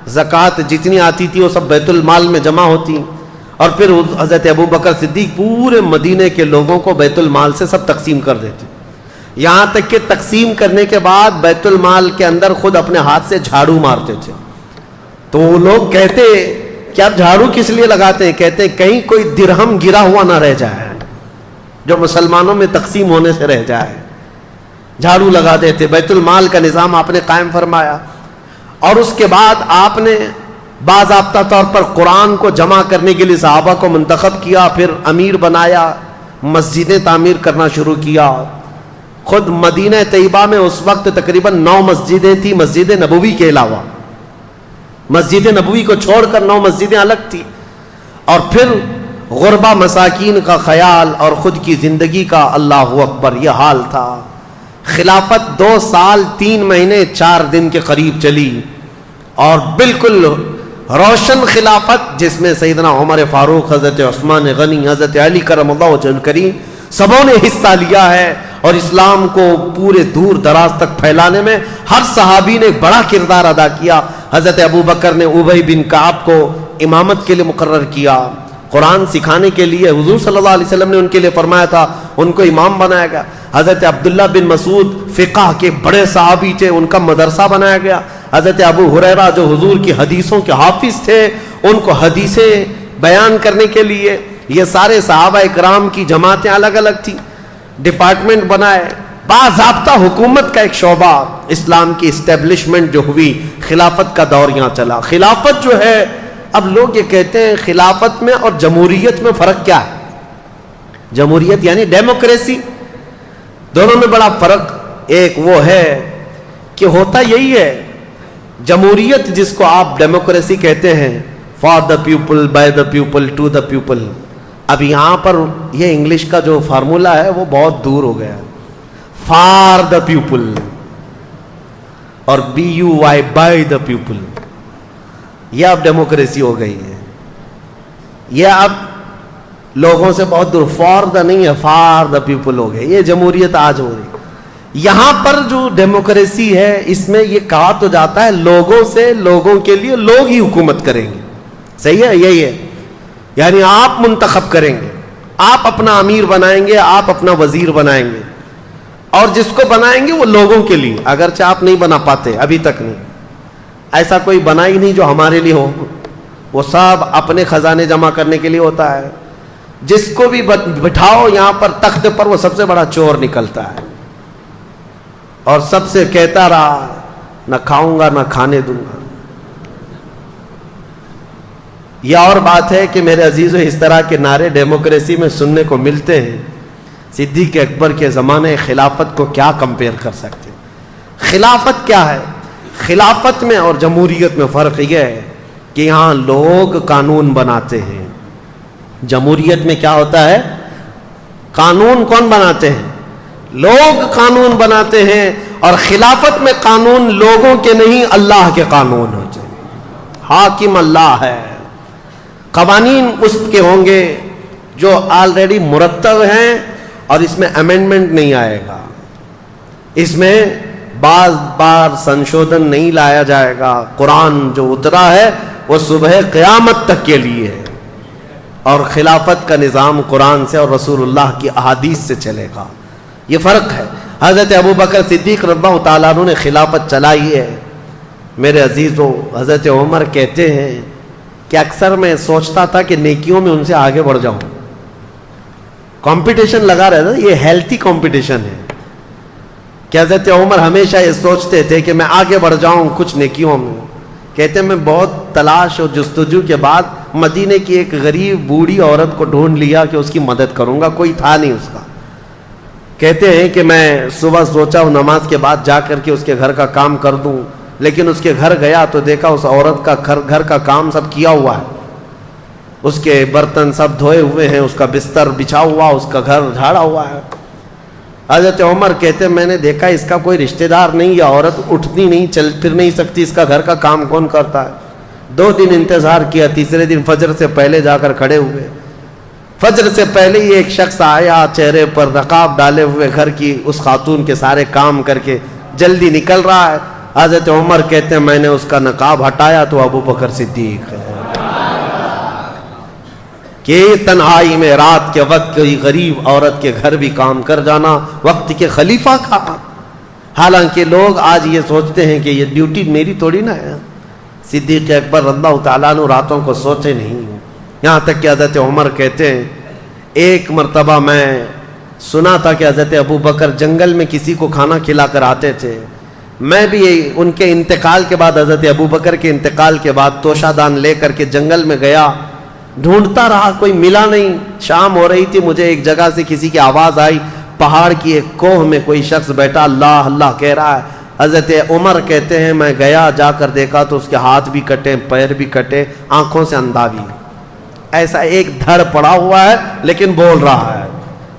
زکوٰۃ جتنی آتی تھی وہ سب بیت المال میں جمع ہوتی، اور پھر حضرت ابوبکر صدیق پورے مدینے کے لوگوں کو بیت المال سے سب تقسیم کر دیتے، یہاں تک کہ تقسیم کرنے کے بعد بیت المال کے اندر خود اپنے ہاتھ سے جھاڑو مارتے تھے۔ تو وہ لوگ کہتے کہ آپ جھاڑو کس لیے لگاتے ہیں؟ کہتے کہیں کوئی درہم گرا ہوا نہ رہ جائے جو مسلمانوں میں تقسیم ہونے سے رہ جائے، جھاڑو لگا دیتے۔ بیت المال کا نظام آپ نے قائم فرمایا، اور اس کے بعد آپ نے باضابطہ طور پر قرآن کو جمع کرنے کے لیے صحابہ کو منتخب کیا، پھر امیر بنایا، مسجدیں تعمیر کرنا شروع کیا۔ خود مدینہ طیبہ میں اس وقت تقریباً 9 مسجدیں تھیں، مسجد نبوی کے علاوہ، مسجد نبوی کو چھوڑ کر 9 مسجدیں الگ تھیں۔ اور پھر غربا مساکین کا خیال اور خود کی زندگی کا اللہ اکبر یہ حال تھا۔ خلافت 2 سال 3 مہینے 4 دن کے قریب چلی، اور بالکل روشن خلافت جس میں سیدنا عمر فاروق، حضرت عثمان غنی، حضرت علی کرم اللہ وجہ الکریم سبوں نے حصہ لیا ہے، اور اسلام کو پورے دور دراز تک پھیلانے میں ہر صحابی نے بڑا کردار ادا کیا۔ حضرت ابو بکر نے ابی بن کعب کو امامت کے لیے مقرر کیا، قرآن سکھانے کے لیے حضور صلی اللہ علیہ وسلم نے ان کے لیے فرمایا تھا، ان کو امام بنایا گیا۔ حضرت عبداللہ بن مسعود فقہ کے بڑے صحابی تھے، ان کا مدرسہ بنایا گیا۔ حضرت ابو ہریرہ جو حضور کی حدیثوں کے حافظ تھے، ان کو حدیثیں بیان کرنے کے لیے یہ سارے صحابہ اکرام کی جماعتیں الگ الگ تھیں، ڈپارٹمنٹ بنائے، باضابطہ حکومت کا ایک شعبہ، اسلام کی اسٹیبلشمنٹ جو ہوئی، خلافت کا دور یہاں چلا۔ خلافت جو ہے، اب لوگ یہ کہتے ہیں خلافت میں اور جمہوریت میں فرق کیا ہے؟ جمہوریت یعنی ڈیموکریسی، دونوں میں بڑا فرق ایک وہ ہے کہ ہوتا یہی ہے، جمہوریت جس کو آپ ڈیموکریسی کہتے ہیں، for the people, by the people, to the people, اب یہاں پر یہ انگلش کا جو فارمولہ ہے وہ بہت دور ہو گیا ہے، فار دا پیپل اور BUY بائی دا پیپل، یہ اب ڈیموکریسی ہو گئی ہے، یہ اب لوگوں سے بہت دور، فار دا نہیں ہے، فار دا پیپل ہو گئے، یہ جمہوریت آج ہو رہی۔ یہاں پر جو ڈیموکریسی ہے اس میں یہ کہا تو جاتا ہے لوگوں سے، لوگوں کے لیے، لوگ ہی حکومت کریں گے، صحیح ہے، یہی ہے، یعنی آپ منتخب کریں گے، آپ اپنا امیر بنائیں گے، آپ اپنا وزیر بنائیں گے، اور جس کو بنائیں گے وہ لوگوں کے لیے، اگرچہ آپ نہیں بنا پاتے، ابھی تک نہیں، ایسا کوئی بنا ہی نہیں جو ہمارے لیے ہو، وہ سب اپنے خزانے جمع کرنے کے لیے ہوتا ہے، جس کو بھی بٹھاؤ یہاں پر تخت پر وہ سب سے بڑا چور نکلتا ہے، اور سب سے کہتا رہا نہ کھاؤں گا نہ کھانے دوں گا۔ یہ اور بات ہے کہ میرے عزیزو اس طرح کے نعرے ڈیموکریسی میں سننے کو ملتے ہیں، صدیق اکبر کے زمانے خلافت کو کیا کمپیئر کر سکتے ہیں؟ خلافت کیا ہے؟ خلافت میں اور جمہوریت میں فرق یہ ہے کہ یہاں لوگ قانون بناتے ہیں، جمہوریت میں کیا ہوتا ہے؟ قانون کون بناتے ہیں؟ لوگ قانون بناتے ہیں، اور خلافت میں قانون لوگوں کے نہیں اللہ کے قانون ہوتے ہیں، حاکم اللہ ہے، قوانین اس کے ہوں گے جو آلریڈی مرتب ہیں، اور اس میں امینڈمنٹ نہیں آئے گا، اس میں بار بار سنشودن نہیں لایا جائے گا۔ قرآن جو اترا ہے وہ صبح قیامت تک کے لیے ہے، اور خلافت کا نظام قرآن سے اور رسول اللہ کی احادیث سے چلے گا، یہ فرق ہے۔ حضرت ابو بکر صدیق رضی اللہ تعالیٰ عنہ نے خلافت چلائی ہے۔ میرے عزیزو، حضرت عمر کہتے ہیں کہ اکثر میں سوچتا تھا کہ نیکیوں میں ان سے آگے بڑھ جاؤں، کمپٹیشن لگا رہتا تھا، یہ ہیلتھی کمپٹیشن ہے کہ حضرت عمر ہمیشہ یہ سوچتے تھے کہ میں آگے بڑھ جاؤں کچھ نیکیوں میں۔ کہتے ہیں میں بہت تلاش اور جستجو کے بعد مدینے کی ایک غریب بوڑھی عورت کو ڈھونڈ لیا کہ اس کی مدد کروں گا، کوئی تھا نہیں اس کا۔ کہتے ہیں کہ میں صبح سوچا ہوں نماز کے بعد جا کر کے اس کے گھر کا کام کر دوں، لیکن اس کے گھر گیا تو دیکھا اس عورت کا گھر کا کام سب کیا ہوا ہے، اس کے برتن سب دھوئے ہوئے ہیں، اس کا بستر بچھا ہوا، اس کا گھر جھاڑا ہوا ہے۔ حضرت عمر کہتے ہیں میں نے دیکھا اس کا کوئی رشتہ دار نہیں، یہ عورت اٹھتی نہیں، چل پھر نہیں سکتی، اس کا گھر کا کام کون کرتا ہے؟ 2 دن انتظار کیا، تیسرے دن فجر سے پہلے جا کر کھڑے ہوئے۔ فجر سے پہلے ہی ایک شخص آیا، چہرے پر نقاب ڈالے ہوئے، گھر کی اس خاتون کے سارے کام کر کے جلدی نکل رہا ہے۔ حضرت عمر کہتے ہیں میں نے اس کا نقاب ہٹایا تو ابو بکر صدیق ہے، کہ تنہائی میں رات کے وقت کوئی غریب عورت کے گھر بھی کام کر جانا وقت کے خلیفہ کا۔ حالانکہ لوگ آج یہ سوچتے ہیں کہ یہ ڈیوٹی میری تھوڑی نہ ہے۔ صدیق اکبر رضی اللہ تعالیٰ عنہ راتوں کو سوچے نہیں، یہاں تک کہ حضرت عمر کہتے ہیں ایک مرتبہ میں سنا تھا کہ حضرت ابو بکر جنگل میں کسی کو کھانا کھلا کر آتے تھے، میں بھی ان کے انتقال کے بعد، حضرت ابو بکر کے انتقال کے بعد توشہ دان لے کر کے جنگل میں گیا، ڈھونڈتا رہا، کوئی ملا نہیں۔ شام ہو رہی تھی، مجھے ایک جگہ سے کسی کی آواز آئی، پہاڑ کی ایک کوہ میں کوئی شخص بیٹھا اللہ اللہ کہہ رہا ہے۔ حضرت عمر کہتے ہیں میں گیا، جا کر دیکھا تو اس کے ہاتھ بھی کٹے، پیر بھی کٹے، آنکھوں سے اندھا بھی، ایسا ایک دھڑ پڑا ہوا ہے لیکن بول رہا ہے.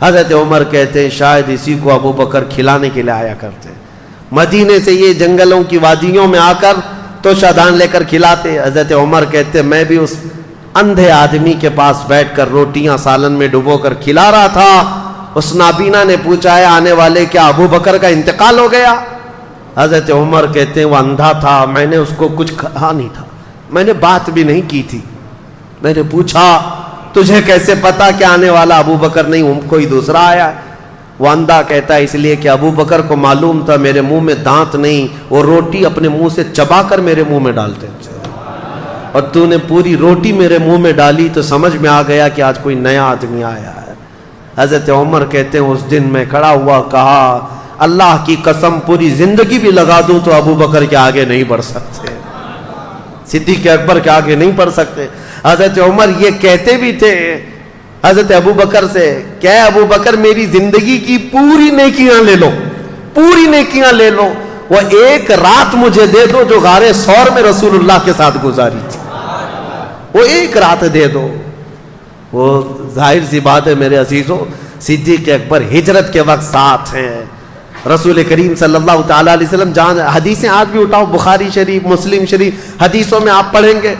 حضرت عمر کہتے ہیں شاید اسی کو ابو بکر کھلانے کے لیے آیا کرتے. مدینے سے یہ جنگلوں کی وادیوں میں آ کر تو شادان لے کر کھلاتے. حضرت عمر کہتے میں بھی اس اندھے آدمی کے پاس بیٹھ کر روٹیاں سالن میں ڈبو کر کھلا رہا تھا. اس نابینا نے پوچھا ہے آنے والے کیا ابو بکر کا انتقال ہو گیا؟ حضرت عمر کہتے ہیں وہ اندھا تھا, میں نے اس کو کچھ کہا نہیں تھا, میں نے بات بھی نہیں کی تھی. میں نے پوچھا تجھے کیسے پتا کہ آنے والا ابو بکر نہیں کوئی دوسرا آیا ہے؟ وہ اندھا کہتا ہے اس لیے کہ ابو بکر کو معلوم تھا میرے منہ میں دانت نہیں, وہ روٹی اپنے منہ سے چبا کر میرے منہ میں ڈالتے ہیں, اور تو نے پوری روٹی میرے منہ میں ڈالی تو سمجھ میں آ گیا کہ آج کوئی نیا آدمی آیا ہے. حضرت عمر کہتے ہیں اس دن میں کھڑا ہوا کہا اللہ کی قسم پوری زندگی بھی لگا دوں تو ابو بکر کے آگے نہیں بڑھ سکتے, صدیق اکبر کے آگے نہیں بڑھ سکتے. حضرت عمر یہ کہتے بھی تھے حضرت ابو بکر سے کہ ابو بکر میری زندگی کی پوری نیکیاں لے لو, پوری نیکیاں لے لو, وہ ایک رات مجھے دے دو جو غار ثور میں رسول اللہ کے ساتھ گزاری تھی, وہ ایک رات دے دو. وہ ظاہر سی بات ہے میرے عزیزوں, صدیق اکبر ہجرت کے وقت ساتھ ہیں رسول کریم صلی اللہ تعالیٰ علیہ وسلم. جہاں حدیثیں آج بھی اٹھاؤ بخاری شریف مسلم شریف حدیثوں میں آپ پڑھیں گے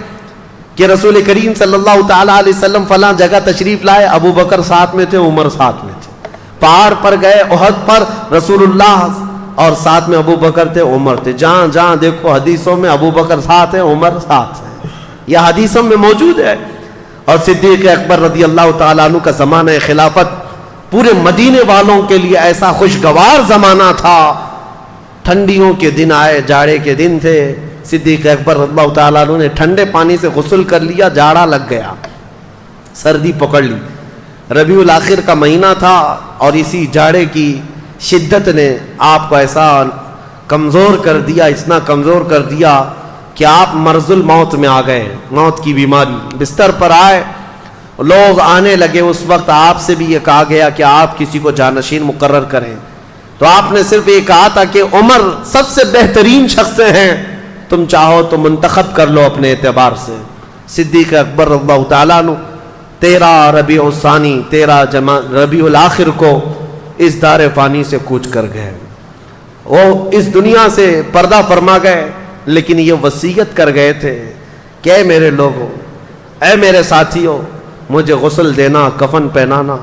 کہ رسول کریم صلی اللہ تعالیٰ علیہ وسلم فلاں جگہ تشریف لائے, ابو بکر ساتھ میں تھے, عمر ساتھ میں تھے. پہاڑ پر گئے احد پر, رسول اللہ اور ساتھ میں ابو بکر تھے, عمر تھے. جہاں جہاں دیکھو حدیثوں میں ابو بکر ساتھ ہے, عمر ساتھ ہے, یہ حدیثوں میں موجود ہے. اور صدیق اکبر رضی اللہ تعالیٰ عنہ کا زمانہ خلافت پورے مدینے والوں کے لیے ایسا خوشگوار زمانہ تھا. ٹھنڈیوں کے دن آئے, جاڑے کے دن تھے. صدیق اکبر رضی اللہ تعالیٰ عنہ نے ٹھنڈے پانی سے غسل کر لیا, جاڑا لگ گیا, سردی پکڑ لی. ربیع الاخر کا مہینہ تھا اور اسی جاڑے کی شدت نے آپ کو ایسا کمزور کر دیا, اتنا کمزور کر دیا کہ آپ مرض الموت میں آ گئے, موت کی بیماری, بستر پر آئے. لوگ آنے لگے. اس وقت آپ سے بھی یہ کہا گیا کہ آپ کسی کو جانشین مقرر کریں, تو آپ نے صرف یہ کہا تھا کہ عمر سب سے بہترین شخص ہیں, تم چاہو تو منتخب کر لو اپنے اعتبار سے. صدیق اکبر رضی اللہ تعالیٰ عنہ 13 ربیع الثانی 13 ربیع الاخر کو اس دار فانی سے کوچ کر گئے. وہ اس دنیا سے پردہ فرما گئے, لیکن یہ وصیت کر گئے تھے کہ اے میرے لوگوں, اے میرے ساتھیوں, مجھے غسل دینا, کفن پہنانا,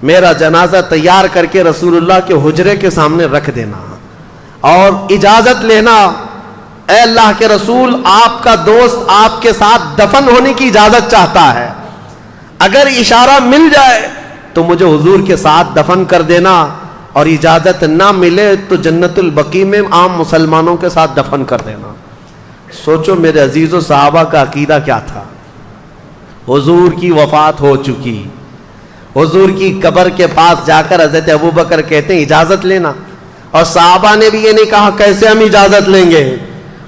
میرا جنازہ تیار کر کے رسول اللہ کے حجرے کے سامنے رکھ دینا, اور اجازت لینا اے اللہ کے رسول آپ کا دوست آپ کے ساتھ دفن ہونے کی اجازت چاہتا ہے, اگر اشارہ مل جائے تو مجھے حضور کے ساتھ دفن کر دینا, اور اجازت نہ ملے تو جنت البقیع میں عام مسلمانوں کے ساتھ دفن کر دینا. سوچو میرے عزیزو صحابہ کا عقیدہ کیا تھا. حضور کی وفات ہو چکی, حضور کی قبر کے پاس جا کر حضرت ابو بکر کہتے ہیں اجازت لینا, اور صحابہ نے بھی یہ نہیں کہا کیسے ہم اجازت لیں گے.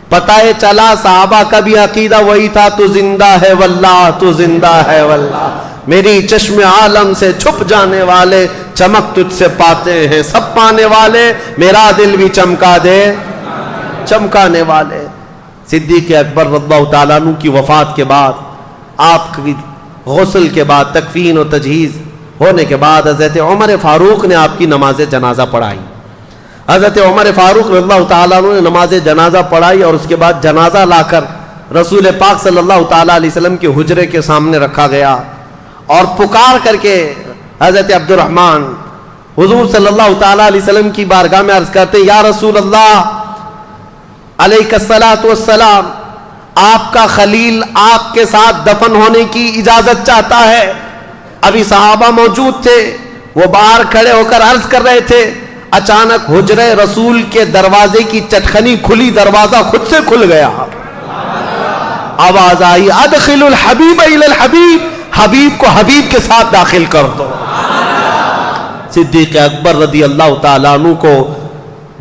پتہ ہے چلا صحابہ کا بھی عقیدہ وہی تھا, تو زندہ ہے واللہ, تو زندہ ہے واللہ, میری چشم عالم سے چھپ جانے والے چمک تجھ سے پاتے ہیں, سب پانے والے میرا دل بھی چمکا دے, چمکانے والے. صدیق اکبر رضی اللہ تعالیٰ عنہ کی وفات کے بعد, آپ کی غسل کے بعد, تکفین و تجہیز ہونے کے بعد حضرت عمر فاروق نے آپ کی نماز جنازہ پڑھائی. حضرت عمر فاروق رضی اللہ تعالیٰ عنہ نے نماز جنازہ پڑھائی, اور اس کے بعد جنازہ لا کر رسول پاک صلی اللہ تعالیٰ علیہ وسلم کے حجرے کے سامنے رکھا گیا, اور پکار کر کے حضرت عبد الرحمن حضور صلی اللہ تعالیٰ علیہ وسلم کی بارگاہ میں عرض کرتے یا رسول اللہ علیہ الصلاۃ والسلام, آپ کا خلیل آپ کے ساتھ دفن ہونے کی اجازت چاہتا ہے. ابھی صحابہ موجود تھے, وہ باہر کھڑے ہو کر عرض کر رہے تھے, اچانک حجرے رسول کے دروازے کی چٹخنی کھلی, دروازہ خود سے کھل گیا, آواز آئی ادخل الحبیب الی الحبیب, حبیب کو حبیب کے ساتھ داخل کر دو. صدیق اکبر رضی اللہ تعالیٰ عنہ کو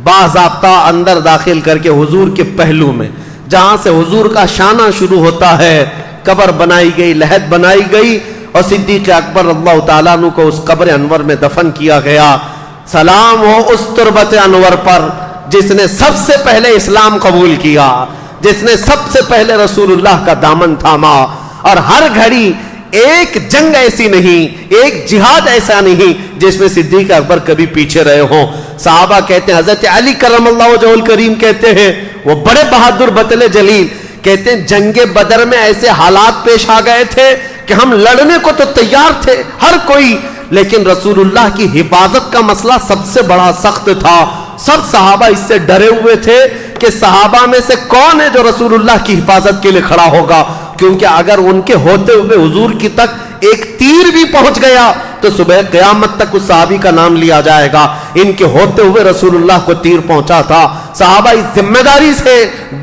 باضابطہ اندر داخل کر کے حضور کے پہلو میں, جہاں سے حضور کا شانہ شروع ہوتا ہے, قبر بنائی گئی, لحد بنائی گئی, اور صدیق اکبر رضی اللہ تعالیٰ عنہ کو اس قبر انور میں دفن کیا گیا. سلام ہو اس تربت انور پر جس نے سب سے پہلے اسلام قبول کیا, جس نے سب سے پہلے رسول اللہ کا دامن تھاما, اور ہر گھڑی ایک جنگ ایسی نہیں، ایک جہاد ایسا نہیں جس میں صدیق اکبر کبھی پیچھے رہے ہوں۔ صحابہ کہتے ہیں، حضرت علی کرم اللہ وجہہ الکریم کہتے ہیں، وہ بڑے بہادر بطل جلیل کہتے ہیں جنگ بدر میں ایسے حالات پیش آ گئے تھے کہ ہم لڑنے کو تو تیار تھے ہر کوئی، لیکن رسول اللہ کی حفاظت کا مسئلہ سب سے بڑا سخت تھا۔ سب صحابہ اس سے ڈرے ہوئے تھے کہ صحابہ میں سے کون ہے جو رسول اللہ کی حفاظت کے لیے کھڑا ہوگا، کیونکہ اگر ان کے ہوتے ہوئے حضور کی تک ایک تیر بھی پہنچ گیا تو صبح قیامت تک اس صحابی کا نام لیا جائے گا۔ ان کے ہوتے ہوئے رسول اللہ کو تیر پہنچا تھا۔ صحابہ اس ذمہ داری سے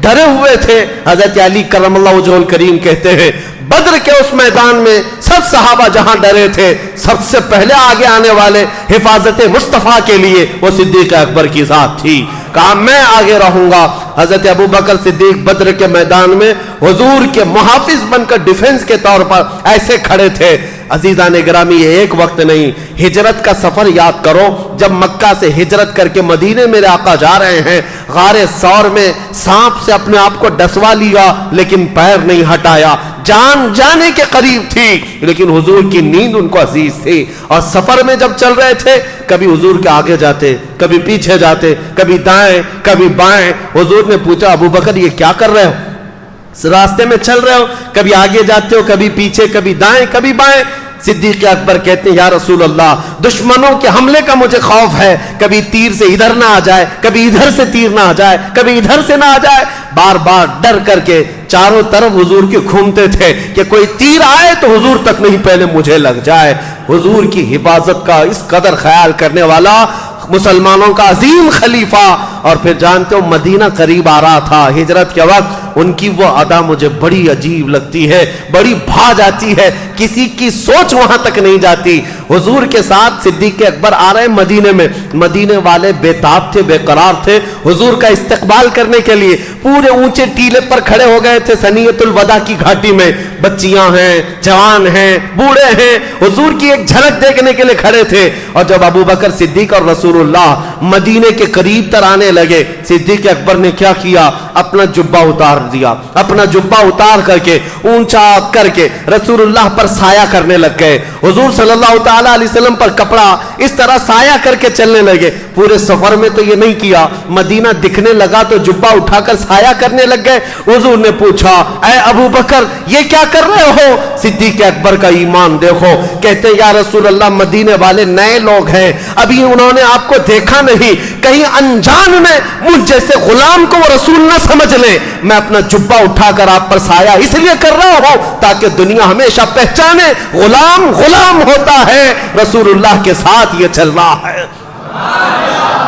ڈرے ہوئے تھے۔ حضرت علی کرم اللہ وجہہ الکریم کہتے ہیں، بدر کے اس میدان میں سب صحابہ جہاں ڈرے تھے، سب سے پہلے آگے آنے والے حفاظت مصطفیٰ کے لیے وہ صدیق اکبر کی ذات تھی۔ کہا میں آگے رہوں گا۔ حضرت ابوبکر صدیق بدر کے میدان میں حضور کے محافظ بن کر ڈیفنس کے طور پر ایسے کھڑے تھے۔ عزیزان گرامی، یہ ایک وقت نہیں، ہجرت کا سفر یاد کرو۔ جب مکہ سے ہجرت کر کے مدینے میرے آقا جا رہے ہیں، غار ثور میں سانپ سے اپنے آپ کو ڈسوا لیا لیکن پیر نہیں ہٹایا، جان جانے کے قریب تھی لیکن حضور کی نیند ان کو عزیز تھی۔ اور سفر میں جب چل رہے تھے، کبھی حضور کے آگے جاتے، کبھی پیچھے جاتے، کبھی دائیں کبھی بائیں۔ حضور نے پوچھا، ابوبکر یہ کیا کر رہے ہو؟ راستے میں چل رہے ہو، کبھی آگے جاتے ہو، کبھی پیچھے، کبھی دائیں کبھی بائیں۔ صدیق اکبر کہتے ہیں، یا رسول اللہ، دشمنوں کے حملے کا مجھے خوف ہے، کبھی تیر سے ادھر نہ آ جائے، کبھی ادھر سے تیر نہ آ جائے، کبھی ادھر سے نہ آ جائے۔ بار بار ڈر کر کے چاروں طرف حضور کے گھومتے تھے کہ کوئی تیر آئے تو حضور تک نہیں، پہلے مجھے لگ جائے۔ حضور کی حفاظت کا اس قدر خیال کرنے والا مسلمانوں کا عظیم خلیفہ، اور پھر جانتے ہو مدینہ قریب آ رہا تھا ہجرت کے وقت، ان کی وہ ادا مجھے بڑی عجیب لگتی ہے، بڑی بھا جاتی ہے، کسی کی سوچ وہاں تک نہیں جاتی۔ حضور کے ساتھ صدیق اکبر آ رہے ہیں مدینے میں، مدینے والے بے تاب تھے، بے قرار تھے حضور کا استقبال کرنے کے لیے، پورے اونچے ٹیلے پر کھڑے ہو گئے تھے ثنیۃ الوداع کی گھاٹی میں، بچیاں ہیں، جوان ہیں، بوڑھے ہیں، حضور کی ایک جھلک دیکھنے کے لیے کھڑے تھے۔ اور جب ابوبکر صدیق اور رسول اللہ مدینے کے قریب تر آنے لگے، صدیق اکبر نے کیا کیا؟ اپنا جبہ اتار دیا، اپنا جبہ اتار کر کے اونچا کر کے رسول اللہ پر سایہ کرنے لگ گئے۔ حضور صلی اللہ تعالی علیہ وسلم پر کپڑا اس طرح سایہ کر کے چلنے لگے۔ پورے سفر میں تو یہ نہیں کیا، مدینہ دکھنے لگا تو جبہ اٹھا کر سایہ کرنے لگ گئے۔ حضور نے پوچھا، اے ابو بکر یہ کیا کر رہے ہو؟ صدیق اکبر کا ایمان دیکھو، کہتے یا رسول اللہ مدینے والے نئے لوگ ہیں، ابھی انہوں نے آپ کو دیکھا نہیں، کہیں انجان میں مجھ جیسے غلام کو وہ رسول نہ سمجھ لیں، میں اپنا جبہ اٹھا کر آپ پر سایہ اس لیے کر رہا ہوں تاکہ دنیا ہمیشہ پہچانے غلام غلام ہوتا ہے، رسول اللہ کے ساتھ یہ چل رہا ہے۔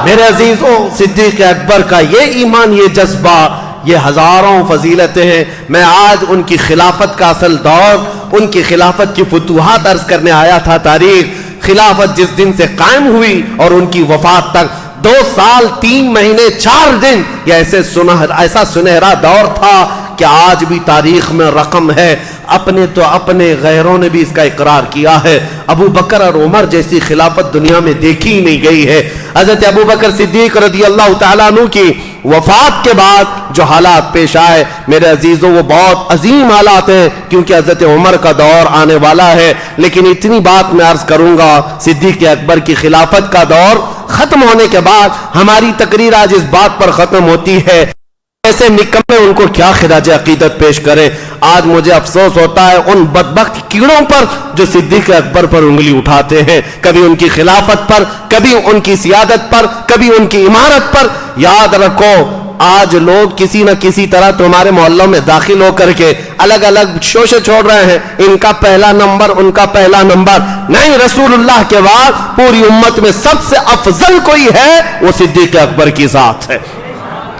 میرے عزیزوں، صدیق اکبر کا یہ ایمان، یہ جذبہ، یہ ہزاروں فضیلتیں ہیں۔ میں آج ان کی خلافت کا اصل دور، ان کی خلافت کی فتوحات عرض کرنے آیا تھا۔ تاریخ خلافت جس دن سے قائم ہوئی اور ان کی وفات تک 2 سال 3 مہینے 4 دن، یہ ایسا سنہرا دور تھا کہ آج بھی تاریخ میں رقم ہے۔ اپنے تو اپنے، غیروں نے بھی اس کا اقرار کیا ہے۔ ابو بکر اور عمر جیسی خلافت دنیا میں دیکھی ہی نہیں گئی ہے۔ حضرت ابو بکر صدیق رضی اللہ تعالیٰ عنہ کی وفات کے بعد جو حالات پیش آئے میرے عزیزوں، وہ بہت عظیم حالات ہیں، کیونکہ حضرت عمر کا دور آنے والا ہے۔ لیکن اتنی بات میں عرض کروں گا، صدیق اکبر کی خلافت کا دور ختم ہونے کے بعد ہماری تقریر آج اس بات پر ختم ہوتی ہے ایسے نکمے ان کو کیا خراج عقیدت پیش کرے۔ آج مجھے افسوس ہوتا ہے ان بدبخت کیڑوں پر جو صدیق اکبر پر انگلی اٹھاتے ہیں، کبھی ان کی خلافت پر، کبھی ان کی سیادت پر، کبھی ان کی عمارت پر۔ یاد رکھو، آج لوگ کسی نہ کسی طرح تمہارے محلوں میں داخل ہو کر کے الگ الگ شوشے چھوڑ رہے ہیں، ان کا پہلا نمبر، ان کا پہلا نمبر نہیں۔ رسول اللہ کے بعد پوری امت میں سب سے افضل کوئی ہے وہ صدیق اکبر کی ذات ہے۔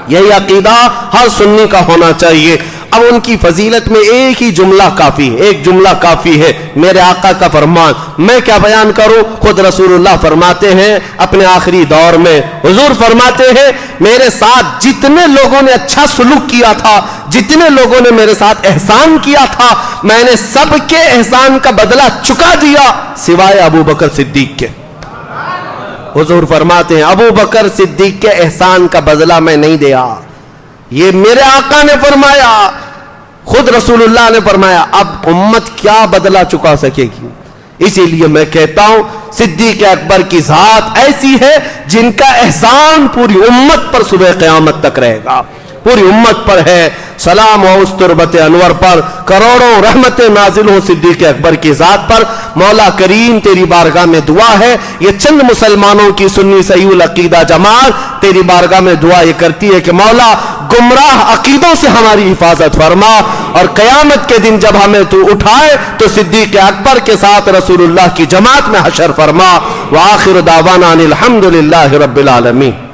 یہی عقیدہ ہر سنی کا ہونا چاہیے۔ اب ان کی فضیلت میں ایک ہی جملہ کافی ہے، ایک جملہ کافی ہے، میرے آقا کا فرمان۔ میں کیا بیان کروں، خود رسول اللہ فرماتے ہیں اپنے آخری دور میں، حضور فرماتے ہیں میرے ساتھ جتنے لوگوں نے اچھا سلوک کیا تھا، جتنے لوگوں نے میرے ساتھ احسان کیا تھا، میں نے سب کے احسان کا بدلہ چکا دیا سوائے ابو بکر صدیق کے۔ حضور فرماتے ہیں ابو بکر صدیق کے احسان کا بدلہ میں نہیں دیا، یہ میرے آقا نے فرمایا۔ خود رسول اللہ نے فرمایا اب امت کیا بدلہ چکا سکے گی. اسی لیے میں کہتا ہوں صدیق اکبر کی ذات ایسی ہے جن کا احسان پوری امت پر صبح قیامت تک رہے گا. پوری امت پر ہے. سلام ہو اس تربت انور پر، کروڑوں رحمتیں نازل ہوں صدیق اکبر کی ذات پر. مولا کریم تیری بارگاہ میں دعا ہے، یہ چند مسلمانوں کی سنی صحیح العقیدہ جماعت تیری بارگاہ میں دعا یہ کرتی ہے کہ مولا گمراہ عقیدوں سے ہماری حفاظت فرما، اور قیامت کے دن جب ہمیں تو اٹھائے تو صدیق اکبر کے ساتھ رسول اللہ کی جماعت میں حشر فرما. وآخر دعوانا ان الحمدللہ رب العالمین.